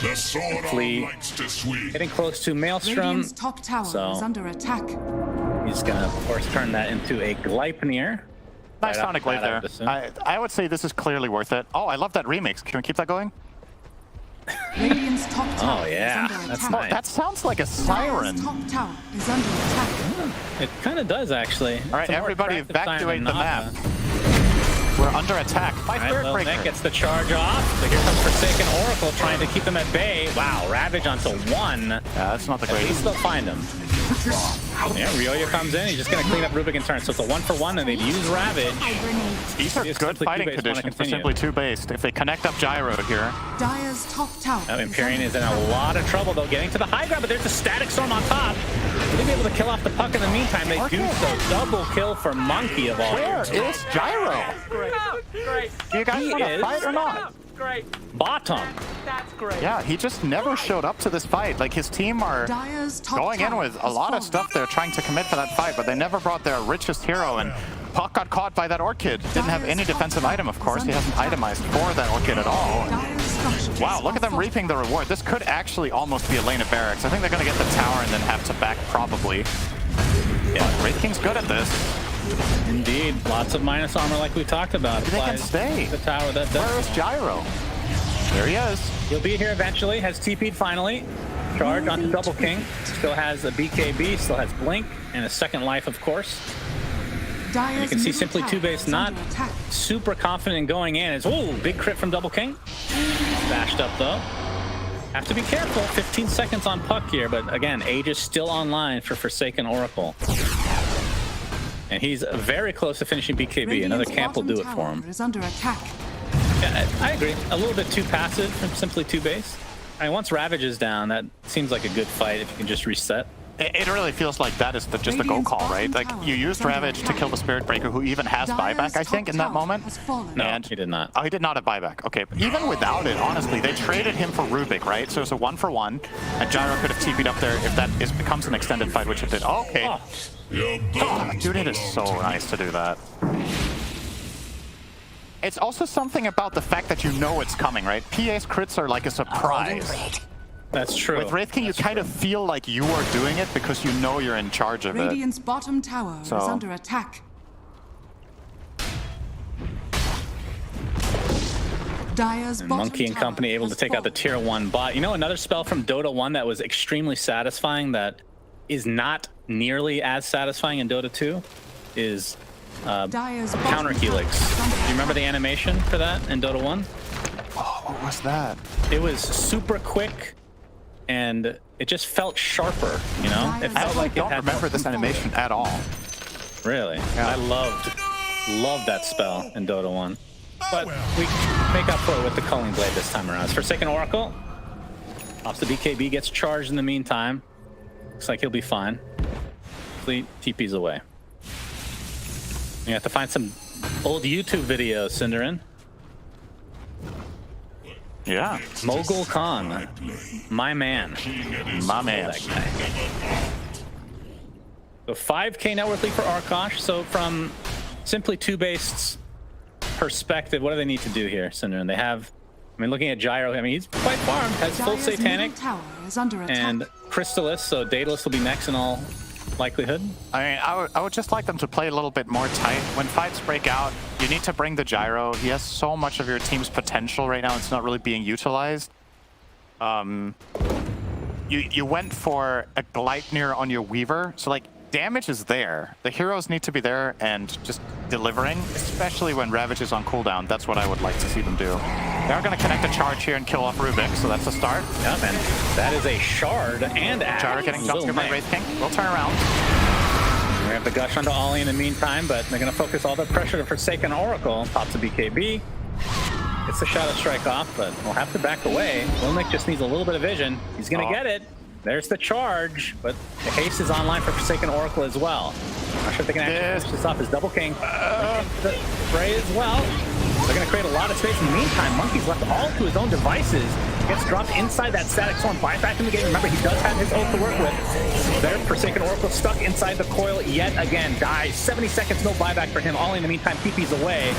S10: The sword
S5: Flee.
S10: likes to swing.
S5: Getting close to Maelstrom,
S1: Radiant's top tower
S5: so-
S1: is under attack.
S5: he's gonna, of course, turn that into a Gleipnir.
S6: Nice
S5: Right
S6: Sonic
S5: after
S6: Wave
S5: that, I
S6: there.
S5: would assume.
S6: I would say this is clearly worth it. Oh, I love that remix. Can we keep that going?
S1: Radiant's top tower
S5: yeah,
S1: is under
S5: that's
S1: attack.
S5: nice.
S6: That sounds like a siren.
S1: Dire's top tower is under attack.
S5: It kind of does, actually.
S6: All right,
S5: It's a more
S6: everybody
S5: attractive sign
S6: evacuate
S5: than
S6: the
S5: not,
S6: map. We're under attack by
S5: All right,
S6: Spirit
S5: Lil Nick
S6: Breaker.
S5: gets the charge off. So here comes Forsaken Oracle trying to keep them at bay. Wow, Ravage onto one.
S6: Yeah, that's not the
S5: At least
S6: greatest.
S5: they'll find him. Yeah, Ryoya comes in. He's just going to clean up Rubik in turn. So it's a 1-for-1, and they've used Ravage.
S6: These are
S5: If
S6: good
S5: Simply
S6: fighting
S5: TooBased wanna
S6: conditions for
S5: continue.
S6: Simply TooBased. If they connect up Gyro here,
S1: Dire's top tower.
S5: Now, Empyrean is in a lot of trouble, though, getting to the high ground, but there's a Static Storm on top. Will they be able to kill off the puck in the meantime? They do so. Double kill for Monkey of all.
S6: where is Gyro? Do you guys
S5: He
S6: want to
S5: is-
S6: fight or not?
S5: Bottom.
S6: Yeah, he just never showed up to this fight. Like, his team are
S1: Dire's top
S6: going in
S1: tower
S6: with a
S1: has
S6: lot
S1: fallen.
S6: of stuff they're trying to commit for that fight, but they never brought their richest hero, and Puck got caught by that Orchid. Didn't have any defensive item, of course. He hasn't itemized for that Orchid at all.
S1: Dire's structures
S6: Wow, look at them
S1: are
S6: reaping the reward. This could actually almost be a lane of barracks. I think they're going to get the tower and then have to back, probably. Yeah, Wraith King's good at this.
S5: Indeed. Lots of minus armor like we talked about.
S6: They can
S5: Applies
S6: stay.
S5: The tower that
S6: Where is
S5: does.
S6: Gyro? There he is.
S5: He'll be here eventually. Has TP'd finally. Charge onto Double King. Still has a BKB. Still has Blink. And a second life, of course.
S1: Dire's
S5: You can see
S1: middle
S5: Simply
S1: tower
S5: TooBased
S1: is
S5: not
S1: under attack.
S5: super confident in going in. It's, ooh, big crit from Double King. Bashed up, though. Have to be careful. 15 seconds on Puck here. But again, Aegis still online for Forsaken Oracle. And he's very close to finishing BKB. Another
S1: Radiant's
S5: camp will do it
S1: bottom
S5: for him.
S1: tower is under attack.
S5: Yeah, I agree. A little bit too passive from Simply TooBased. I mean, once Ravage is down, that seems like a good fight if you can just reset.
S6: It really feels like that is just the go call, right? Like, you used Ravage to kill the Spirit Breaker, who even has buyback, I think, in that moment.
S5: No,
S6: And-
S5: he did not.
S6: Oh, he did not have buyback. Okay, but even without it, honestly, they traded him for Rubik, right? So it's a 1-for-1, and Gyro could have TP'd up there if that becomes an extended fight, which it did. Oh, okay.
S5: Oh,
S6: Dude, it is so nice to do that. It's also something about the fact that you know it's coming, right? PA's crits are like a surprise.
S5: that's true.
S6: With Wraith King, you kind of feel like you are doing it because you know you're in charge of it.
S1: Radiant's bottom tower is
S6: So-
S1: under attack. Dire's
S5: And
S1: bottom
S5: Monkey and
S1: tower
S5: company able to
S1: has
S5: take out the
S1: fallen.
S5: tier 1 bot. You know, another spell from Dota 1 that was extremely satisfying that is not nearly as satisfying in Dota 2 is
S1: Dire's
S5: Counter
S1: bottom tower
S5: Helix.
S1: is under
S5: Do you remember the
S1: attack.
S5: animation for that in Dota 1?
S6: Oh, what was that?
S5: It was super quick and it just felt sharper, you know? It
S6: I
S5: felt like it
S6: don't
S5: had
S6: remember this animation at all.
S5: Really?
S6: Yeah.
S5: I loved that spell in Dota 1. But we make up for it with the Culling Blade this time around. It's Forsaken Oracle. Ops the BKB, gets charged in the meantime. Looks like he'll be fine. Fleet TP's away. You have to find some old YouTube videos, Cinderin.
S6: Yeah.
S5: Mogul Khan. My man.
S6: My man.
S5: That guy. So 5K net worth league for Arkosh. So from Simply TooBased's perspective, what do they need to do here, Cinderin? They have, I mean, looking at Gyro, I mean, he's quite farmed, has full
S1: Dire's
S5: Satanic
S1: middle tower is under attack.
S5: and Crystallis, so Daedalus will be next in all likelihood.
S6: I mean, I would just like them to play a little bit more tight. When fights break out, you need to bring the gyro. He has so much of your team's potential right now. It's not really being utilized. You went for a Gleipnir on your Weaver, so like damage is there. The heroes need to be there and just delivering, especially when Ravage is on cooldown. That's what I would like to see them do. They are going to connect a charge here and kill off Rubik, so that's a start.
S5: Yeah, man. That is a shard and
S6: Gyro getting jumped here by Wraith King. We'll turn around.
S5: We have the gush onto Ollie in the meantime, but they're going to focus all the pressure to Forsaken Oracle. Pops a BKB. It's a Shadow Strike off, but we'll have to back away. Lilnik just needs a little bit of vision. He's going to get it. There's the charge, but the haste is online for Forsaken Oracle as well. Not sure if they can actually finish this off as Double King. The spray as well. They're going to create a lot of space. In the meantime, Monkey's left all to his own devices. Gets dropped inside that Static Storm. Buyback in the game. Remember, he does have his ult to work with. There, Forsaken Oracle stuck inside the coil yet again. Dies. 70 seconds, no buyback for him. All in the meantime, TP's away.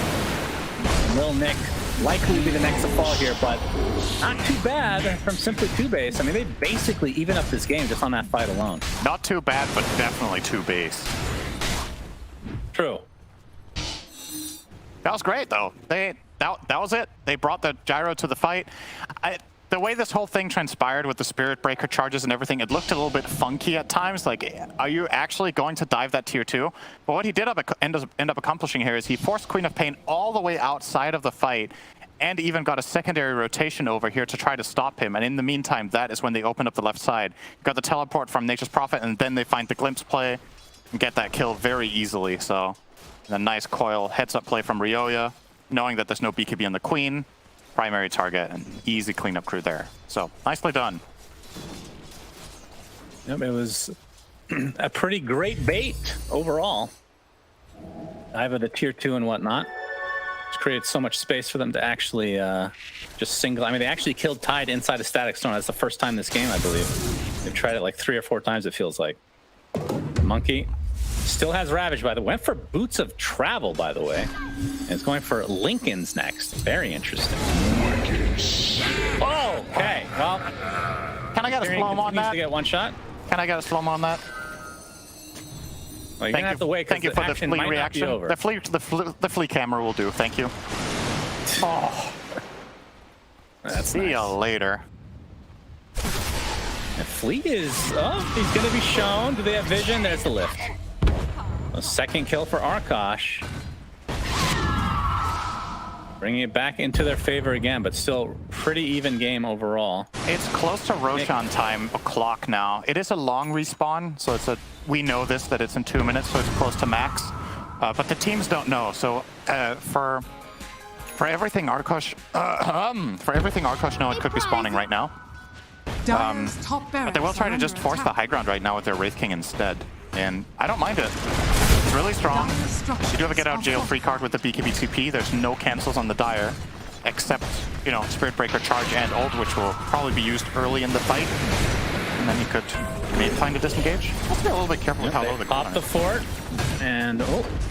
S5: Lil Nick likely be the next to fall here, but not too bad from simply TooBased. I mean, they basically even up this game just on that fight alone.
S6: Not too bad, but definitely TooBased.
S5: True.
S6: That was great, though. That was it. They brought the gyro to the fight. The way this whole thing transpired with the Spirit Breaker charges and everything, it looked a little bit funky at times. Like, are you actually going to dive that tier 2? But what he did end up accomplishing here is he forced Queen of Pain all the way outside of the fight and even got a secondary rotation over here to try to stop him. And in the meantime, that is when they opened up the left side. Got the teleport from Nature's Prophet, and then they find the Glimpse play and get that kill very easily. So, a nice coil heads-up play from Ryoya, knowing that there's no BKB on the Queen. Primary target and easy cleanup crew there. So nicely done.
S5: Yep, it was a pretty great bait overall. Dive of the tier 2 and whatnot. It's created so much space for them to actually just single. I mean, they actually killed Tide inside a Static Storm. That's the first time this game, I believe. They've tried it like 3 or 4 times, it feels like. Monkey still has Ravage, by the way. Went for Boots of Travel, by the way. And it's going for Lincoln's next. Very interesting. Oh, okay. Well,
S6: can I get a slow-mo on that?
S5: To get one shot.
S6: Can I get a slow-mo on that?
S5: Well, you're gonna have to wait.
S6: Thank you for the flea reaction. The flea camera will do. Thank you. Oh. See you later.
S5: The Fleet is he's gonna be shown. Do they have vision? There's the lift. A second kill for Arkosh. Bringing it back into their favor again, but still pretty even game overall.
S6: It's close to Roshan time o'clock now. It is a long respawn, so we know that it's in 2 minutes, so it's close to max. But the teams don't know. So for everything Arkosh, know it could be spawning right now. But they will try to just force the high ground right now with their Wraith King instead. And I don't mind it. It's really strong. You do have a get out jail free card with the BKB TP. There's no cancels on the Dire, except, you know, Spirit Breaker charge and ult, which will probably be used early in the fight. And then you could maybe find a disengage. Let's be a little bit careful with how low they
S5: pop the fort. And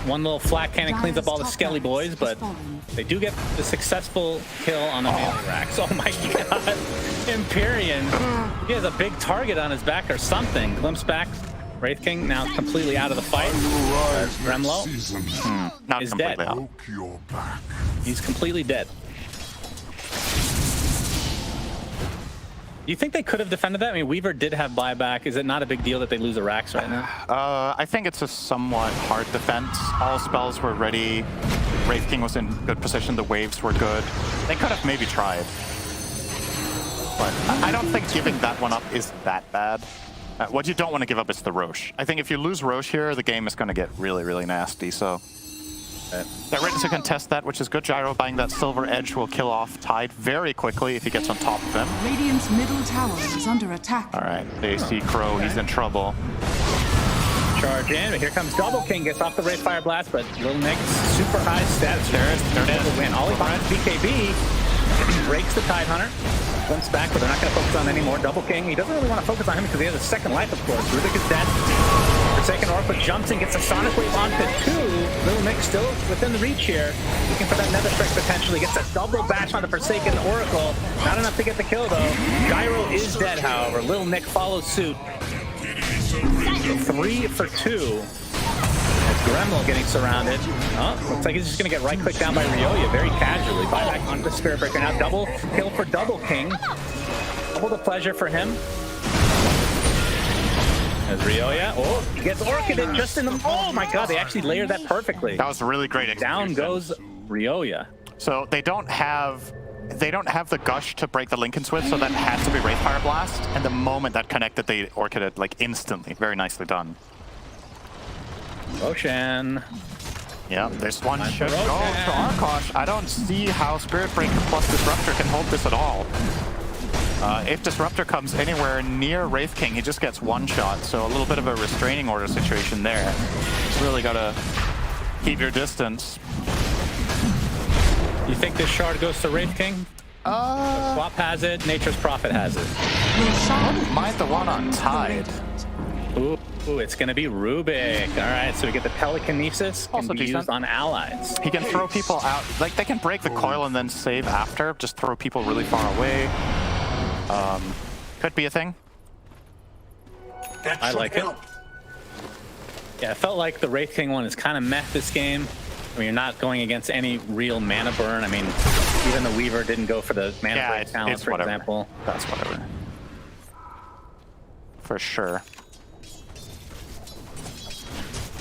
S5: one little flat cannon cleans up all the Skelly boys, but they do get the successful kill on the melee racks. Oh my god. Empyrean. He has a big target on his back or something. Glimpse back. Wraith King now completely out of the fight. Gremlo is dead. He's completely dead. Do you think they could have defended that? I mean, Weaver did have buyback. Is it not a big deal that they lose a Rax right now?
S6: I think it's a somewhat hard defense. All spells were ready. Wraith King was in good position. The waves were good. They could have maybe tried. But I don't think giving that one up is that bad. What you don't want to give up is the Roche. I think if you lose Roche here, the game is going to get really, really nasty. So they're ready to contest that, which is good. Gyro buying that Silver Edge will kill off Tide very quickly if he gets on top of him.
S1: Radiant's middle tower is under attack.
S6: All right, they see Crow. Okay. He's in trouble.
S5: Charge in. Here comes Double King. Gets off the Wraith Fire Blast, but Lil Nick's super high stats. There it is. Win. Ollie finds BKB. Breaks the Tide Hunter. Glimpse back, but they're not going to focus on anymore. Double King, he doesn't really want to focus on him because he has a second life, of course. Rubik is dead. Forsaken Oracle jumps and gets a Sonic Wave onto 2. Little Nick still within the reach here. Looking for that Nether Strike potentially. Gets a double bash on the Forsaken Oracle. Not enough to get the kill though. Gyro is dead, however. Little Nick follows suit. 3 for 2. Gremlin getting surrounded. Oh, looks like he's just going to get right-clicked down by Ryoya very casually. Buyback onto the Spirit Breaker now. Double kill for Double King. Double the pleasure for him. As Ryoya, oh, he gets Orchided just in the... Oh my god, they actually layered that perfectly.
S6: That was really great execution.
S5: Down goes Ryoya.
S6: So they don't have the gush to break the Linken's with, so that has to be Wraithfire Blast. And the moment that connected, they Orchided like instantly. Very nicely done.
S5: Roshan.
S6: Yeah, this one should go to Arkosh. I don't see how Spirit Breaker plus Disruptor can hold this at all. If Disruptor comes anywhere near Wraith King, he just gets one shot. So a little bit of a restraining order situation there. Just really gotta keep your distance.
S5: You think this shard goes to Wraith King? Swap has it, Nature's Prophet has it.
S6: I wouldn't mind the one on Tide.
S5: Ooh, it's gonna be Rubik. All right, so we get the telekinesis can be used on allies.
S6: He can throw people out, like they can break the coil and then save after. Just throw people really far away. Could be a thing.
S5: I like it. Yeah, it felt like the Wraith King one is kind of meh this game. I mean, you're not going against any real mana burn. I mean, even the Weaver didn't go for the mana break talent, for example.
S6: That's whatever. For sure.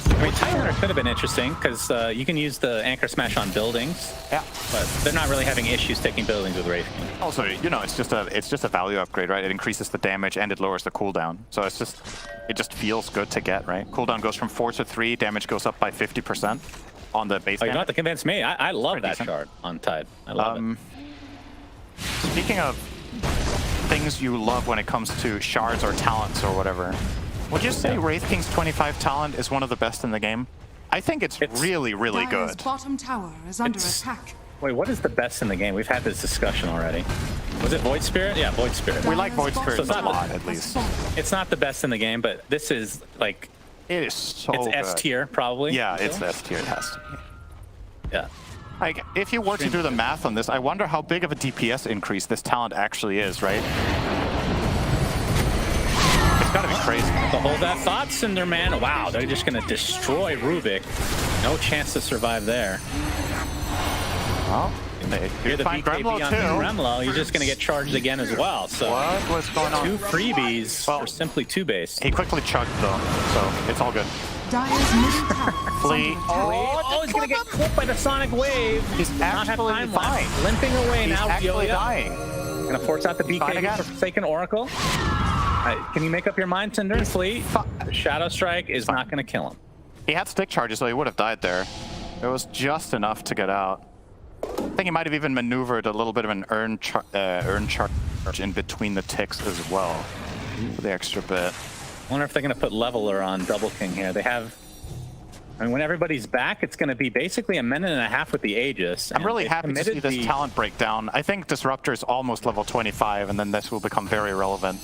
S5: I mean, Tidehunter could have been interesting because you can use the Anchor Smash on buildings.
S6: Yeah,
S5: but they're not really having issues taking buildings with Wraith King.
S6: Also, you know, it's just a value upgrade, right? It increases the damage and it lowers the cooldown. So it just feels good to get, right? Cooldown goes from 4 to 3, damage goes up by 50% on the base.
S5: Oh, you don't have to convince me. I love that shard on Tide. I love it.
S6: Speaking of things you love when it comes to shards or talents or whatever, would you say Wraith King's 25 talent is one of the best in the game? I think it's really, really
S1: Dire's
S6: good.
S1: bottom tower is under attack.
S5: Wait, what is the best in the game? We've had this discussion already. Was it Void Spirit? Yeah, Void Spirit.
S6: We like Void Spirit
S5: So
S6: a lot, at least.
S5: It's not the best in the game, but this is like...
S6: It is so
S5: It's
S6: good.
S5: S tier, probably.
S6: Yeah, it's S tier. It has to be.
S5: Yeah.
S6: Like, if you were to do the math on this, I wonder how big of a DPS increase this talent actually is, right? It's gotta be crazy.
S5: So hold that thought, Cinderman. Wow, they're just gonna destroy Rubik. No chance to survive there.
S6: Well,
S5: you're the
S6: find
S5: BKB
S6: Gremlo
S5: on
S6: too.
S5: Gremlo. You're just gonna get charged again as well. So
S6: what's going on?
S5: 2 freebies for simply TooBased.
S6: He quickly chugged though, so it's all good.
S1: Dire's middle tower is
S6: Flee.
S1: under attack.
S5: Oh, he's gonna get clipped by the Sonic Wave.
S6: He's
S5: not have
S6: actually
S5: time
S6: dying.
S5: left. Limping away
S6: He's
S5: now.
S6: actually
S5: Ryoya.
S6: dying.
S5: Gonna force out the BKB for Forsaken Oracle. Can you make up your mind, Cinder and Flee? Shadow Strike is not gonna kill him.
S6: He had stick charges, so he would have died there. It was just enough to get out. I think he might have even maneuvered a little bit of an urn charge in between the ticks as well, for the extra bit.
S5: I wonder if they're gonna put Leveler on Double King here. They have... I mean, when everybody's back, it's going to be basically a minute and a half with the Aegis.
S6: I'm really happy to see this talent breakdown. I think Disruptor is almost level 25, and then this will become very relevant.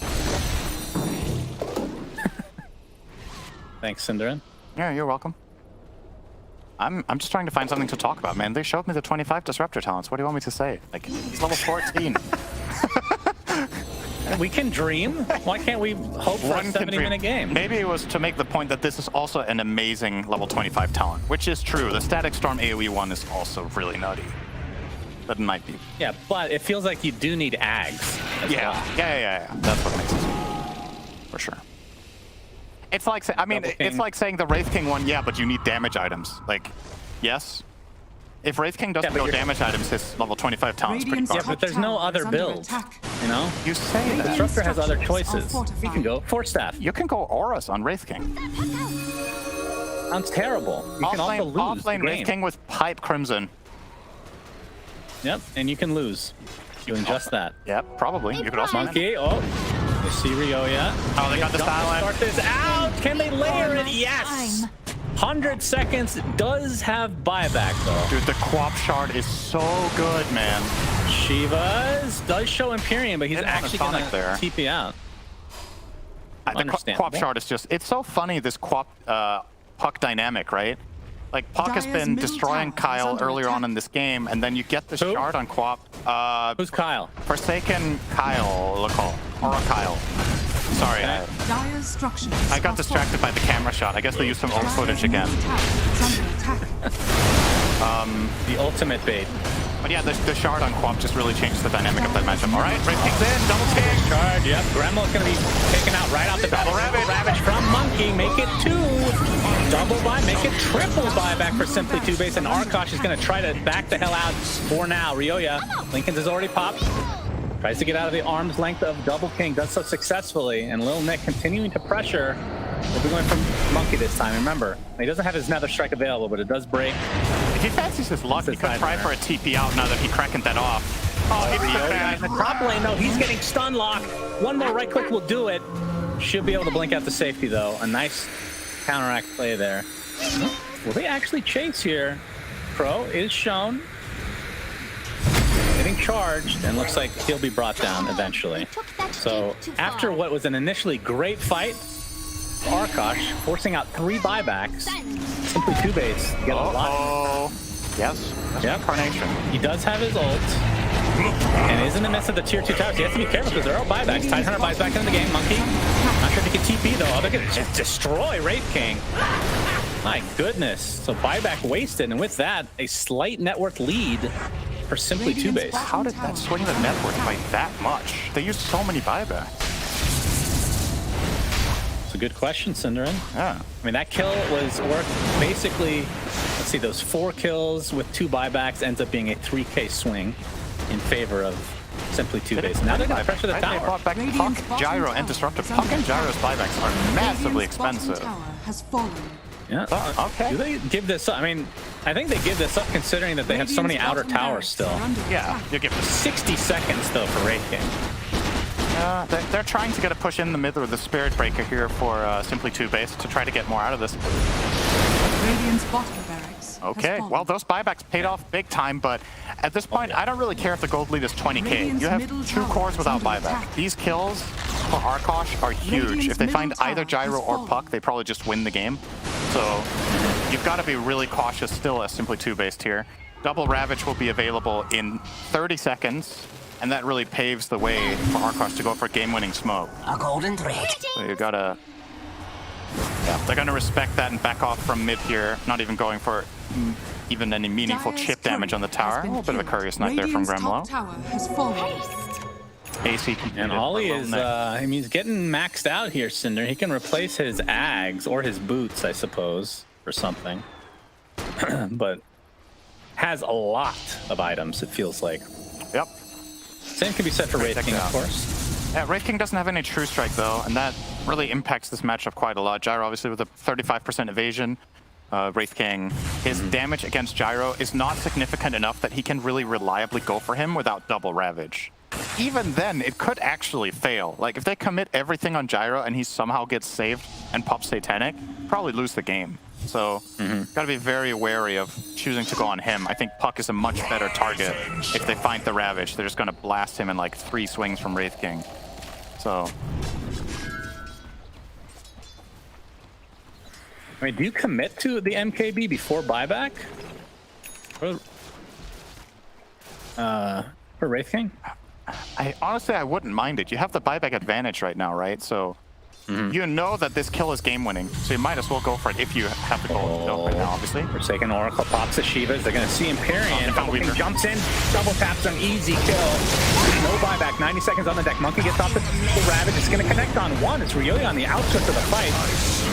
S5: Thanks, Cinderin.
S6: Yeah, you're welcome. I'm just trying to find something to talk about, man. They showed me the 25 Disruptor talents. What do you want me to say? Like, he's level 14.
S5: We can dream. Why can't we hope for a 70-minute game?
S6: Maybe it was to make the point that this is also an amazing level 25 talent, which is true. The Static Storm AoE one is also really nutty. But it might be.
S5: Yeah, but it feels like you do need Ags.
S6: Yeah. That's what makes it. For sure. It's like, I mean, it's like saying the Wraith King one, yeah, but you need damage items. Like, yes. If Wraith King doesn't go damage items, his level 25 talent's pretty far.
S5: Yeah, but there's no other builds. You know?
S6: You say that.
S5: Disruptor has other choices. You can go Force Staff.
S6: You can go Auras on Wraith King.
S5: Sounds terrible. You can also lose
S6: Offlane Wraith King with Pipe Crimson.
S5: Yep, and you can lose doing just that.
S6: Yep, probably. You could also
S5: Monkey. Oh, they see Ryoya.
S6: Oh, they got the silent.
S5: Start this out. Can they layer it? Yes. 100 seconds does have buyback though.
S6: Dude, the Quap Shard is so good, man.
S5: Shivas does show Imperium, but he's actually gonna TP out.
S6: The Quap shard is just, it's so funny, this Quap Puck dynamic, right? Like, Puck has been destroying Kyle earlier on in this game, and then you get the shard on Quap.
S5: Who's Kyle?
S6: Forsaken Kyle, or Kyle. Sorry,
S1: Dire's structures
S6: I got distracted by the camera shot. I guess they used some old footage again.
S5: The ultimate bait.
S6: But yeah, the shard on Quap just really changes the dynamic of that matchup. All right, Red King's in, double kick.
S5: Charge, yep. Gremlin's going to be taken out right off the bat.
S6: Double Ravage
S5: from Monkey, make it 2. Double buy, make it triple buyback for Simply TooBased, and Arkosh is going to try to back the hell out for now. Ryoya, Lincoln's has already popped. Tries to get out of the arm's length of Double King, does so successfully, and Lil Nick continuing to pressure. We'll be going for Monkey this time. Remember, he doesn't have his Nether Strike available, but it does break.
S6: If he fancies his luck, he could try for a TP out now that he cracking that off. Oh,
S5: Ryoya in the top lane, though. He's getting stun locked. One more right click will do it. Should be able to blink out the safety, though. A nice counteract play there. Will they actually chase here? Pro is shown. Getting charged, and looks like he'll be brought down eventually. So after what was an initially great fight, Arkosh forcing out 3 buybacks. Simply TooBased get a lot.
S6: Yes.
S5: Yep.
S6: Carnation.
S5: He does have his ult, and is in the midst of the tier 2 towers. He has to be careful because there are buybacks. Tidehunter buys back into the game. Monkey, not sure if he can TP though. Oh, they're gonna just destroy Wraith King. My goodness. So buyback wasted, and with that, a slight net worth lead for Simply TooBased.
S6: How did that swing the net worth by that much? They used so many buybacks.
S5: It's a good question, Cinderin.
S6: Yeah.
S5: I mean, that kill was worth basically, let's see, those 4 kills with 2 buybacks ends up being a 3K swing in favor of Simply TooBased. Now they're going to pressure the tower.
S6: They brought back Puck, Gyro, and Disruptive. Puck and Gyro's buybacks are massively expensive.
S5: Yeah.
S6: Okay.
S5: Do they give this up? I mean, I think they give this up considering that they have so many outer towers still.
S6: Yeah, you give
S5: 60 seconds though for Wraith King.
S6: They're trying to get a push in the middle with the Spirit Breaker here for Simply TooBased to try to get more out of this.
S1: Radiant's bottom barracks.
S6: Okay, well, those buybacks paid off big time, but at this point, I don't really care if the gold lead is 20k. You have 2 cores without buyback. These kills for Arkosh are huge. If they find either Gyro or Puck, they probably just win the game. So you've got to be really cautious still as Simply TooBased here. Double Ravage will be available in 30 seconds, and that really paves the way for Arkosh to go for game-winning smoke.
S8: A golden thread.
S6: So you gotta... Yeah, they're gonna respect that and back off from mid here, not even going for even any meaningful chip damage on the tower. A little bit of a Courier Snipe there from Gremlo. AC
S5: and Ollie is, I mean, he's getting maxed out here, Cinder. He can replace his Ags or his boots, I suppose, or something. But has a lot of items, it feels like.
S6: Yep.
S5: Same can be said for Wraith King, of course.
S6: Yeah, Wraith King doesn't have any True Strike, though, and that really impacts this matchup quite a lot. Gyro, obviously, with a 35% evasion. Wraith King, his damage against Gyro is not significant enough that he can really reliably go for him without double Ravage. Even then, it could actually fail. Like, if they commit everything on Gyro and he somehow gets saved and pops Satanic, probably lose the game. So, gotta be very wary of choosing to go on him. I think Puck is a much better target if they find the Ravage. They're just gonna blast him in like 3 swings from Wraith King. So...
S5: I mean, do you commit to the MKB before buyback? For Wraith King?
S6: Honestly, I wouldn't mind it. You have the buyback advantage right now, right? So you know that this kill is game-winning, so you might as well go for it if you have the gold right now, obviously.
S5: Forsaken Oracle pops the Shivas. They're going to see Empyrean. Double King jumps in, double taps an easy kill. No buyback, 90 seconds on the deck. Monkey gets off the Ravage. It's going to connect on 1. It's Ryoya on the outskirts of the fight.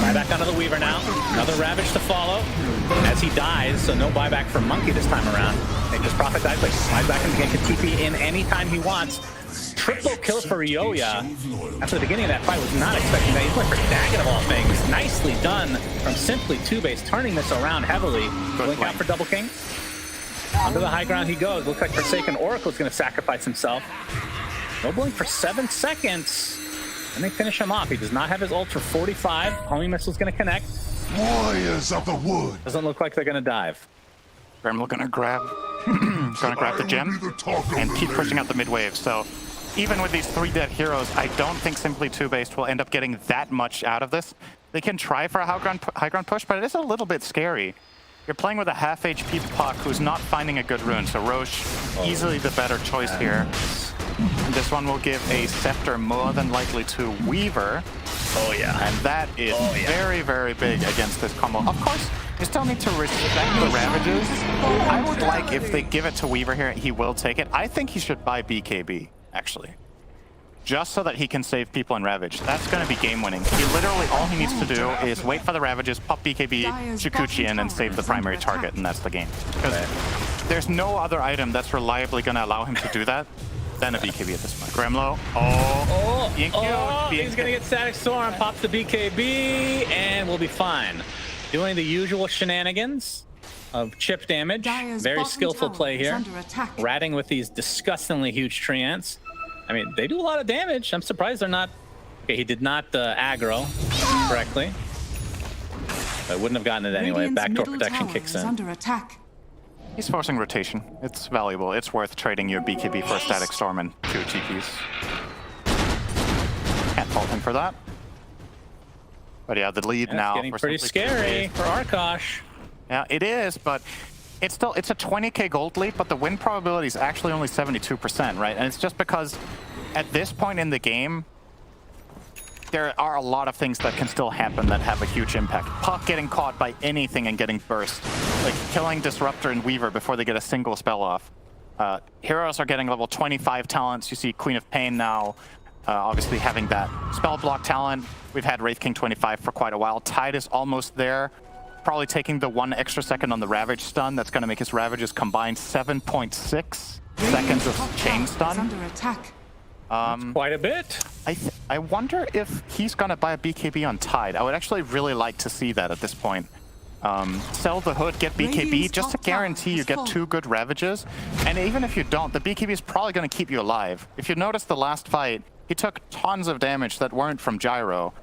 S5: Buyback onto the Weaver now. Another Ravage to follow as he dies, so no buyback from Monkey this time around. Just Prophet dies, but flies back and can TP in anytime he wants. Triple kill for Ryoya. After the beginning of that fight, was not expecting that. He's going for Dagon of all things. Nicely done from Simply TooBased, turning this around heavily. Blink out for Double King. Onto the high ground he goes. Looks like Forsaken Oracle is going to sacrifice himself. No blink for 7 seconds. And they finish him off. He does not have his ult for 45. Homing missile's going to connect.
S10: Warriors of the wood.
S5: Doesn't look like they're going to dive.
S6: Gremlo gonna grab the gem and keep pushing out the mid wave. So even with these 3 dead heroes, I don't think simply TooBased will end up getting that much out of this. They can try for a high ground push, but it is a little bit scary. You're playing with a half HP Puck who's not finding a good rune, so Roche easily the better choice here. And this one will give a Scepter more than likely to Weaver.
S5: Oh yeah.
S6: And that is very, very big against this combo. Of course, you still need to respect the Ravages. I would like if they give it to Weaver here, he will take it. I think he should buy BKB, actually. Just so that he can save people in Ravage. That's going to be game winning. He literally, all he needs to do is wait for the Ravages, pop BKB, Shikuchi in, and save the primary target, and that's the game. Because there's no other item that's reliably going to allow him to do that than a BKB at this point. Gremlo.
S5: He's going to get Static Storm, pops the BKB, and we'll be fine. Doing the usual shenanigans of chip damage. Very skillful play here. Ratting with these disgustingly huge treants. I mean, they do a lot of damage. I'm surprised they're not... Okay, he did not aggro correctly. I wouldn't have gotten it anyway. Backdoor protection kicks in.
S1: Under attack.
S6: He's forcing rotation. It's valuable. It's worth trading your BKB for a Static Storm and 2 TPs. Can't fault him for that. But yeah, the lead now.
S5: It's getting pretty scary for Arkosh.
S6: Yeah, it is, but it's still, it's a 20k gold lead, but the win probability is actually only 72%, right? And it's just because at this point in the game, there are a lot of things that can still happen that have a huge impact. Puck getting caught by anything and getting burst. Like killing Disruptor and Weaver before they get a single spell off. Heroes are getting level 25 talents. You see Queen of Pain now, obviously having that spell block talent. We've had Wraith King 25 for quite a while. Tide is almost there. Probably taking the 1 extra second on the Ravage stun. That's going to make his Ravages combined 7.6 seconds of chain stun.
S1: Under attack.
S5: That's quite a bit.
S6: I wonder if he's going to buy a BKB on Tide. I would actually really like to see that at this point. Sell the Hood, get BKB, just to guarantee you get 2 good Ravages. And even if you don't, the BKB is probably going to keep you alive. If you notice the last fight, he took tons of damage that weren't from Gyro.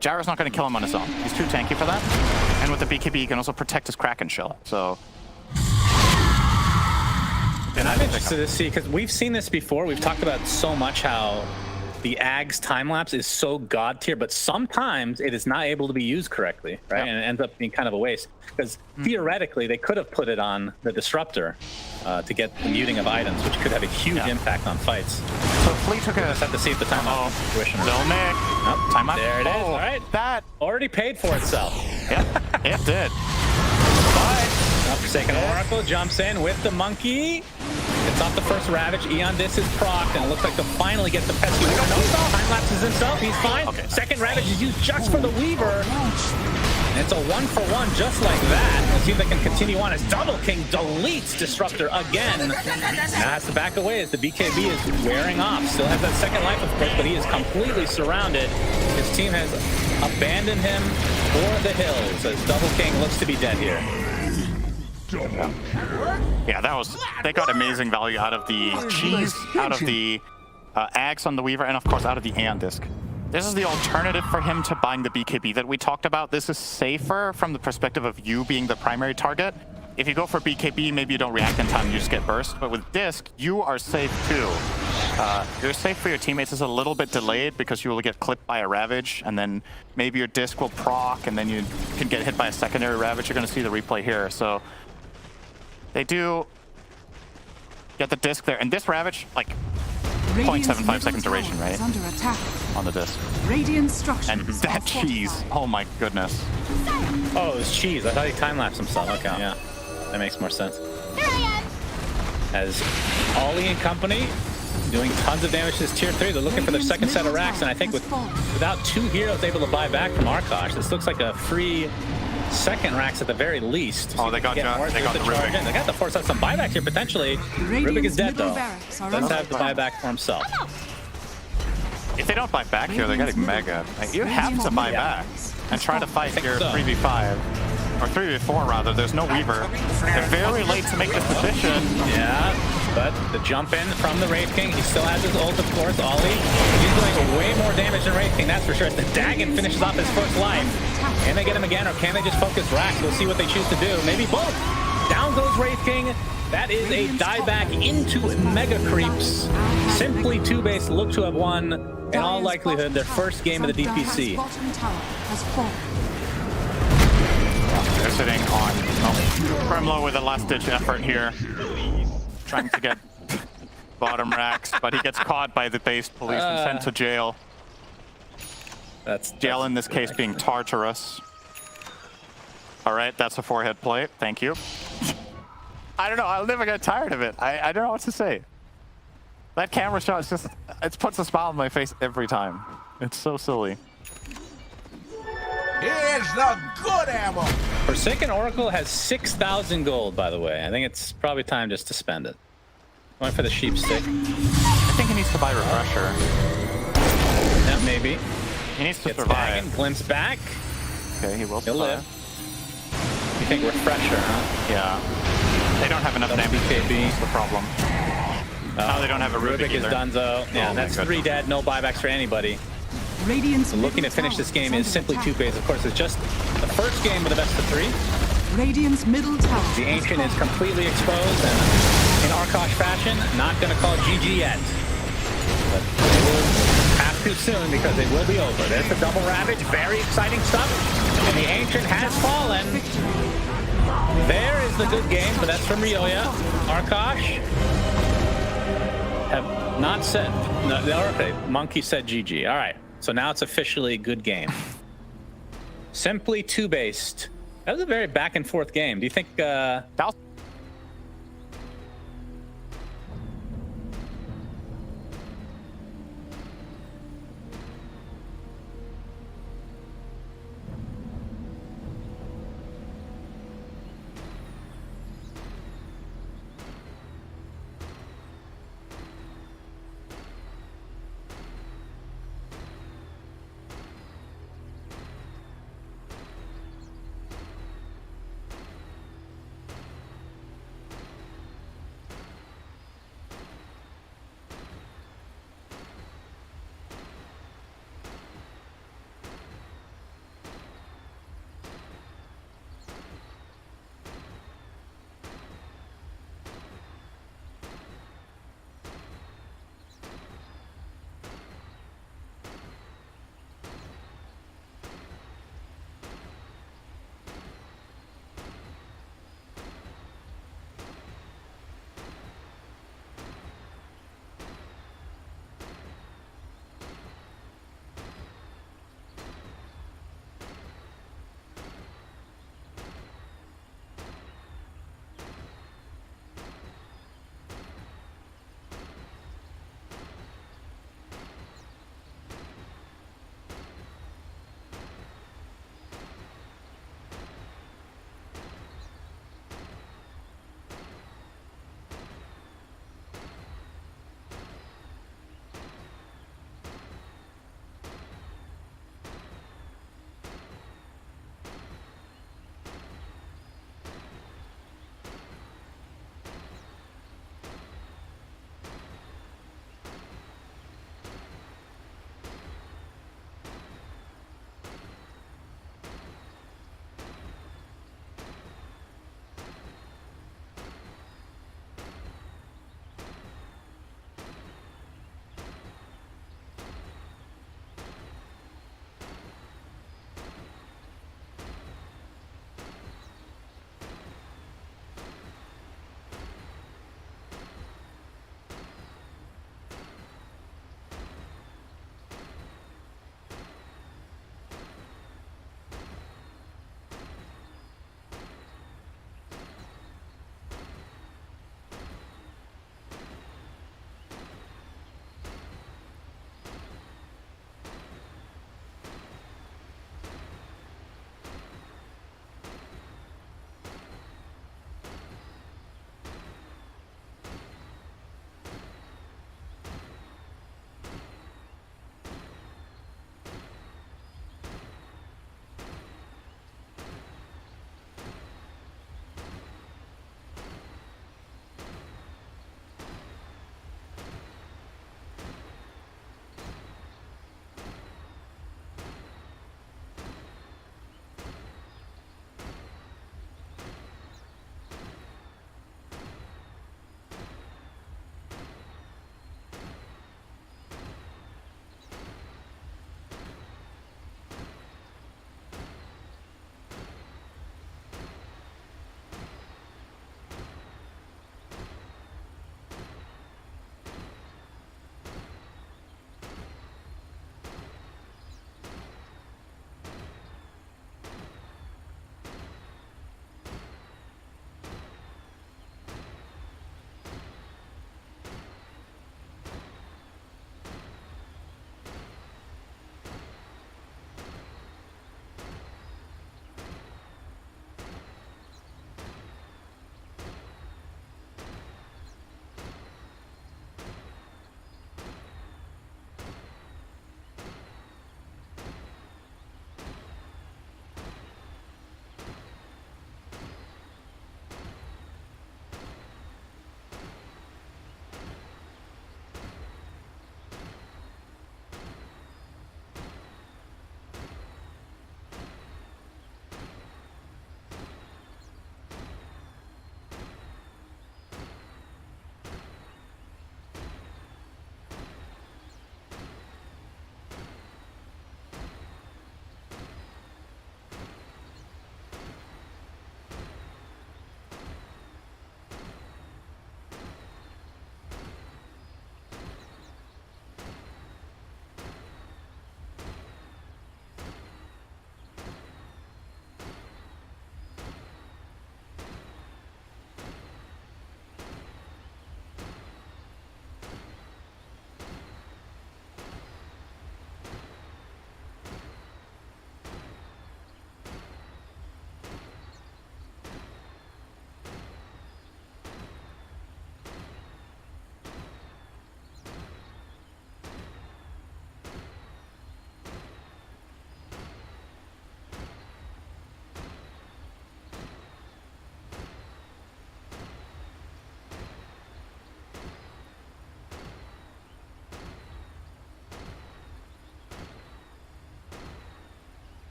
S6: Gyro's not going to kill him on his own. He's too tanky for that. And with the BKB, he can also protect his Kraken Shell. So...
S5: And I'm interested to see, because we've seen this before. We've talked about so much how the Ag's time-lapse is so god tier, but sometimes it is not able to be used correctly, right? Yep. And it ends up being kind of a waste. Because theoretically, they could have put it on the Disruptor to get the muting of items, which could have a huge impact on fights.
S6: So Flea took a...
S5: Just have to see if the time-lapse situation...
S6: Little Nick.
S5: Nope.
S6: Time-lapse.
S5: There it is. All right.
S6: That...
S5: Already paid for itself.
S6: Yep, it did.
S5: Forsaken Oracle jumps in with the monkey. It's off the first Ravage. Eon Dis is procced, and it looks like they'll finally get the pesky Weaver. No, time lapses himself. He's fine. Okay. Second Ravage is used just for the Weaver. And it's a 1-for-1 just like that. Let's see if they can continue on as Double King deletes Disruptor again. Now has to back away as the BKB is wearing off. Still has that second life, of course, but he is completely surrounded. His team has abandoned him for the hills as Double King looks to be dead here.
S6: Yeah, that was... They got amazing value out of the cheese, out of the Ags on the Weaver, and of course out of the Aeon Disc. This is the alternative for him to buying the BKB that we talked about. This is safer from the perspective of you being the primary target. If you go for BKB, maybe you don't react in time, you just get burst. But with Disc, you are safe too. You're safe for your teammates. It's a little bit delayed because you will get clipped by a Ravage, and then maybe your Disc will proc, and then you can get hit by a secondary Ravage. You're going to see the replay here. So they do get the Disc there. And this Ravage, like, 0.75 second duration, right?
S1: Under attack.
S6: On the Disc.
S1: Radiant structures.
S6: And that cheese. Oh my goodness.
S5: Oh, it was cheese. I thought he time-lapsed himself. Okay, yeah. That makes more sense. As Ollie and company doing tons of damage to this tier 3. They're looking for their second set of racks, and I think without 2 heroes able to buy back from Arkosh, this looks like a free second racks at the very least.
S6: Oh, they got the Rubik.
S5: They got to force out some buybacks here potentially. Rubik is dead though. Does have the buyback for himself.
S6: If they don't buy back here, they're getting mega. Like, you have to buy back and try to fight your 3v5. Or 3v4 rather, there's no Weaver. They're very late to make this decision.
S5: Yeah, but the jump in from the Wraith King, he still has his ult, of course, Ollie. He's doing way more damage than Wraith King, that's for sure. As the Dagon finishes off his first life. Can they get him again, or can they just focus racks? We'll see what they choose to do. Maybe both. Down goes Wraith King. That is a dieback into Mega Creeps. Simply TooBased look to have won, in all likelihood, their first game of the DPC.
S6: They're sitting on Kremlo with a last-ditch effort here, trying to get bottom racks, but he gets caught by the base police and sent to jail.
S5: That's
S6: jail in this case being Tartarus. All right, that's a forehead plate. Thank you. I don't know. I'll never get tired of it. I don't know what to say. That camera shot is just, it puts a smile on my face every time. It's so silly.
S8: Here's the good ammo.
S5: Forsaken Oracle has 6,000 gold, by the way. I think it's probably time just to spend it. Going for the sheep stick.
S6: I think he needs to buy Refresher.
S5: Yeah, maybe.
S6: He needs to
S5: Gets
S6: survive.
S5: tagging, glimpse back.
S6: Okay, he will
S5: He'll
S6: survive.
S5: live. You think Refresher, huh?
S6: Yeah. They don't have enough damage.
S5: BKB.
S6: That's the problem. Now they don't have a Rubik
S5: is
S6: either.
S5: donezo. Yeah, that's 3 dead. No buybacks for anybody.
S1: Radiant's
S5: So looking to finish this game is simply TooBased. Of course, it's just the first game of the best of 3.
S1: Radiant's middle tower.
S5: The Ancient is completely exposed, and in Arkosh fashion, not going to call GG yet. But they will have to soon because it will be over. There's the double ravage, very exciting stuff. And the Ancient has fallen. There is the good game, but that's from Ryoya. Arkosh have not said. No, okay, Monkey said GG. All right, so now it's officially a good game. Simply TooBased. That was a very back and forth game. Do you think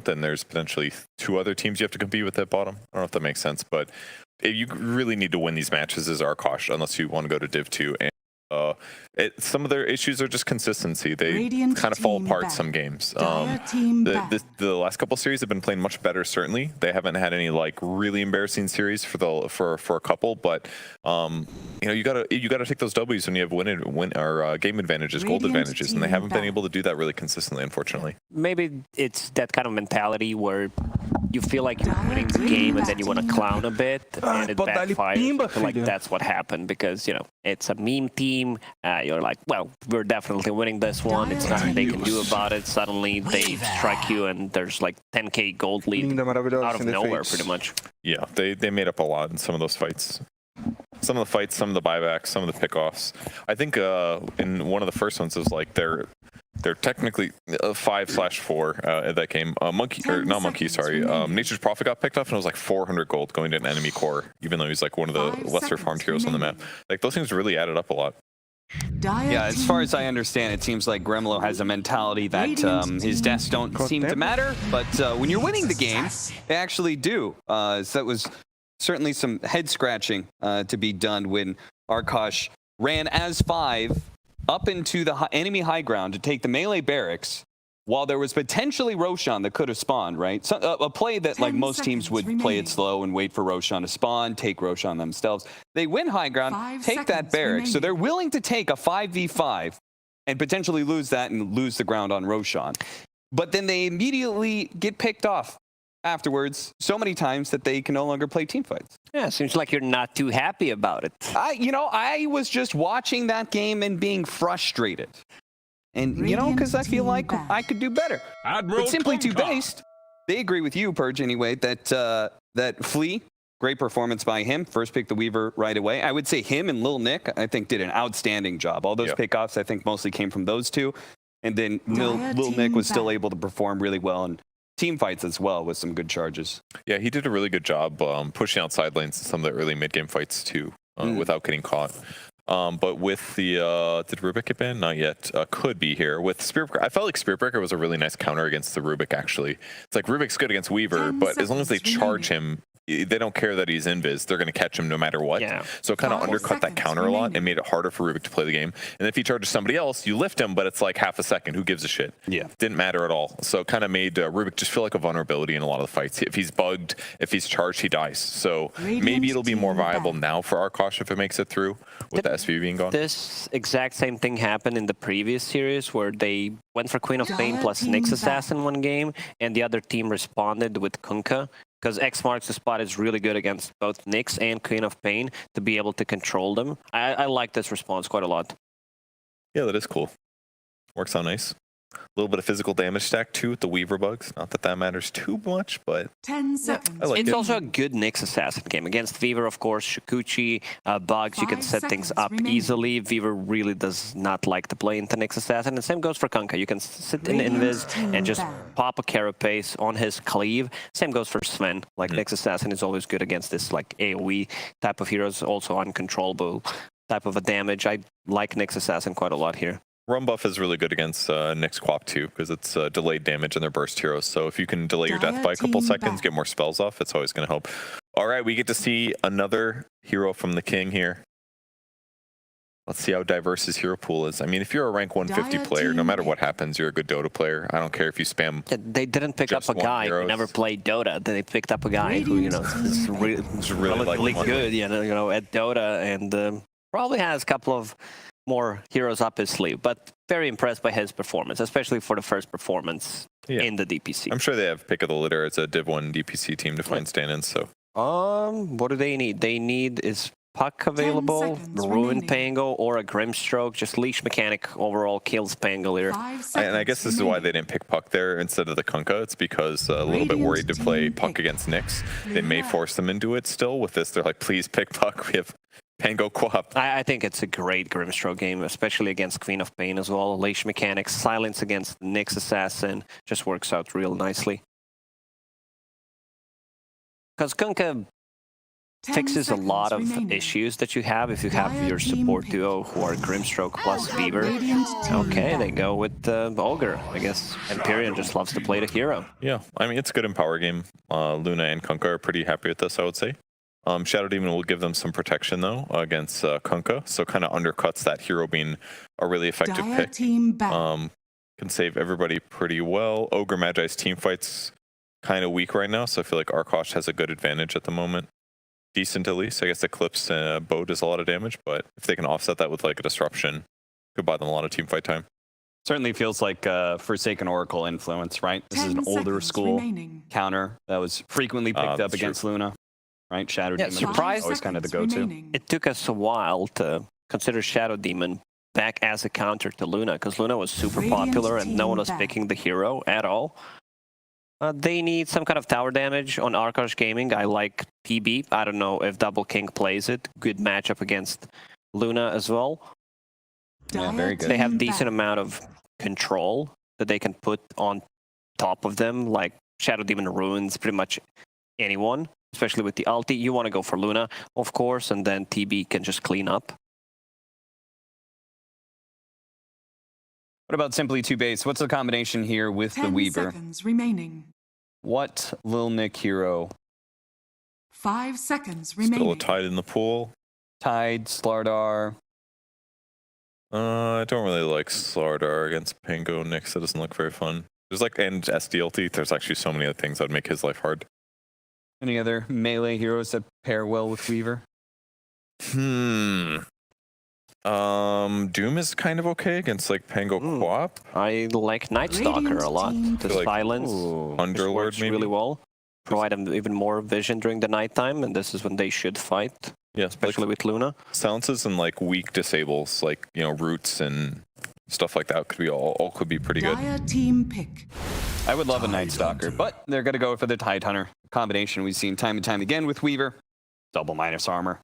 S3: then there's potentially 2 other teams you have to compete with at bottom. I don't know if that makes sense, but if you really need to win these matches as Arkosh, unless you want to go to Div 2. And some of their issues are just consistency. They
S1: Radiant
S3: kind of fall
S1: team
S3: apart
S1: back.
S3: some games.
S1: The
S3: The last couple series have been playing much better. Certainly, they haven't had any like really embarrassing series for a couple. But you know, you gotta take those W's when you have game advantages, gold advantages, and they haven't been able to do that really consistently, unfortunately.
S4: Maybe it's that kind of mentality where you feel like you're winning the game and then you want to clown a bit and it backfires. I feel like that's what happened because, you know, it's a meme team. You're like, well, we're definitely winning this one. It's nothing they can do about it. Suddenly they strike you and there's like 10k gold lead out of nowhere pretty much.
S3: Yeah, they made up a lot in some of those fights. Some of the fights, some of the buybacks, some of the pickoffs. I think in one of the first ones it was like they're technically 5/4 at that game. Nature's Prophet got picked up and it was like 400 gold going to an enemy core, even though he's like one of the lesser farmed heroes on the map. Like those things really added up a lot.
S2: Yeah, as far as I understand, it seems like Gremlo has a mentality that his deaths don't seem to matter, but when you're winning the game, they actually do. So that was certainly some head scratching to be done when Arkosh ran as 5 up into the enemy high ground to take the melee barracks while there was potentially Roshan that could have spawned, right? So, a play that like most teams would play it slow and wait for Roshan to spawn, take Roshan themselves. They win high ground, take that barrack. So they're willing to take a 5v5 and potentially lose that and lose the ground on Roshan. But then they immediately get picked off afterwards so many times that they can no longer play team fights.
S4: Yeah, seems like you're not too happy about it.
S2: I was just watching that game and being frustrated. And, you know, because I feel like I could do better. But simply TooBased, they agree with you, Purge, anyway, that Flea, great performance by him. First pick the Weaver right away. I would say him and Lil Nick, I think, did an outstanding job. All those pickoffs, I think, mostly came from those two. And then Lil Nick was still able to perform really well and team fights as well with some good charges.
S3: Yeah, he did a really good job pushing out side lanes in some of the early mid-game fights too, without getting caught. But with the did Rubik get banned? Not yet. Could be here with Spirit Breaker. I felt like Spirit Breaker was a really nice counter against the Rubik. Actually, it's like Rubik's good against Weaver, but as long as they charge him, they don't care that he's invis. They're going to catch him no matter what. Yeah. So it kind of undercut that counter a lot and made it harder for Rubik to play the game. And if he charges somebody else, you lift him, but it's like half a second. Who gives a shit? Yeah. Didn't matter at all. So it kind of made Rubik just feel like a vulnerability in a lot of the fights. If he's bugged, if he's charged, he dies. So maybe it'll be more viable now for Arkosh if it makes it through with the SV being gone.
S4: This exact same thing happened in the previous series where they went for Queen of Pain plus Nyx Assassin one game, and the other team responded with Kunkka. Because X marks the spot is really good against both Nyx and Queen of Pain to be able to control them. I like this response quite a lot.
S3: Yeah, that is cool. Works out nice. A little bit of physical damage stack too with the Weaver bugs. Not that that matters too much, but
S1: 10 seconds.
S3: I like
S4: it's
S3: it.
S4: also a good Nyx Assassin game. Against Weaver, of course, Shikuchi, bugs, you can set things up easily. Weaver really does not like to play into Nyx Assassin. And same goes for Kunkka. You can sit in Invis and just pop a carapace on his cleave. Same goes for Sven. Like Nyx Assassin is always good against this like AoE type of heroes, also uncontrollable type of a damage. I like Nyx Assassin quite a lot here.
S3: Rum buff is really good against Nyx Quap too, because it's delayed damage in their burst heroes. So if you can delay your death by a couple seconds, get more spells off, it's always going to help. All right, we get to see another hero from the king here. Let's see how diverse his hero pool is. I mean, if you're a rank 150 player, no matter what happens, you're a good Dota player. I don't care if you spam.
S4: They didn't pick up a guy who never played Dota. They picked up a guy who, you know, is really good, you know, at Dota, and probably has a couple of more heroes up his sleeve, but very impressed by his performance, especially for the first performance in the DPC.
S3: I'm sure they have pick of the litter. It's a Div 1 DPC team to find stand-ins, so.
S4: What do they need? They need is Puck available, Ruined Pango, or a Grimstroke. Just Leash Mechanic overall kills Pango here.
S3: And I guess this is why they didn't pick Puck there instead of the Kunkka. It's because a little bit worried to play Puck against Nyx. They may force them into it still. With this, they're like, please pick Puck. We have Pango Quap.
S4: I think it's a great Grimstroke game, especially against Queen of Pain as well. Leash Mechanics, Silence against Nyx Assassin just works out real nicely. Because Kunkka fixes a lot of issues that you have if you have your support duo who are Grimstroke plus Beaver. Okay, they go with Ogre. I guess Empyrean just loves to play the hero.
S3: Yeah, I mean, it's good in power game. Luna and Kunkka are pretty happy with this, I would say. Shadow Demon will give them some protection, though, against Kunkka, so kind of undercuts that hero being a really effective pick. Can save everybody pretty well. Ogre Magi's team fight's kind of weak right now, so I feel like Arkosh has a good advantage at the moment. Decent at least. I guess Eclipse Bow does a lot of damage, but if they can offset that with like a disruption, could buy them a lot of team fight time.
S2: Certainly feels like Forsaken Oracle influence, right? This is an older school counter that was frequently picked up against Luna, right? Shadow Demon was always kind of the go-to.
S4: It took us a while to consider Shadow Demon back as a counter to Luna, because Luna was super popular and no one was picking the hero at all. They need some kind of tower damage on Arkosh Gaming. I like TB. I don't know if Double King plays it. Good matchup against Luna as well.
S2: Yeah, very good.
S4: They have decent amount of control that they can put on top of them, like Shadow Demon ruins pretty much anyone, especially with the ulti. You want to go for Luna, of course, and then TB can just clean up.
S2: What about simply TooBased? What's the combination here with the Weaver?
S1: 10 seconds remaining.
S2: What Lil Nick hero?
S1: 5 seconds remaining.
S3: Still a Tide in the pool.
S2: Tide, Slardar.
S3: I don't really like Slardar against Pango Nyx. That doesn't look very fun. There's like, and SDLT, there's actually so many other things that would make his life hard.
S2: Any other melee heroes that pair well with Weaver?
S3: Doom is kind of okay against like Pango Quap.
S4: I like Night Stalker a lot. The silence
S3: Underlord
S4: works
S3: maybe
S4: really well. Provide them even more vision during the nighttime, and this is when they should fight. Yeah, especially with Luna.
S3: Silences and like weak disables, like, you know, roots and stuff like that could be all could be pretty good.
S1: Team pick.
S2: I would love a Night Stalker, but they're going to go for the Tide Hunter combination we've seen time and time again with Weaver. Double minus armor.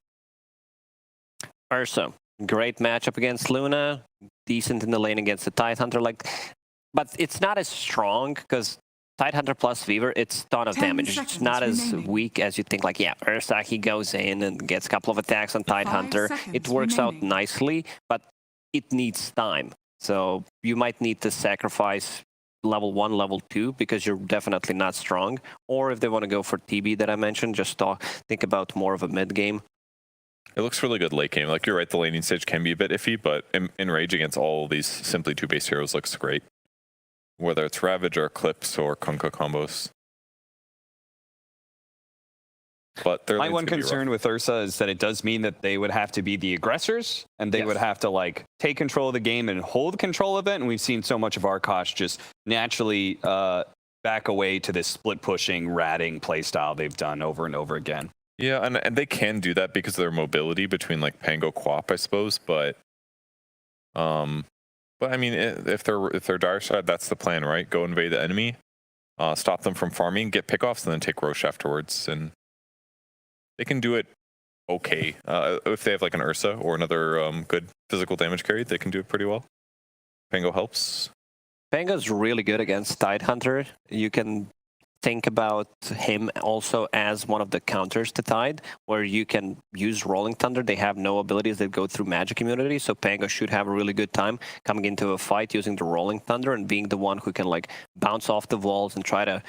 S4: Ursa, great matchup against Luna. Decent in the lane against the Tide Hunter, but it's not as strong because Tide Hunter plus Weaver, it's a ton of damage. It's not as weak as you think. Like, yeah, Ursa, he goes in and gets a couple of attacks on Tide Hunter. It works out nicely, but it needs time. So you might need to sacrifice level 1, level 2, because you're definitely not strong. Or if they want to go for TB that I mentioned, just think about more of a mid game.
S3: It looks really good late game. Like, you're right, the laning stage can be a bit iffy, but in Rage against all these simply TooBased heroes looks great. Whether it's Ravage or Eclipse or Kunkka combos. But
S2: my one concern with Ursa is that it does mean that they would have to be the aggressors, and they would have to like take control of the game and hold control of it. And we've seen so much of Arkosh just naturally back away to this split pushing, ratting playstyle they've done over and over again.
S3: Yeah, and they can do that because of their mobility between like Pango Quap, I suppose. But I mean, if they're dire side, that's the plan, right? Go invade the enemy, stop them from farming, get pickoffs, and then take Roche afterwards. And they can do it okay. If they have like an Ursa or another good physical damage carry, they can do it pretty well. Pango helps.
S4: Pango's really good against Tide Hunter. You can think about him also as one of the counters to Tide, where you can use Rolling Thunder. They have no abilities that go through magic immunity, so Pango should have a really good time coming into a fight using the Rolling Thunder and being the one who can like bounce off the walls and try to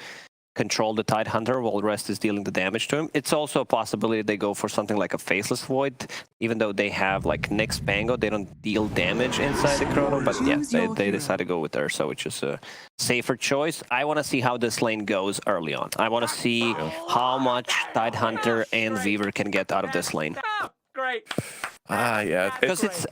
S4: control the Tide Hunter while the rest is dealing the damage to him. It's also a possibility they go for something like a Faceless Void, even though they have like Nyx Pango, they don't deal damage inside the Chrono, but yeah, they decide to go with Ursa, which is a safer choice. I want to see how this lane goes early on. I want to see how much Tide Hunter and Weaver can get out of this lane.
S7: Great.
S3: Yeah.
S4: Because it's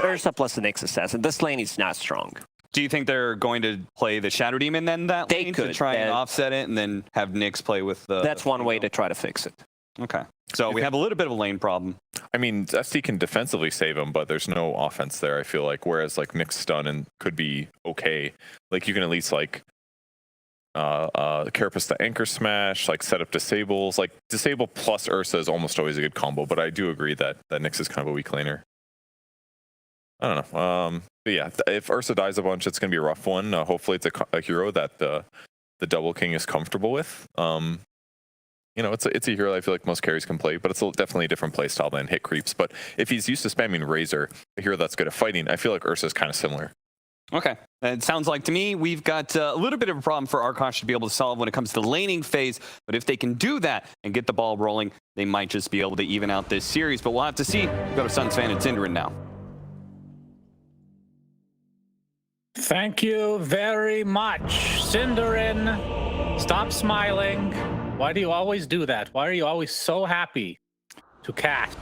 S4: Ursa plus the Nyx Assassin. This lane is not strong.
S2: Do you think they're going to play the Shadow Demon then that lane to try and offset it, and then have Nyx play with the...
S4: That's one way to try to fix it.
S2: Okay. So we have a little bit of a lane problem.
S3: I mean, SD can defensively save him, but there's no offense there, I feel like. Whereas like Nyx stun and could be okay. Like you can at least like Carapace the Anchor Smash, like set up disables. Like disable plus Ursa is almost always a good combo, but I do agree that Nyx is kind of a weak laner. I don't know. But yeah, if Ursa dies a bunch, it's going to be a rough one. Hopefully it's a hero that the Double King is comfortable with. You You know, it's a hero I feel like most carries can play, but it's definitely a different play style than hit creeps. But if he's used to spamming Razor, a hero that's good at fighting, I feel like Ursa is kind of similar.
S2: Okay. It sounds like to me we've got a little bit of a problem for Arkosh to be able to solve when it comes to the laning phase. But if they can do that and get the ball rolling, they might just be able to even out this series. But we'll have to see. We'll go to Suns fan and Synderen now.
S5: Thank you very much, Synderen. Stop smiling. Why do you always do that? Why are you always so happy to cast?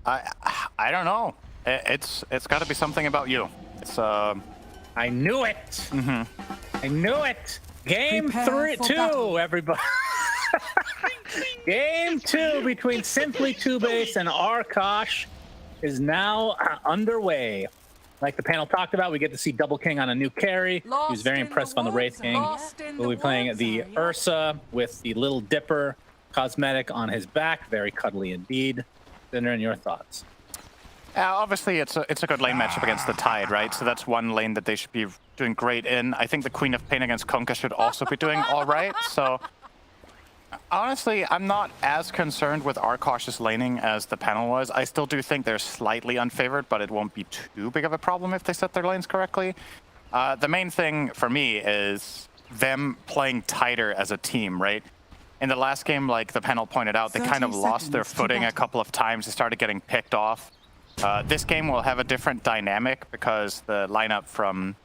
S6: I don't know. It's got to be something about you. It's
S5: I knew it. I knew it. Game
S1: Prepare for
S5: 2,
S1: battle.
S5: everybody. Game 2 between Simply TooBased and Arkosh is now underway. Like the panel talked about, we get to see Double King on a new carry. He was very impressive on the Wraith King. We'll be playing the Ursa with the Little Dipper cosmetic on his back. Very cuddly indeed. Synderen, your thoughts?
S6: obviously it's a good lane matchup against the Tide, right? So that's one lane that they should be doing great in. I think the Queen of Pain against Kunkka should also be doing all right. So honestly, I'm not as concerned with Arkosh's laning as the panel was. I still do think they're slightly unfavored, but it won't be too big of a problem if they set their lanes correctly. The main thing for me is them playing tighter as a team, right? In the last game, like the panel pointed out, they kind of lost their footing a couple of times. They started getting picked off. This game will have a different dynamic because the lineup from...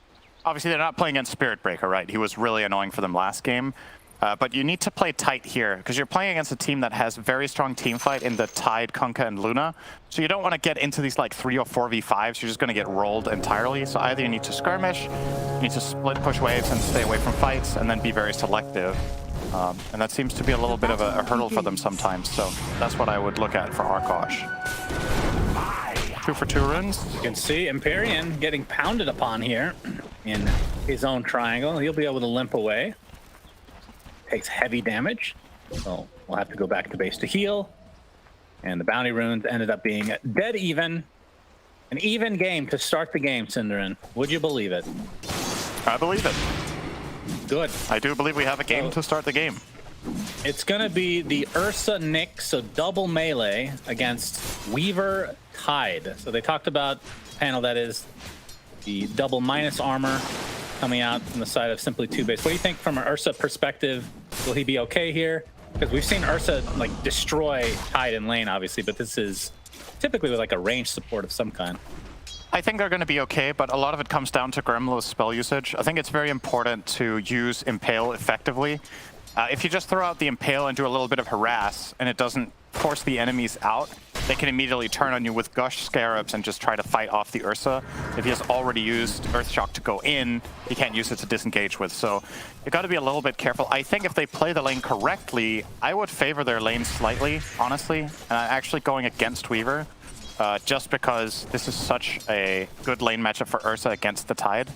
S6: Obviously, they're not playing against Spirit Breaker, right? He was really annoying for them last game. But you need to play tight here because you're playing against a team that has very strong team fight in the Tide, Kunkka, and Luna. So you don't want to get into these like 3 or 4v5s. You're just going to get rolled entirely. So either you need to skirmish, you need to split push waves and stay away from fights, and then be very selective. And that seems to be a little bit of a hurdle for them sometimes. So that's what I would look at for Arkosh. 2 for 2 runes.
S5: You can see Empyrean getting pounded upon here in his own triangle. He'll be able to limp away. Takes heavy damage, so we'll have to go back to base to heal. And the bounty runes ended up being dead even. An even game to start the game, Synderen. Would you believe it?
S6: I believe it.
S5: Good.
S6: I do believe we have a game to start the game.
S5: It's going to be the Ursa Nyx, so double melee against Weaver Tide. So they talked about the panel that is the double minus armor coming out from the side of Simply TooBased. What do you think from an Ursa perspective? Will he be okay here? Because we've seen Ursa like destroy Tide in lane, obviously, but this is typically with like a range support of some kind.
S6: I think they're going to be okay, but a lot of it comes down to Gremlo's spell usage. I think it's very important to use Impale effectively. If you just throw out the Impale and do a little bit of harass, and it doesn't force the enemies out, they can immediately turn on you with Gush Scarabs and just try to fight off the Ursa. If he has already used Earthshock to go in, he can't use it to disengage with. So you got to be a little bit careful. I think if they play the lane correctly, I would favor their lane slightly, honestly. And I'm actually going against Weaver, just because this is such a good lane matchup for Ursa against the Tide.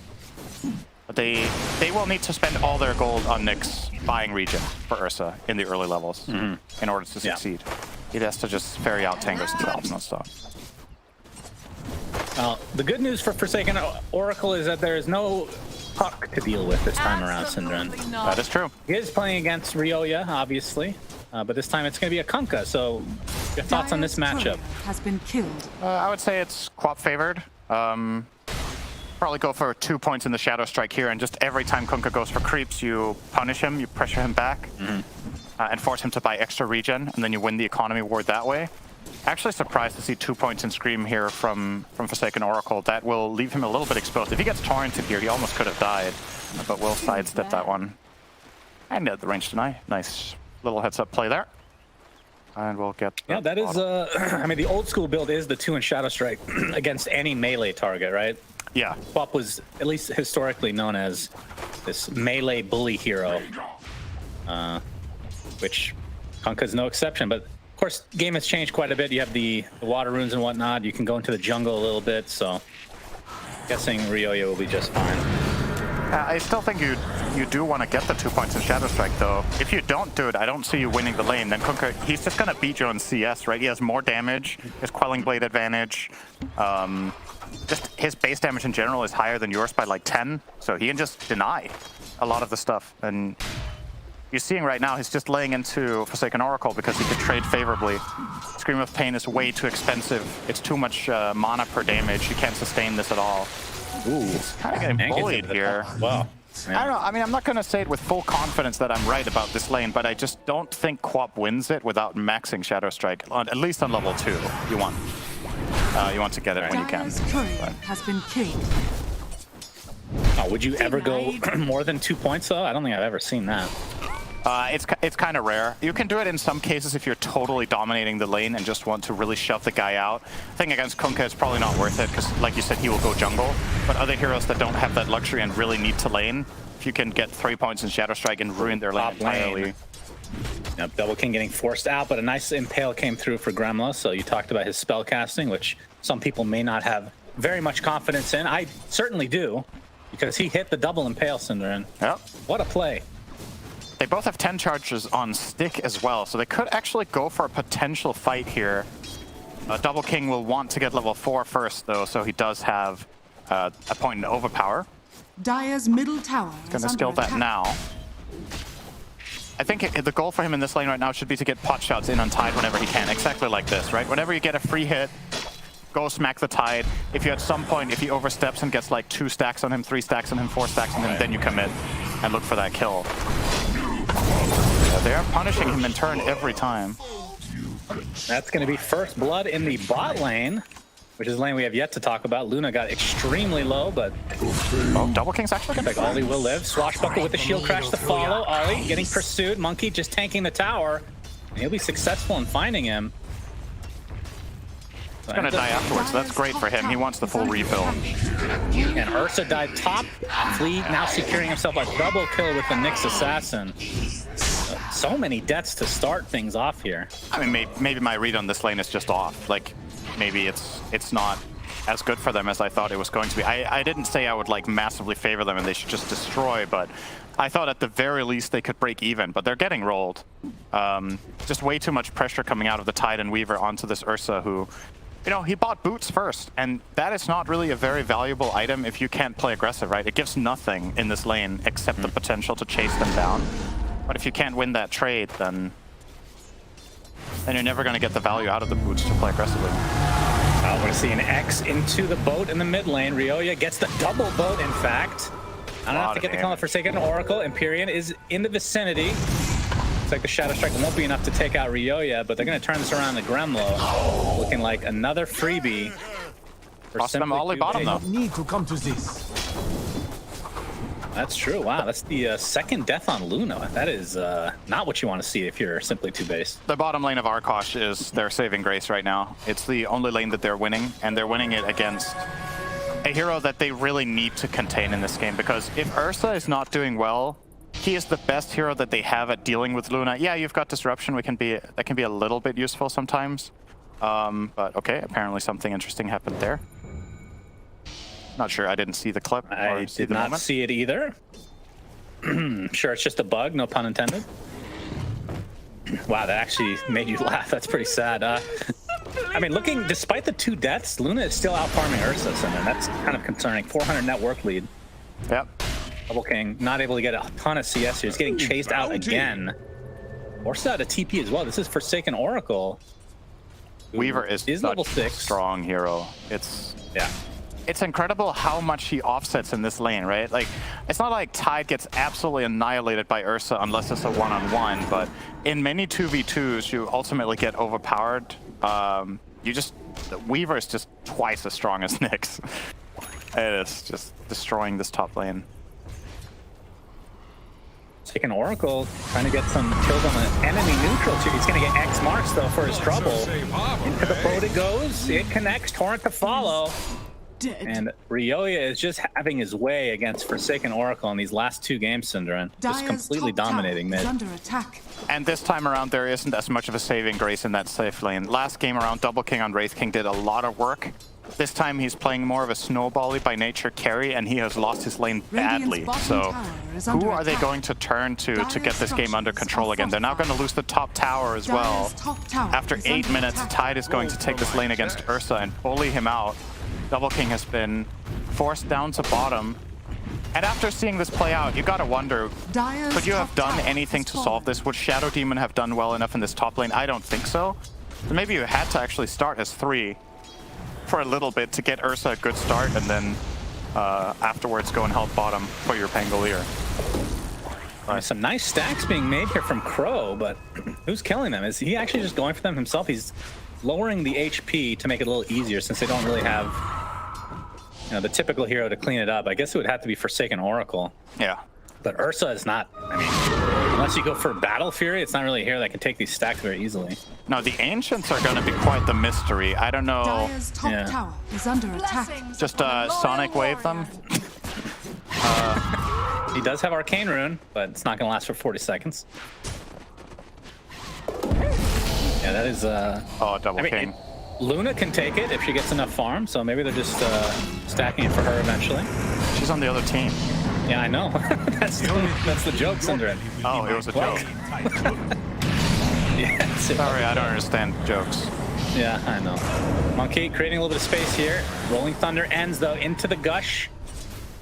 S6: But they will need to spend all their gold on Nyx buying regen for Ursa in the early levels in order to succeed. He has to just ferry out tangos themselves and stuff.
S5: The good news for Forsaken Oracle is that there is no puck to deal with this time around, Synderen.
S6: That is true.
S5: He is playing against Ryoya, obviously, but this time it's going to be a Kunkka. So, your thoughts on this matchup?
S1: Has been killed.
S6: I would say it's Quap favored. Probably go for 2 points in the Shadow Strike here, and just every time Kunkka goes for creeps, you punish him, you pressure him back, and force him to buy extra regen, and then you win the economy ward that way. Actually surprised to see 2 points in Scream here from Forsaken Oracle. That will leave him a little bit exposed. If he gets torrented here, he almost could have died, but we'll sidestep that one. And at the range deny. Nice little heads-up play there. And we'll get...
S5: Yeah, that is... I mean, the old school build is the 2 in Shadow Strike against any melee target, right?
S6: Yeah.
S5: Quap was, at least historically, known as this melee bully hero, which Kunkka's no exception. But, of course, game has changed quite a bit. You have the water runes and whatnot. You can go into the jungle a little bit, so guessing Ryoya will be just fine.
S6: I still think you do want to get the 2 points in Shadow Strike, though. If you don't do it, I don't see you winning the lane. Then Kunkka, he's just going to beat you on CS, right? He has more damage, his Quelling Blade advantage. Just his base damage in general is higher than yours by like 10, so he can just deny a lot of the stuff. And you're seeing right now, he's just laying into Forsaken Oracle because he could trade favorably. Scream of Pain is way too expensive. It's too much mana per damage. You can't sustain this at all.
S5: Ooh,
S6: He's kind of getting bullied here.
S5: Wow.
S6: I don't know. I mean, I'm not going to say it with full confidence that I'm right about this lane, but I just don't think Quap wins it without maxing Shadow Strike. At least on level 2, you want to get it when you can.
S1: Dire's courier has been killed.
S5: Oh, would you ever go more than 2 points though? I don't think I've ever seen that.
S6: It's kind of rare. You can do it in some cases if you're totally dominating the lane and just want to really shove the guy out. I think against Kunkka it's probably not worth it because, like you said, he will go jungle. But other heroes that don't have that luxury and really need to lane, if you can get 3 points in Shadow Strike and ruin their lane entirely.
S5: Yep, Double King getting forced out, but a nice Impale came through for Gremla. So you talked about his spell casting, which some people may not have very much confidence in. I certainly do, because he hit the double Impale, Synderen.
S6: Yep.
S5: What a play.
S6: They both have 10 charges on stick as well, so they could actually go for a potential fight here. Double King will want to get level 4 first, though, so he does have a point in overpower.
S1: Dire's middle tower is
S6: Gonna
S1: under
S6: skill that
S1: attack.
S6: now. I think the goal for him in this lane right now should be to get pot shots in on Tide whenever he can, exactly like this, right? Whenever you get a free hit, go smack the Tide. If you at some point, if he oversteps and gets like 2 stacks on him, 3 stacks on him, 4 stacks on him, then you commit and look for that kill. They are punishing him in turn every time.
S5: That's going to be first blood in the bot lane, which is a lane we have yet to talk about. Luna got extremely low, but
S6: oh, Double King's actually going to
S5: like Ollie will live. Swashbuckle with the shield crash to follow. Ollie getting pursued. Monkey just tanking the tower. And he'll be successful in finding him.
S6: He's going to die afterwards, so that's great for him. He wants the full refill.
S5: And Ursa died top. Flea now securing himself a double kill with the Nyx Assassin. So many deaths to start things off here.
S6: I mean, maybe my read on this lane is just off. Like, maybe it's not as good for them as I thought it was going to be. I didn't say I would like massively favor them and they should just destroy, but I thought at the very least they could break even, but they're getting rolled. Just way too much pressure coming out of the Tide and Weaver onto this Ursa who, you know, he bought boots first, and that is not really a very valuable item if you can't play aggressive, right? It gives nothing in this lane except the potential to chase them down. But if you can't win that trade, then you're never going to get the value out of the boots to play aggressively.
S5: We're going to see an X into the boat in the mid lane. Ryoya gets the double boat, in fact. I don't have to get the call of Forsaken Oracle. Empyrean is in the vicinity. Looks like the Shadow Strike won't be enough to take out Ryoya, but they're going to turn this around to Gremlo. Looking like another freebie.
S6: Lost them all bottom, though.
S8: Need to come to this.
S5: That's true. Wow, that's the second death on Luna. That is not what you want to see if you're simply TooBased.
S6: The bottom lane of Arkosh is their saving grace right now. It's the only lane that they're winning, and they're winning it against a hero that they really need to contain in this game, because if Ursa is not doing well, he is the best hero that they have at dealing with Luna. Yeah, you've got Disruption, that can be a little bit useful sometimes. But okay, apparently something interesting happened there. Not sure, I didn't see the clip.
S5: I did not see it either. Sure, it's just a bug, no pun intended. Wow, that actually made you laugh. That's pretty sad. I mean, despite the 2 deaths, Luna is still out-farming Ursa, and that's kind of concerning. 400 net work lead.
S6: Yep.
S5: Double King not able to get a ton of CS here. He's getting chased out again. Ursa out of TP as well. This is Forsaken Oracle.
S6: Weaver is
S5: level 6.
S6: Strong hero. It's incredible how much he offsets in this lane, right? Like, it's not like Tide gets absolutely annihilated by Ursa unless it's a one-on-one, but in many 2v2s, you ultimately get overpowered. Weaver is just twice as strong as Nyx. It is just destroying this top lane.
S5: Taking Oracle, trying to get some kills on the enemy neutral too. He's going to get X marks though for his trouble. Into the boat it goes. It connects. Torrent to follow. And Ryoya is just having his way against Forsaken Oracle in these last 2 games, Synderen. Just completely dominating mid.
S1: Under attack.
S6: And this time around, there isn't as much of a saving grace in that safe lane. Last game around, Double King on Wraith King did a lot of work. This time he's playing more of a snowbally by nature carry, and he has lost his lane badly. So who are they going to turn to get this game under control again? They're now going to lose the top tower as well. After 8 minutes, Tide is going to take this lane against Ursa and bully him out. Double King has been forced down to bottom. And after seeing this play out, you gotta wonder,
S1: Dire's
S6: could you have
S1: top
S6: done
S1: tower
S6: anything
S1: has
S6: to solve this? Would Shadow Demon have done well enough in this top lane? I don't think so. So maybe you had to actually start as 3 for a little bit to get Ursa a good start, and then afterwards go and help bottom for your Pangolier.
S5: Some nice stacks being made here from Crow, but who's killing them? Is he actually just going for them himself? He's lowering the HP to make it a little easier since they don't really have, you know, the typical hero to clean it up. I guess it would have to be Forsaken Oracle.
S6: Yeah.
S5: But Ursa is not, I mean, unless you go for Battle Fury, it's not really a hero that can take these stacks very easily.
S6: No, the Ancients are going to be quite the mystery. I don't know.
S1: Dire's top
S5: Yeah.
S1: tower is under attack.
S6: Just Sonic Wave them.
S5: He does have Arcane Rune, but it's not going to last for 40 seconds. Yeah, that is...
S6: Oh, double king.
S5: Luna can take it if she gets enough farm, so maybe they're just stacking it for her eventually.
S6: She's on the other team.
S5: Yeah, I know. that's the joke, Syndrin.
S6: Oh, it was a joke.
S5: Yeah,
S6: Sorry, I don't understand jokes.
S5: Yeah, I know. Monkey creating a little bit of space here. Rolling Thunder ends, though, into the Gush.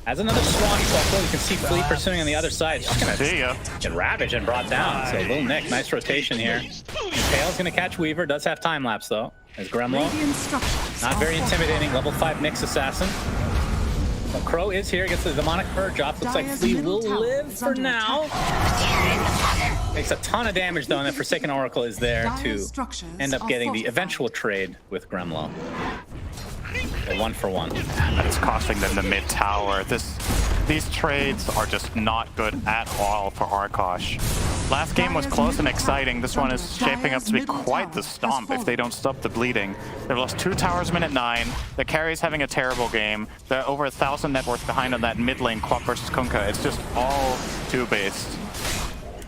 S5: Has another Swan Cycle. You can see Flea pursuing on the other side. She's going to get ravaged and brought down. So Lil Nick, nice rotation here. Impale's going to catch Weaver. Does have time lapse, though. As Gremlo. Not very intimidating. Level 5 Nyx Assassin. But Crow is here. Gets the Demonic Bird drop. Looks like Flea will live for now. Takes a ton of damage, though, and then Forsaken Oracle is there to end up getting the eventual trade with Gremlo. So 1-for-1.
S6: It's costing them the mid tower. These trades are just not good at all for Arkosh. Last game was close and exciting. This one is shaping up to be quite the stomp if they don't stop the bleeding. They've lost 2 towers minute 9. The carry's having a terrible game. They're over 1,000 net worth behind on that mid lane Quap versus Kunkka. It's just all TooBased.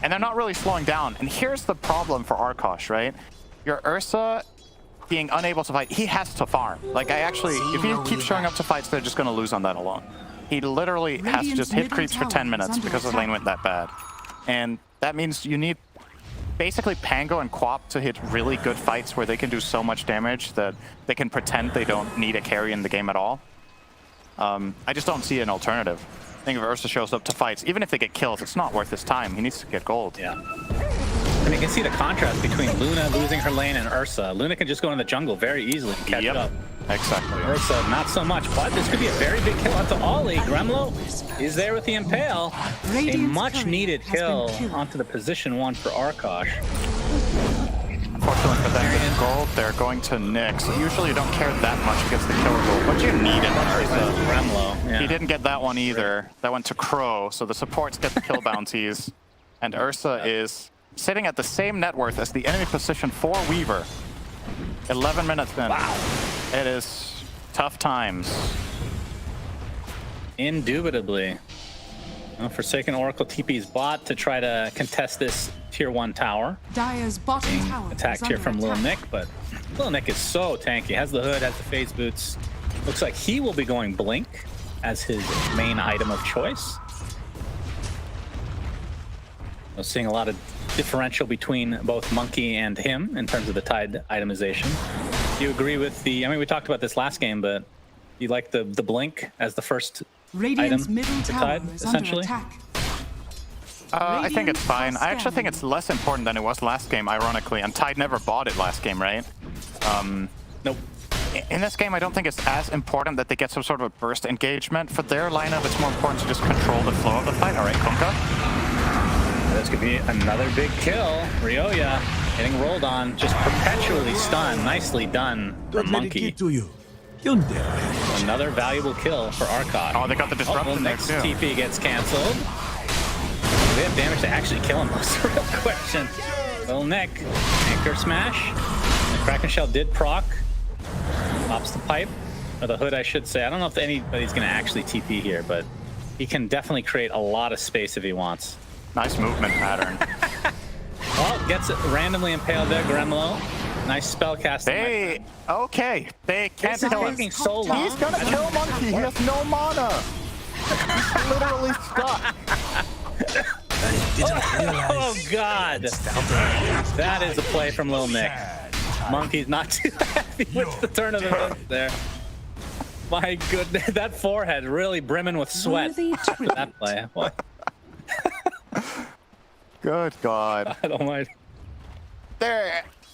S6: And they're not really slowing down. And here's the problem for Arkosh, right? Your Ursa being unable to fight, he has to farm. Like, if he keeps showing up to fights, they're just going to lose on that alone. He literally has to just hit creeps for 10 minutes because the lane went that bad. And that means you need basically Pango and Quap to hit really good fights where they can do so much damage that they can pretend they don't need a carry in the game at all. I just don't see an alternative. I think if Ursa shows up to fights, even if they get kills, it's not worth his time. He needs to get gold.
S5: Yeah. And you can see the contrast between Luna losing her lane and Ursa. Luna can just go in the jungle very easily and catch up.
S6: Exactly.
S5: Ursa, not so much, but this could be a very big kill onto Ollie. Gremlo is there with the Impale. A much-needed kill onto the position 1 for Arkosh.
S6: Unfortunately for them, with gold, they're going to Nyx. Usually you don't care that much against the killer gold, but you need it on Ursa.
S5: Gremlo, yeah.
S6: He didn't get that one either. That went to Crow, so the supports get the kill bounties. And Ursa is sitting at the same net worth as the enemy position for Weaver. 11 minutes in.
S5: Wow.
S6: It is tough times.
S5: Indubitably. Well, Forsaken Oracle TP's bot to try to contest this tier 1 tower.
S1: Dire's bottom tower
S5: Attacked here from Lil Nick, but Lil Nick is so tanky. Has the hood, has the phase boots. Looks like he will be going Blink as his main item of choice. I'm seeing a lot of differential between both Monkey and him in terms of the Tide itemization. Do you agree with the, I mean, we talked about this last game, but you like the Blink as the first
S1: Radiant's
S5: item
S1: middle
S5: for
S1: tower
S5: Tide,
S1: is
S5: essentially?
S1: under attack.
S6: I think it's fine. I actually think it's less important than it was last game, ironically, and Tide never bought it last game, right?
S5: Nope.
S6: In this game, I don't think it's as important that they get some sort of a burst engagement. For their lineup, it's more important to just control the flow of the fight. All right, Kunkka.
S5: This could be another big kill. Ryoya getting rolled on, just perpetually stunned. Nicely done from Monkey. Another valuable kill for Arkosh.
S6: Oh, they got the disruption
S5: next
S6: there, too.
S5: TP gets canceled. Do they have damage to actually kill him? That's the real question. Little Nick, anchor smash. The Kraken Shell did proc. Pops the pipe, or the hood, I should say. I don't know if anybody's going to actually TP here, but he can definitely create a lot of space if he wants.
S6: Nice movement pattern.
S5: Oh, gets it randomly impaled there, Gremlo. Nice spell casting.
S6: Okay, they can't kill him.
S5: Taking so long.
S6: He's gonna kill Monkey. He has no mana. He's literally stuck.
S5: Oh God! That is a play from Lil Nick. Monkey's not too happy with the turn of events there. My goodness, that forehead really brimming with sweat
S1: Worthy
S5: after that play. What?
S6: Good God.
S5: I don't mind.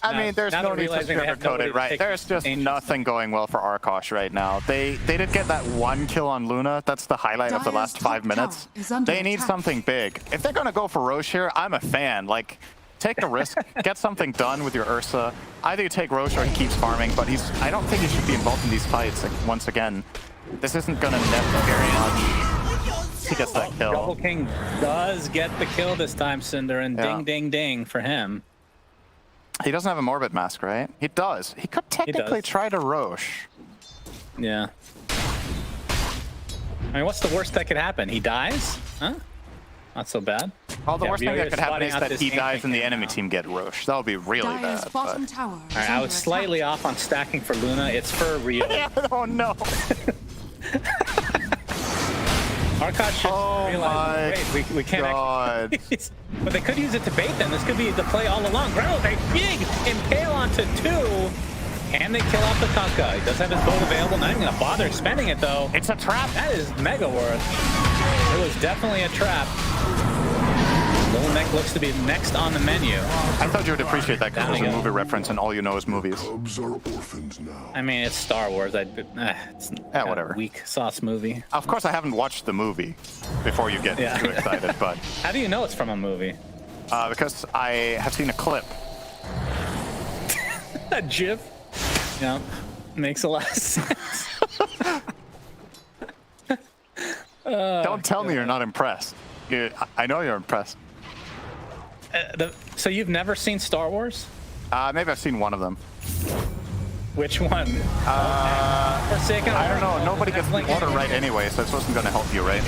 S6: I mean, there's no need to sugarcoat it, right? There's just nothing going well for Arkosh right now. They did get that one kill on Luna. That's the highlight of the last 5 minutes. They need something big. If they're going to go for Roche here, I'm a fan. Like, take a risk, get something done with your Ursa. Either you take Roche or he keeps farming, but I don't think he should be involved in these fights. Like, once again, this isn't going to net very much. He gets that kill.
S5: Double King does get the kill this time, Cinder, and ding, ding, ding for him.
S6: He doesn't have a Morbid Mask, right? He does. He could technically try to Roche.
S5: Yeah. I mean, what's the worst that could happen? He dies? Huh? Not so bad.
S6: Well, the worst thing that could happen is that he dies and the enemy team get Roche. That would be really bad.
S1: Bottom tower
S5: All right, I was slightly off on stacking for Luna. It's for Rio.
S6: Oh, no.
S5: Arkosh should realize, wait, we can't actually. But they could use it to bait them. This could be the play all along. Grano, a big impale onto 2. Can they kill off the Kunkka? He does have his boat available. Not even going to bother spending it, though.
S6: It's a trap.
S5: That is mega worth. It was definitely a trap. Little Neck looks to be next on the menu.
S6: I thought you would appreciate that because it's a movie reference and all you know is movies.
S10: Cubs are orphans now.
S5: I mean, it's Star Wars. It's
S6: whatever.
S5: A weak sauce movie.
S6: Of course, I haven't watched the movie before you get too excited, but...
S5: How do you know it's from a movie?
S6: Because I have seen a clip.
S5: A GIF? Yeah, makes a lot of sense.
S6: Don't tell me you're not impressed. I know you're impressed.
S5: So you've never seen Star Wars?
S6: Maybe I've seen one of them.
S5: Which one? Forsaken?
S6: I don't know. Nobody gets the order right anyway, so this wasn't going to help you, right?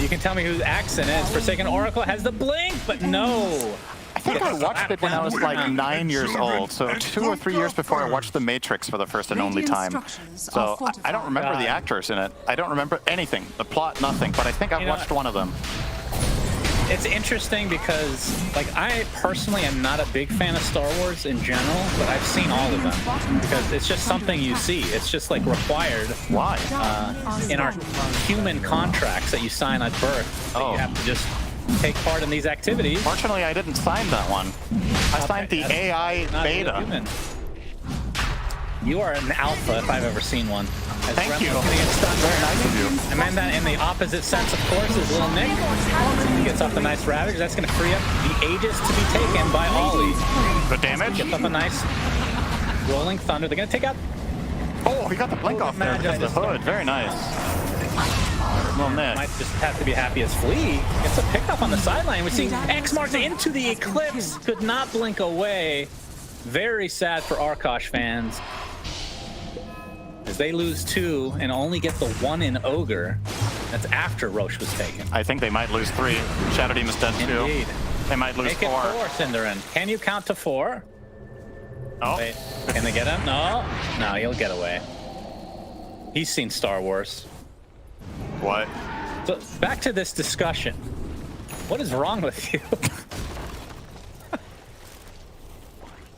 S5: You can tell me whose accent is. Forsaken Oracle has the blink, but no.
S6: I think I watched it when I was like 9 years old, so 2 or 3 years before I watched The Matrix for the first and only time. So I don't remember the actors in it. I don't remember anything. The plot, nothing. But I think I've watched one of them.
S5: It's interesting because, like, I personally am not a big fan of Star Wars in general, but I've seen all of them because it's just something you see. It's just like required.
S6: Why?
S5: In our human contracts that you sign at birth. That you have to just take part in these activities.
S6: Fortunately, I didn't sign that one. I signed the AI beta.
S5: You are an alpha if I've ever seen one.
S6: Thank you. Very nice of you.
S5: I meant that in the opposite sense, of course, is Little Nick. He gets off the nice Ravage. That's going to free up the Aegis to be taken by Ollie.
S6: Good damage.
S5: Gets off a nice Rolling Thunder. They're going to take out...
S6: Oh, he got the blink off there because of the hood. Very nice. Little Nick.
S5: Might just have to be happy as Flea gets a pickup on the sideline. We see X marks into the Eclipse. Could not blink away. Very sad for Arkosh fans. As they lose 2 and only get the 1 in Ogre. That's after Roche was taken.
S6: I think they might lose 3. Shadow Demon is dead too.
S5: Indeed.
S6: They might lose 4.
S5: Make it 4, Cinderin. Can you count to 4?
S6: Oh.
S5: Wait, can they get him? No. No, he'll get away. He's seen Star Wars.
S6: What?
S5: So back to this discussion. What is wrong with you?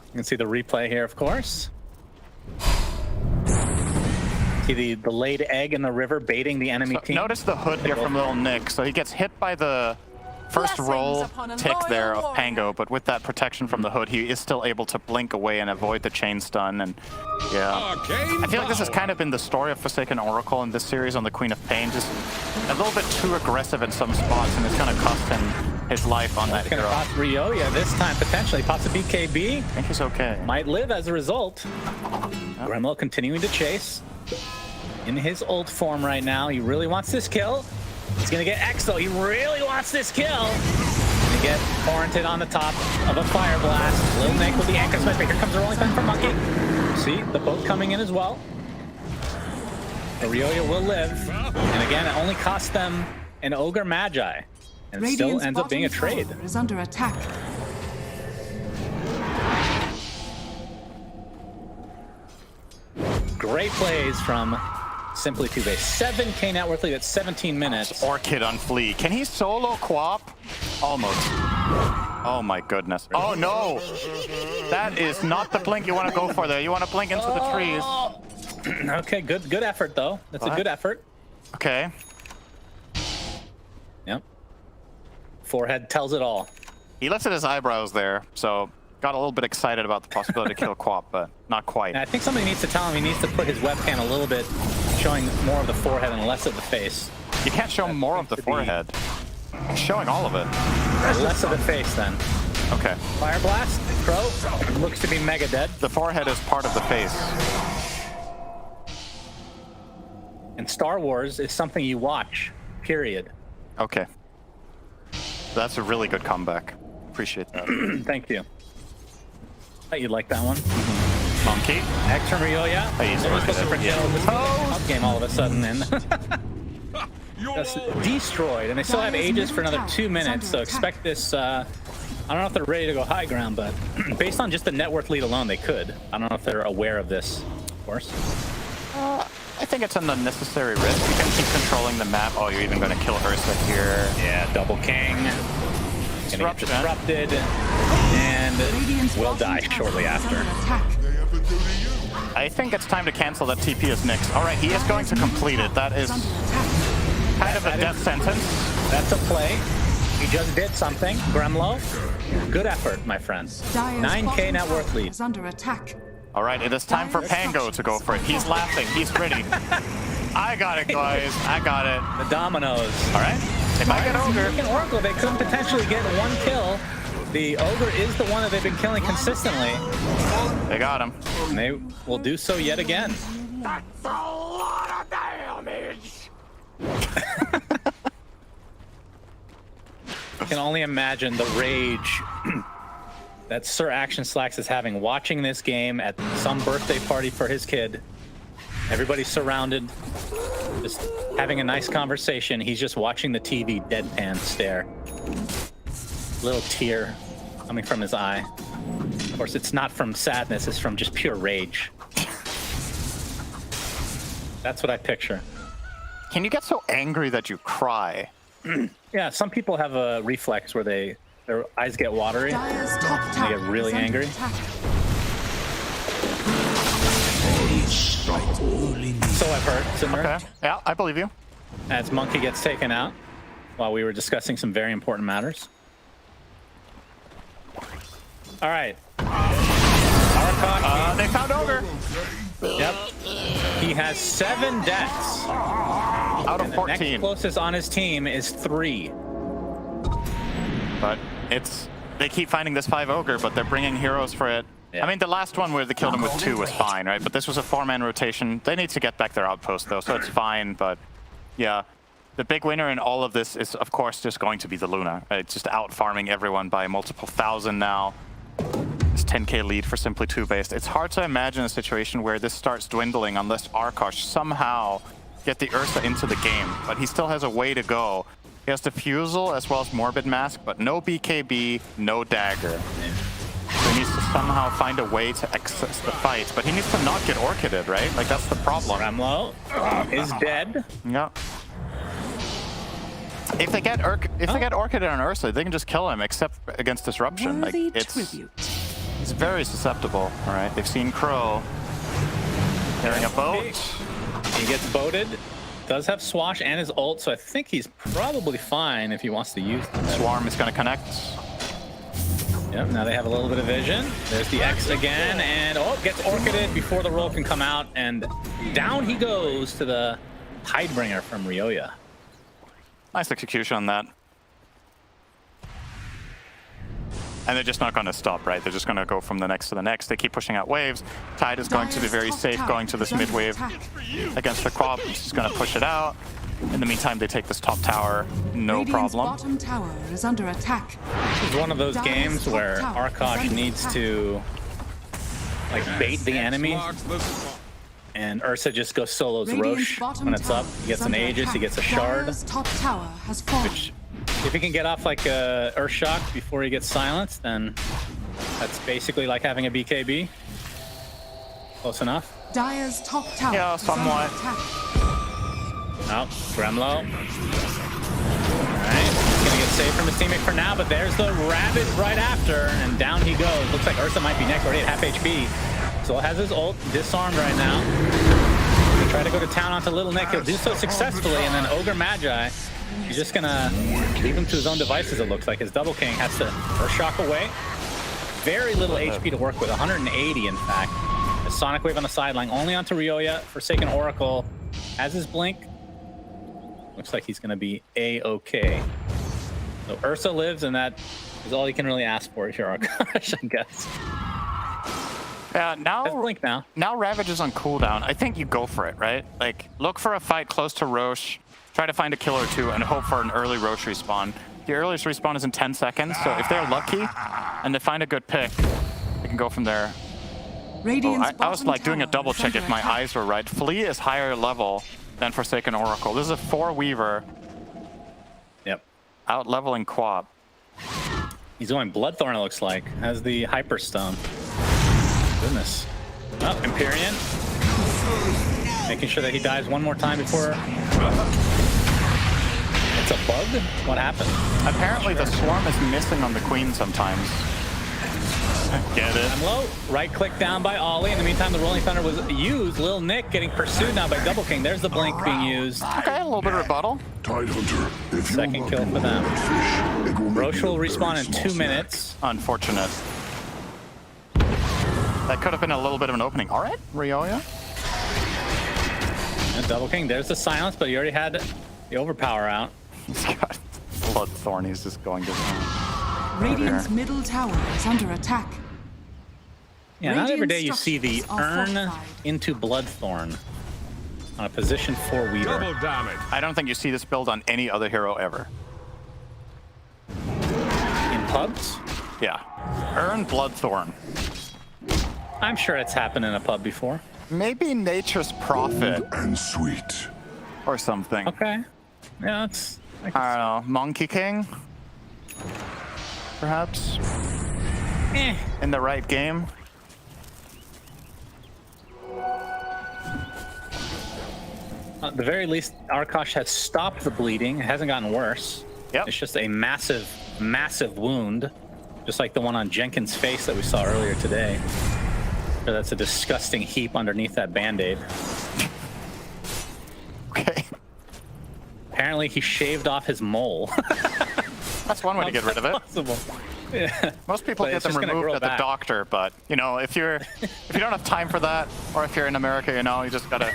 S5: You can see the replay here, of course. See the laid egg in the river baiting the enemy team.
S6: Notice the hood here from Little Nick. So he gets hit by the first roll tick there of Pango, but with that protection from the hood, he is still able to blink away and avoid the chain stun. And yeah, I feel like this has kind of been the story of Forsaken Oracle in this series on the Queen of Pain. Just a little bit too aggressive in some spots, and it's going to cost him his life on that hero.
S5: It's going to cost Ryoya this time, potentially. Pops a BKB.
S6: I think he's okay.
S5: Might live as a result. Gremlo continuing to chase. In his ult form right now. He really wants this kill. He's going to get X, though. He really wants this kill. To get warranted on the top of a Fire Blast. Lil Nick with the anchor smash. Here comes the rolling back for Monkey. See, the boat coming in as well. Ryoya will live. And again, it only cost them an Ogre Magi. And it still ends up being a trade.
S1: Is under attack.
S5: Great plays from Simply TooBased. 7K net worth lead at 17 minutes.
S6: Orchid on Flea. Can he solo Quap? Almost. Oh my goodness. Oh no! That is not the blink you want to go for there. You want to blink into the trees.
S5: Okay, good effort though. That's a good effort.
S6: Okay.
S5: Yep. Forehead tells it all.
S6: He lifted his eyebrows there, so got a little bit excited about the possibility to kill Quap, but not quite.
S5: And I think somebody needs to tell him he needs to put his webcam a little bit, showing more of the forehead and less of the face.
S6: You can't show more of the forehead. Showing all of it.
S5: Less of the face then.
S6: Okay.
S5: Fire Blast, Crow, looks to be mega dead.
S6: The forehead is part of the face.
S5: And Star Wars is something you watch, period.
S6: Okay. That's a really good comeback. Appreciate that.
S5: Thank you. Bet you'd like that one.
S6: Monkey.
S5: X from Ryoya.
S6: He's
S5: looking for this up game all of a sudden and just destroyed. And they still have Aegis for another 2 minutes, so expect this. I don't know if they're ready to go high ground, but based on just the net worth lead alone, they could. I don't know if they're aware of this, of course.
S6: I think it's an unnecessary risk. You can keep controlling the map. Oh, you're even going to kill Ursa here.
S5: Yeah, double king. Gonna get disrupted, and will die shortly after.
S6: I think it's time to cancel that TP as Nyx. All right, he is going to complete it. That is kind of a death sentence.
S5: That's a play. He just did something. Gremlo, good effort, my friend. 9K net worth lead.
S1: Under attack.
S6: All right, it is time for Pango to go for it. He's laughing. He's ready. I got it, guys. I got it.
S5: The dominoes.
S6: All right. If I get Ogre...
S5: Oracle, they could potentially get 1 kill. The Ogre is the one that they've been killing consistently.
S6: They got him.
S5: And they will do so yet again.
S8: That's a lot of damage.
S5: I can only imagine the rage that Sir Action Slacks is having watching this game at some birthday party for his kid. Everybody's surrounded, just having a nice conversation. He's just watching the TV deadpan stare. Little tear coming from his eye. Of course, it's not from sadness, it's from just pure rage. That's what I picture.
S6: Can you get so angry that you cry?
S5: Yeah, some people have a reflex where their eyes get watery and they get really angry. So I've heard, Simmer.
S6: Okay. Yeah, I believe you.
S5: As Monkey gets taken out while we were discussing some very important matters. All right. Arkosh.
S6: They found Ogre.
S5: Yep. He has 7 deaths.
S6: Out of 14.
S5: The next closest on his team is 3.
S6: But they keep finding this 5 Ogre, but they're bringing heroes for it. Yeah. I mean, the last one where they killed him with 2 was fine, right? But this was a 4-man rotation. They need to get back their outpost, though, so it's fine. But yeah, the big winner in all of this is, of course, just going to be the Luna. It's just out-farming everyone by multiple thousand now. This 10k lead for simply TooBased. It's hard to imagine a situation where this starts dwindling unless Arkosh somehow get the Ursa into the game. But he still has a way to go. He has Diffusal as well as Morbid Mask, but no BKB, no Dagger. So he needs to somehow find a way to access the fight, but he needs to not get Orchided, right? Like, that's the problem.
S5: Gremlo is dead.
S6: Yeah. If they get Orchided on Ursa, they can just kill him, except against Disruption. Like, it's very susceptible. All right, they've seen Crow carrying a boat.
S5: He gets boated. Does have Swash and his ult, so I think he's probably fine if he wants to use them.
S6: Swarm is going to connect.
S5: Yep, now they have a little bit of vision. There's the X again, and gets Orchided before the roll can come out, and down he goes to the Tidebringer from Ryoya.
S6: Nice execution on that. And they're just not going to stop, right? They're just going to go from the next to the next. They keep pushing out waves. Tide is going to be very safe going to this mid wave against the Quap. He's just going to push it out. In the meantime, they take this top tower, no problem.
S1: Bottom tower is under attack.
S5: This is one of those games where Arkosh needs to like bait the enemy, and Ursa just goes solos Roche when it's up. He gets an Aegis, he gets a shard. Which, if he can get off like a Earth Shock before he gets silenced, then that's basically like having a BKB. Close enough.
S1: Dire's top tower.
S6: Yeah, somewhat.
S5: Oh, Gremlo. Alright, he's gonna get saved from his teammate for now, but there's the Rabbit right after, and down he goes. Looks like Ursa might be next, already at half HP. So has his ult disarmed right now. try to go to town onto Little Nick. He'll do so successfully, and then Ogre Magi, he's just gonna leave him to his own devices, it looks like. His Double King has to first shock away. Very little HP to work with, 180 in fact. A Sonic Wave on the sideline, only onto Ryoya. Forsaken Oracle has his blink. Looks like he's gonna be A-okay. So Ursa lives, and that is all you can really ask for here, Arkosh, I guess.
S6: Yeah, now
S5: blink now.
S6: Now Ravage is on cooldown. I think you go for it, right? Like, look for a fight close to Roche, try to find a kill or two, and hope for an early Roche respawn. The earliest respawn is in 10 seconds, so if they're lucky and they find a good pick, they can go from there. Oh, I was like doing a double check if my eyes were right. Flea is higher level than Forsaken Oracle. This is a 4 Weaver.
S5: Yep.
S6: Out leveling Quab.
S5: He's going Bloodthorn, it looks like. Has the Hyperstone. Goodness. Oh, Empyrean. Making sure that he dies one more time before... It's a bug? What happened?
S6: Apparently the Swarm is missing on the Queen sometimes. Get it.
S5: I'm low. Right click down by Ollie. In the meantime, the Rolling Thunder was used. Lil Nick getting pursued now by Double King. There's the blink being used.
S6: Okay, a little bit of rebuttal.
S10: Tidehunter, if
S5: Second kill for them. Roche will respawn in 2 minutes.
S6: Unfortunate. That could have been a little bit of an opening. All right, Ryoya.
S5: And Double King, there's the silence, but you already had the overpower out.
S6: He's got Bloodthorn. He's just going to...
S1: Radiant's middle tower is under attack.
S5: Yeah, not every day you see the Urn into Bloodthorn on a position 4 Weaver.
S8: Double damage.
S6: I don't think you see this build on any other hero ever.
S5: In pubs?
S6: Yeah. Urn Bloodthorn.
S5: I'm sure it's happened in a pub before.
S6: Maybe Nature's Prophet.
S10: and sweet.
S6: Or something.
S5: Okay. Yeah, it's...
S6: I don't know. Monkey King? Perhaps? In the right game?
S5: At the very least, Arkosh has stopped the bleeding. It hasn't gotten worse.
S6: Yep.
S5: It's just a massive, massive wound. Just like the one on Jenkins' face that we saw earlier today. So that's a disgusting heap underneath that Band-Aid.
S6: Okay.
S5: Apparently he shaved off his mole.
S6: That's one way to get rid of it.
S5: Possible. Yeah.
S6: Most people
S5: But
S6: get
S5: it's
S6: them
S5: just gonna
S6: removed
S5: grow
S6: at the
S5: back.
S6: doctor, but you know, if you don't have time for that, or if you're in America, you know, you just gotta.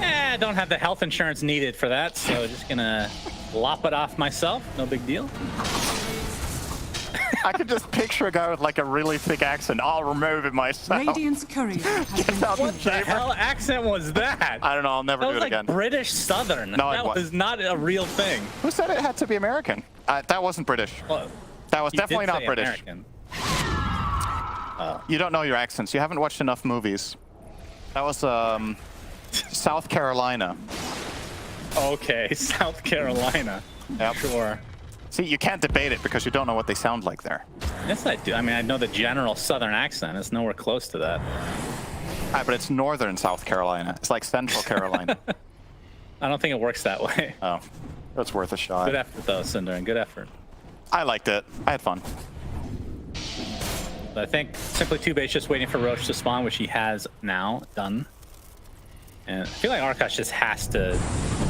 S5: I don't have the health insurance needed for that, so just gonna lop it off myself. No big deal.
S6: I could just picture a guy with like a really thick accent. I'll remove it myself.
S1: Radiant's courier has been
S5: What the hell accent was that?
S6: I don't know. I'll never
S5: That
S6: do
S5: was
S6: it
S5: like
S6: again.
S5: British Southern.
S6: No, it
S5: that
S6: was-
S5: was not a real thing.
S6: Who said it had to be American? That wasn't British.
S5: Well,
S6: That was
S5: you
S6: definitely
S5: did
S6: not
S5: say
S6: British.
S5: American.
S6: You don't know your accents. You haven't watched enough movies. That was South Carolina.
S5: Okay, South Carolina.
S6: Yep.
S5: Sure.
S6: See, you can't debate it because you don't know what they sound like there.
S5: Yes, I do. I mean, I know the general Southern accent. It's nowhere close to that.
S6: But it's northern South Carolina. It's like Central Carolina.
S5: I don't think it works that way.
S6: Oh, that's worth a shot.
S5: Good effort, though, Cinder. Good effort.
S6: I liked it. I had fun.
S5: But I think simply TooBased just waiting for Roche to spawn, which he has now done. And I feel like Arkosh just has to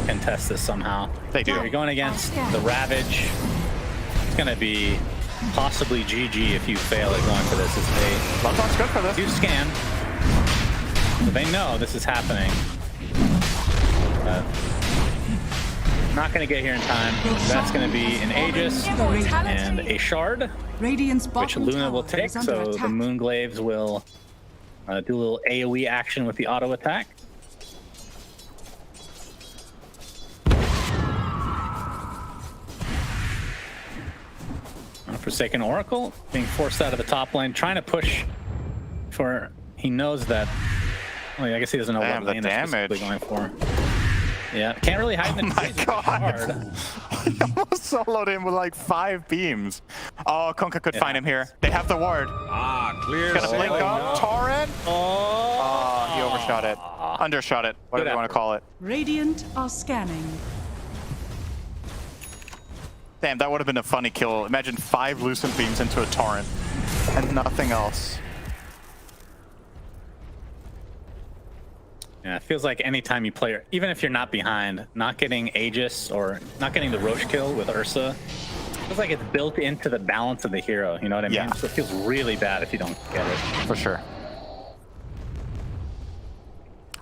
S5: contest this somehow.
S6: They do.
S5: You're going against the Ravage. It's going to be possibly GG if you fail at going for this. It's a
S6: Bloodthorn's good for this.
S5: huge scan. So they know this is happening. Not going to get here in time. That's going to be an Aegis and a Shard,
S1: Radiant's
S5: which
S1: bottom
S5: Luna
S1: tower
S5: will take.
S1: is under
S5: So the
S1: attack.
S5: Moonglaves will do a little AoE action with the auto attack. Forsaken Oracle being forced out of the top lane, trying to push for. He knows that. Well, I guess he doesn't know
S6: Damn,
S5: what
S6: the
S5: lane they're specifically going for. Yeah, can't really hide in the
S6: my
S5: trees, which is
S6: God.
S5: hard.
S6: He almost soloed him with like 5 beams. Oh, Kunkka could find him here. They have the ward.
S8: Ah, clear.
S6: Gonna blink
S8: sailing
S6: up.
S8: now.
S6: Torrent.
S5: Oh,
S6: He overshot it. Undershot it. Whatever you want to call it.
S1: Radiant are scanning.
S6: Damn, that would have been a funny kill. Imagine 5 Lucent Beams into a Torrent and nothing else.
S5: Yeah, it feels like anytime you play, even if you're not behind, not getting Aegis or not getting the Roche kill with Ursa, feels like it's built into the balance of the hero. You know what I mean?
S6: Yeah.
S5: So it feels really bad if you don't get it.
S6: For sure.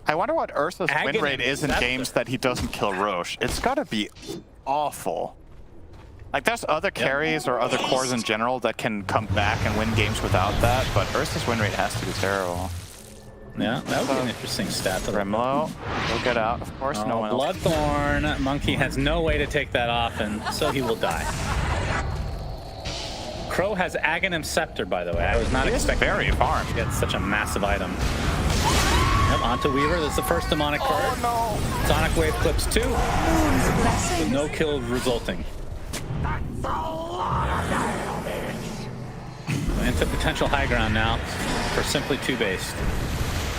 S6: I wonder what Ursa's win rate is in games that he doesn't kill Roche. It's gotta be awful. Like, there's other carries or other cores in general that can come back and win games without that, but Ursa's win rate has to be terrible.
S5: Yeah, that would be an interesting stat.
S6: Grimlow will get out, of course. No one else.
S5: Bloodthorn. Monkey has no way to take that off, and so he will die. Crow has Aghanim Scepter, by the way. I was not expecting
S6: very farm
S5: to get such a massive item. Yep, onto Weaver. This is the first demonic card.
S6: Oh, no.
S5: Sonic Wave clips 2. With no kill resulting. Into potential high ground now for simply TooBased.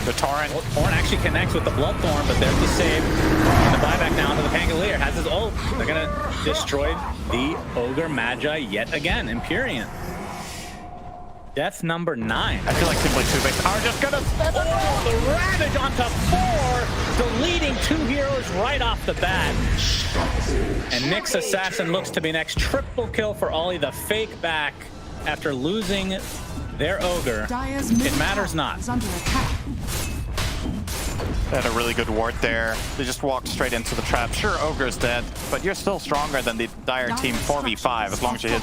S6: The Torrent.
S5: Torrent actually connects with the Bloodthorn, but there's the save. And the buyback now to the Pangolier. Has his ult. They're going to destroy the Ogre Magi yet again. Empyrean. Death number 9.
S6: I feel like simply TooBased are just going to spend it.
S5: Oh, the Ravage onto 4, deleting 2 heroes right off the bat. And Nyx Assassin looks to be next. Triple kill for Ollie, the fake back after losing their Ogre. It matters not.
S6: They had a really good ward there. They just walked straight into the trap. Sure, Ogre's dead, but you're still stronger than the Dire team 4v5 as long as you hit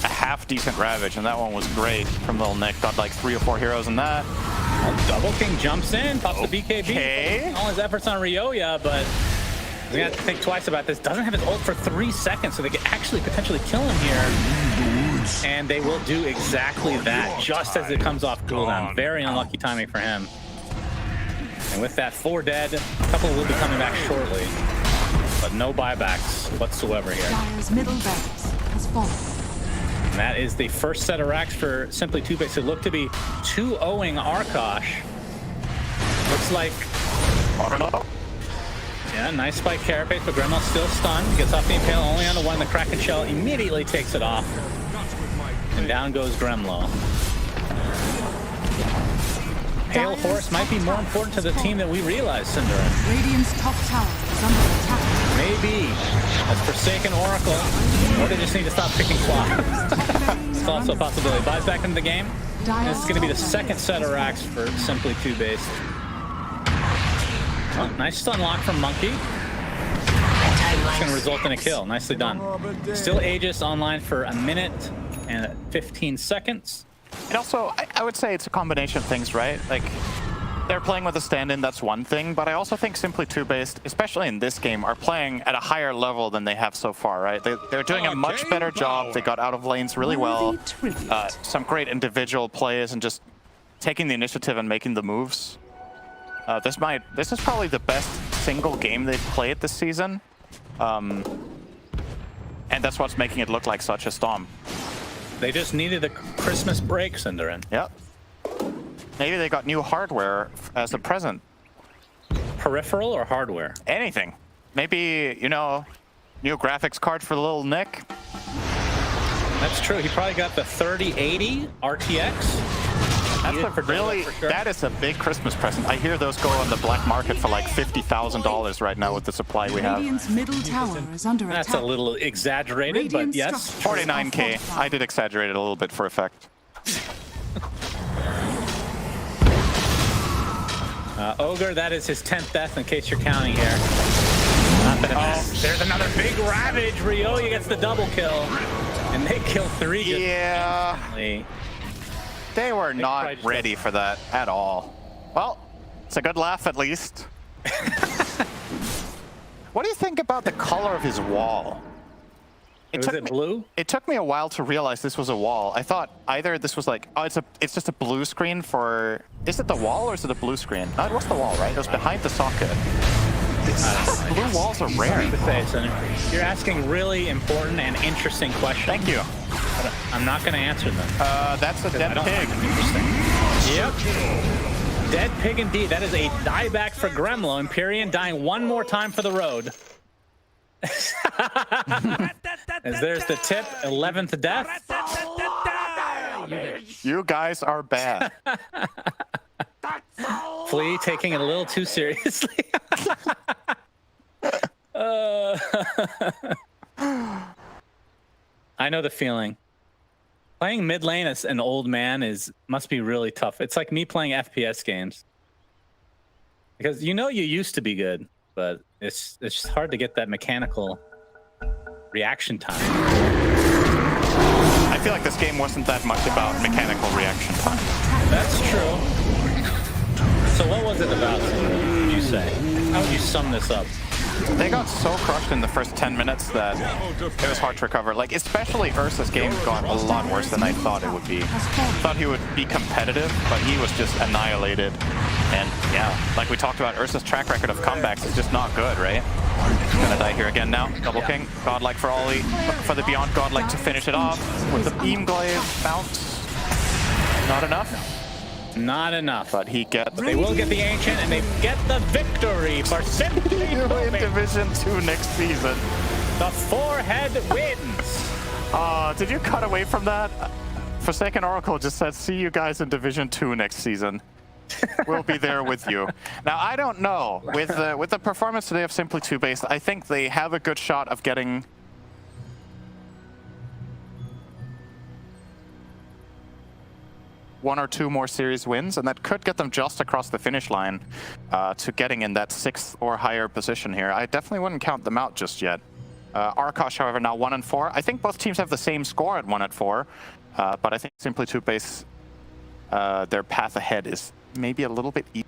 S6: a half-decent Ravage, and that one was great from Little Nick. Got like 3 or 4 heroes in that.
S5: Well, Double King jumps in, pops the BKB.
S6: Okay.
S5: All his efforts on Ryoya, but we have to think twice about this. Doesn't have his ult for 3 seconds, so they could actually potentially kill him here. And they will do exactly that, just as it comes off cooldown. Very unlucky timing for him. And with that 4 dead, a couple will be coming back shortly. But no buybacks whatsoever here.
S1: Dire's middle barracks has fallen.
S5: And that is the first set of racks for simply TooBased. It looked to be 2-0ing Arkosh. Looks like... Yeah, nice spike Carapace, but Gremlow's still stunned. Gets off the Impale only on the 1. The Kraken Shell immediately takes it off. And down goes Gremlow. Pale Horse might be more important to the team than we realize, Cinderin.
S1: Radiant's top tower is under attack.
S5: Maybe. As Forsaken Oracle, or they just need to stop picking clock. It's also a possibility. Buys back into the game. And this is going to be the second set of racks for simply TooBased. Oh, nice stun lock from Monkey. It's going to result in a kill. Nicely done. Still Aegis online for 1 minute and 15 seconds.
S6: And also, I would say it's a combination of things, right? Like, they're playing with a stand-in, that's one thing, but I also think simply TooBased, especially in this game, are playing at a higher level than they have so far, right? They're doing a much better job. They got out of lanes really well. Some great individual plays and just taking the initiative and making the moves. This is probably the best single game they've played this season. And that's what's making it look like such a storm.
S5: They just needed a Christmas break, Cinderin.
S6: Yep. Maybe they got new hardware as a present.
S5: Peripheral or hardware?
S6: Anything. Maybe, you know, new graphics card for Little Nick.
S5: That's true. He probably got the 3080 RTX.
S6: That is a big Christmas present. I hear those go on the black market for like $50,000 right now with the supply we have.
S1: Radiant's middle tower is under attack.
S5: That's a little exaggerated, but yes.
S6: 49K. I did exaggerate it a little bit for effect.
S5: Ogre, that is his 10th death in case you're counting here. There's another big Ravage. Ryoya gets the double kill. And they kill 3.
S6: Yeah. They were not ready for that at all. Well, it's a good laugh at least. What do you think about the color of his wall?
S5: Was it blue?
S6: It took me a while to realize this was a wall. I thought either this was like, oh, it's just a blue screen for... Is it the wall or is it a blue screen? No, it was the wall, right? It was behind the socket. Blue walls are rare.
S5: You're asking really important and interesting questions.
S6: Thank you.
S5: But I'm not going to answer them.
S6: That's a dead pig.
S5: Interesting. Yep. Dead pig indeed. That is a dieback for Gremlow. Empyrean dying one more time for the road. As there's the tip, 11th death.
S6: You guys are bad.
S5: Flea taking it a little too seriously. I know the feeling. Playing mid lane as an old man must be really tough. It's like me playing FPS games. Because you used to be good, but it's just hard to get that mechanical reaction time.
S6: I feel like this game wasn't that much about mechanical reaction time.
S5: That's true. So what was it about, would you say? How would you sum this up?
S6: They got so crushed in the first 10 minutes that it was hard to recover. Like, especially Ursa's game got a lot worse than I thought it would be. I thought he would be competitive, but he was just annihilated. And yeah, like we talked about, Ursa's track record of comebacks is just not good, right? He's gonna die here again now. Double King, Godlike for Ollie, for the Beyond Godlike to finish it off with the Beam Glaive bounce. Not enough.
S5: Not enough.
S6: But he gets...
S5: They will get the Ancient, and they get the victory for simply
S6: in Division 2 next season.
S5: The forehead wins.
S6: Did you cut away from that? Forsaken Oracle just said, see you guys in Division 2 next season. We'll be there with you. Now, I don't know. With the performance today of Simply TooBased, I think they have a good shot of getting... one or two more series wins, and that could get them just across the finish line to getting in that 6th or higher position here. I definitely wouldn't count them out just yet. Arkosh, however, now 1-4. I think both teams have the same score at 1-4, but I think Simply TooBased, their path ahead is maybe a little bit easier.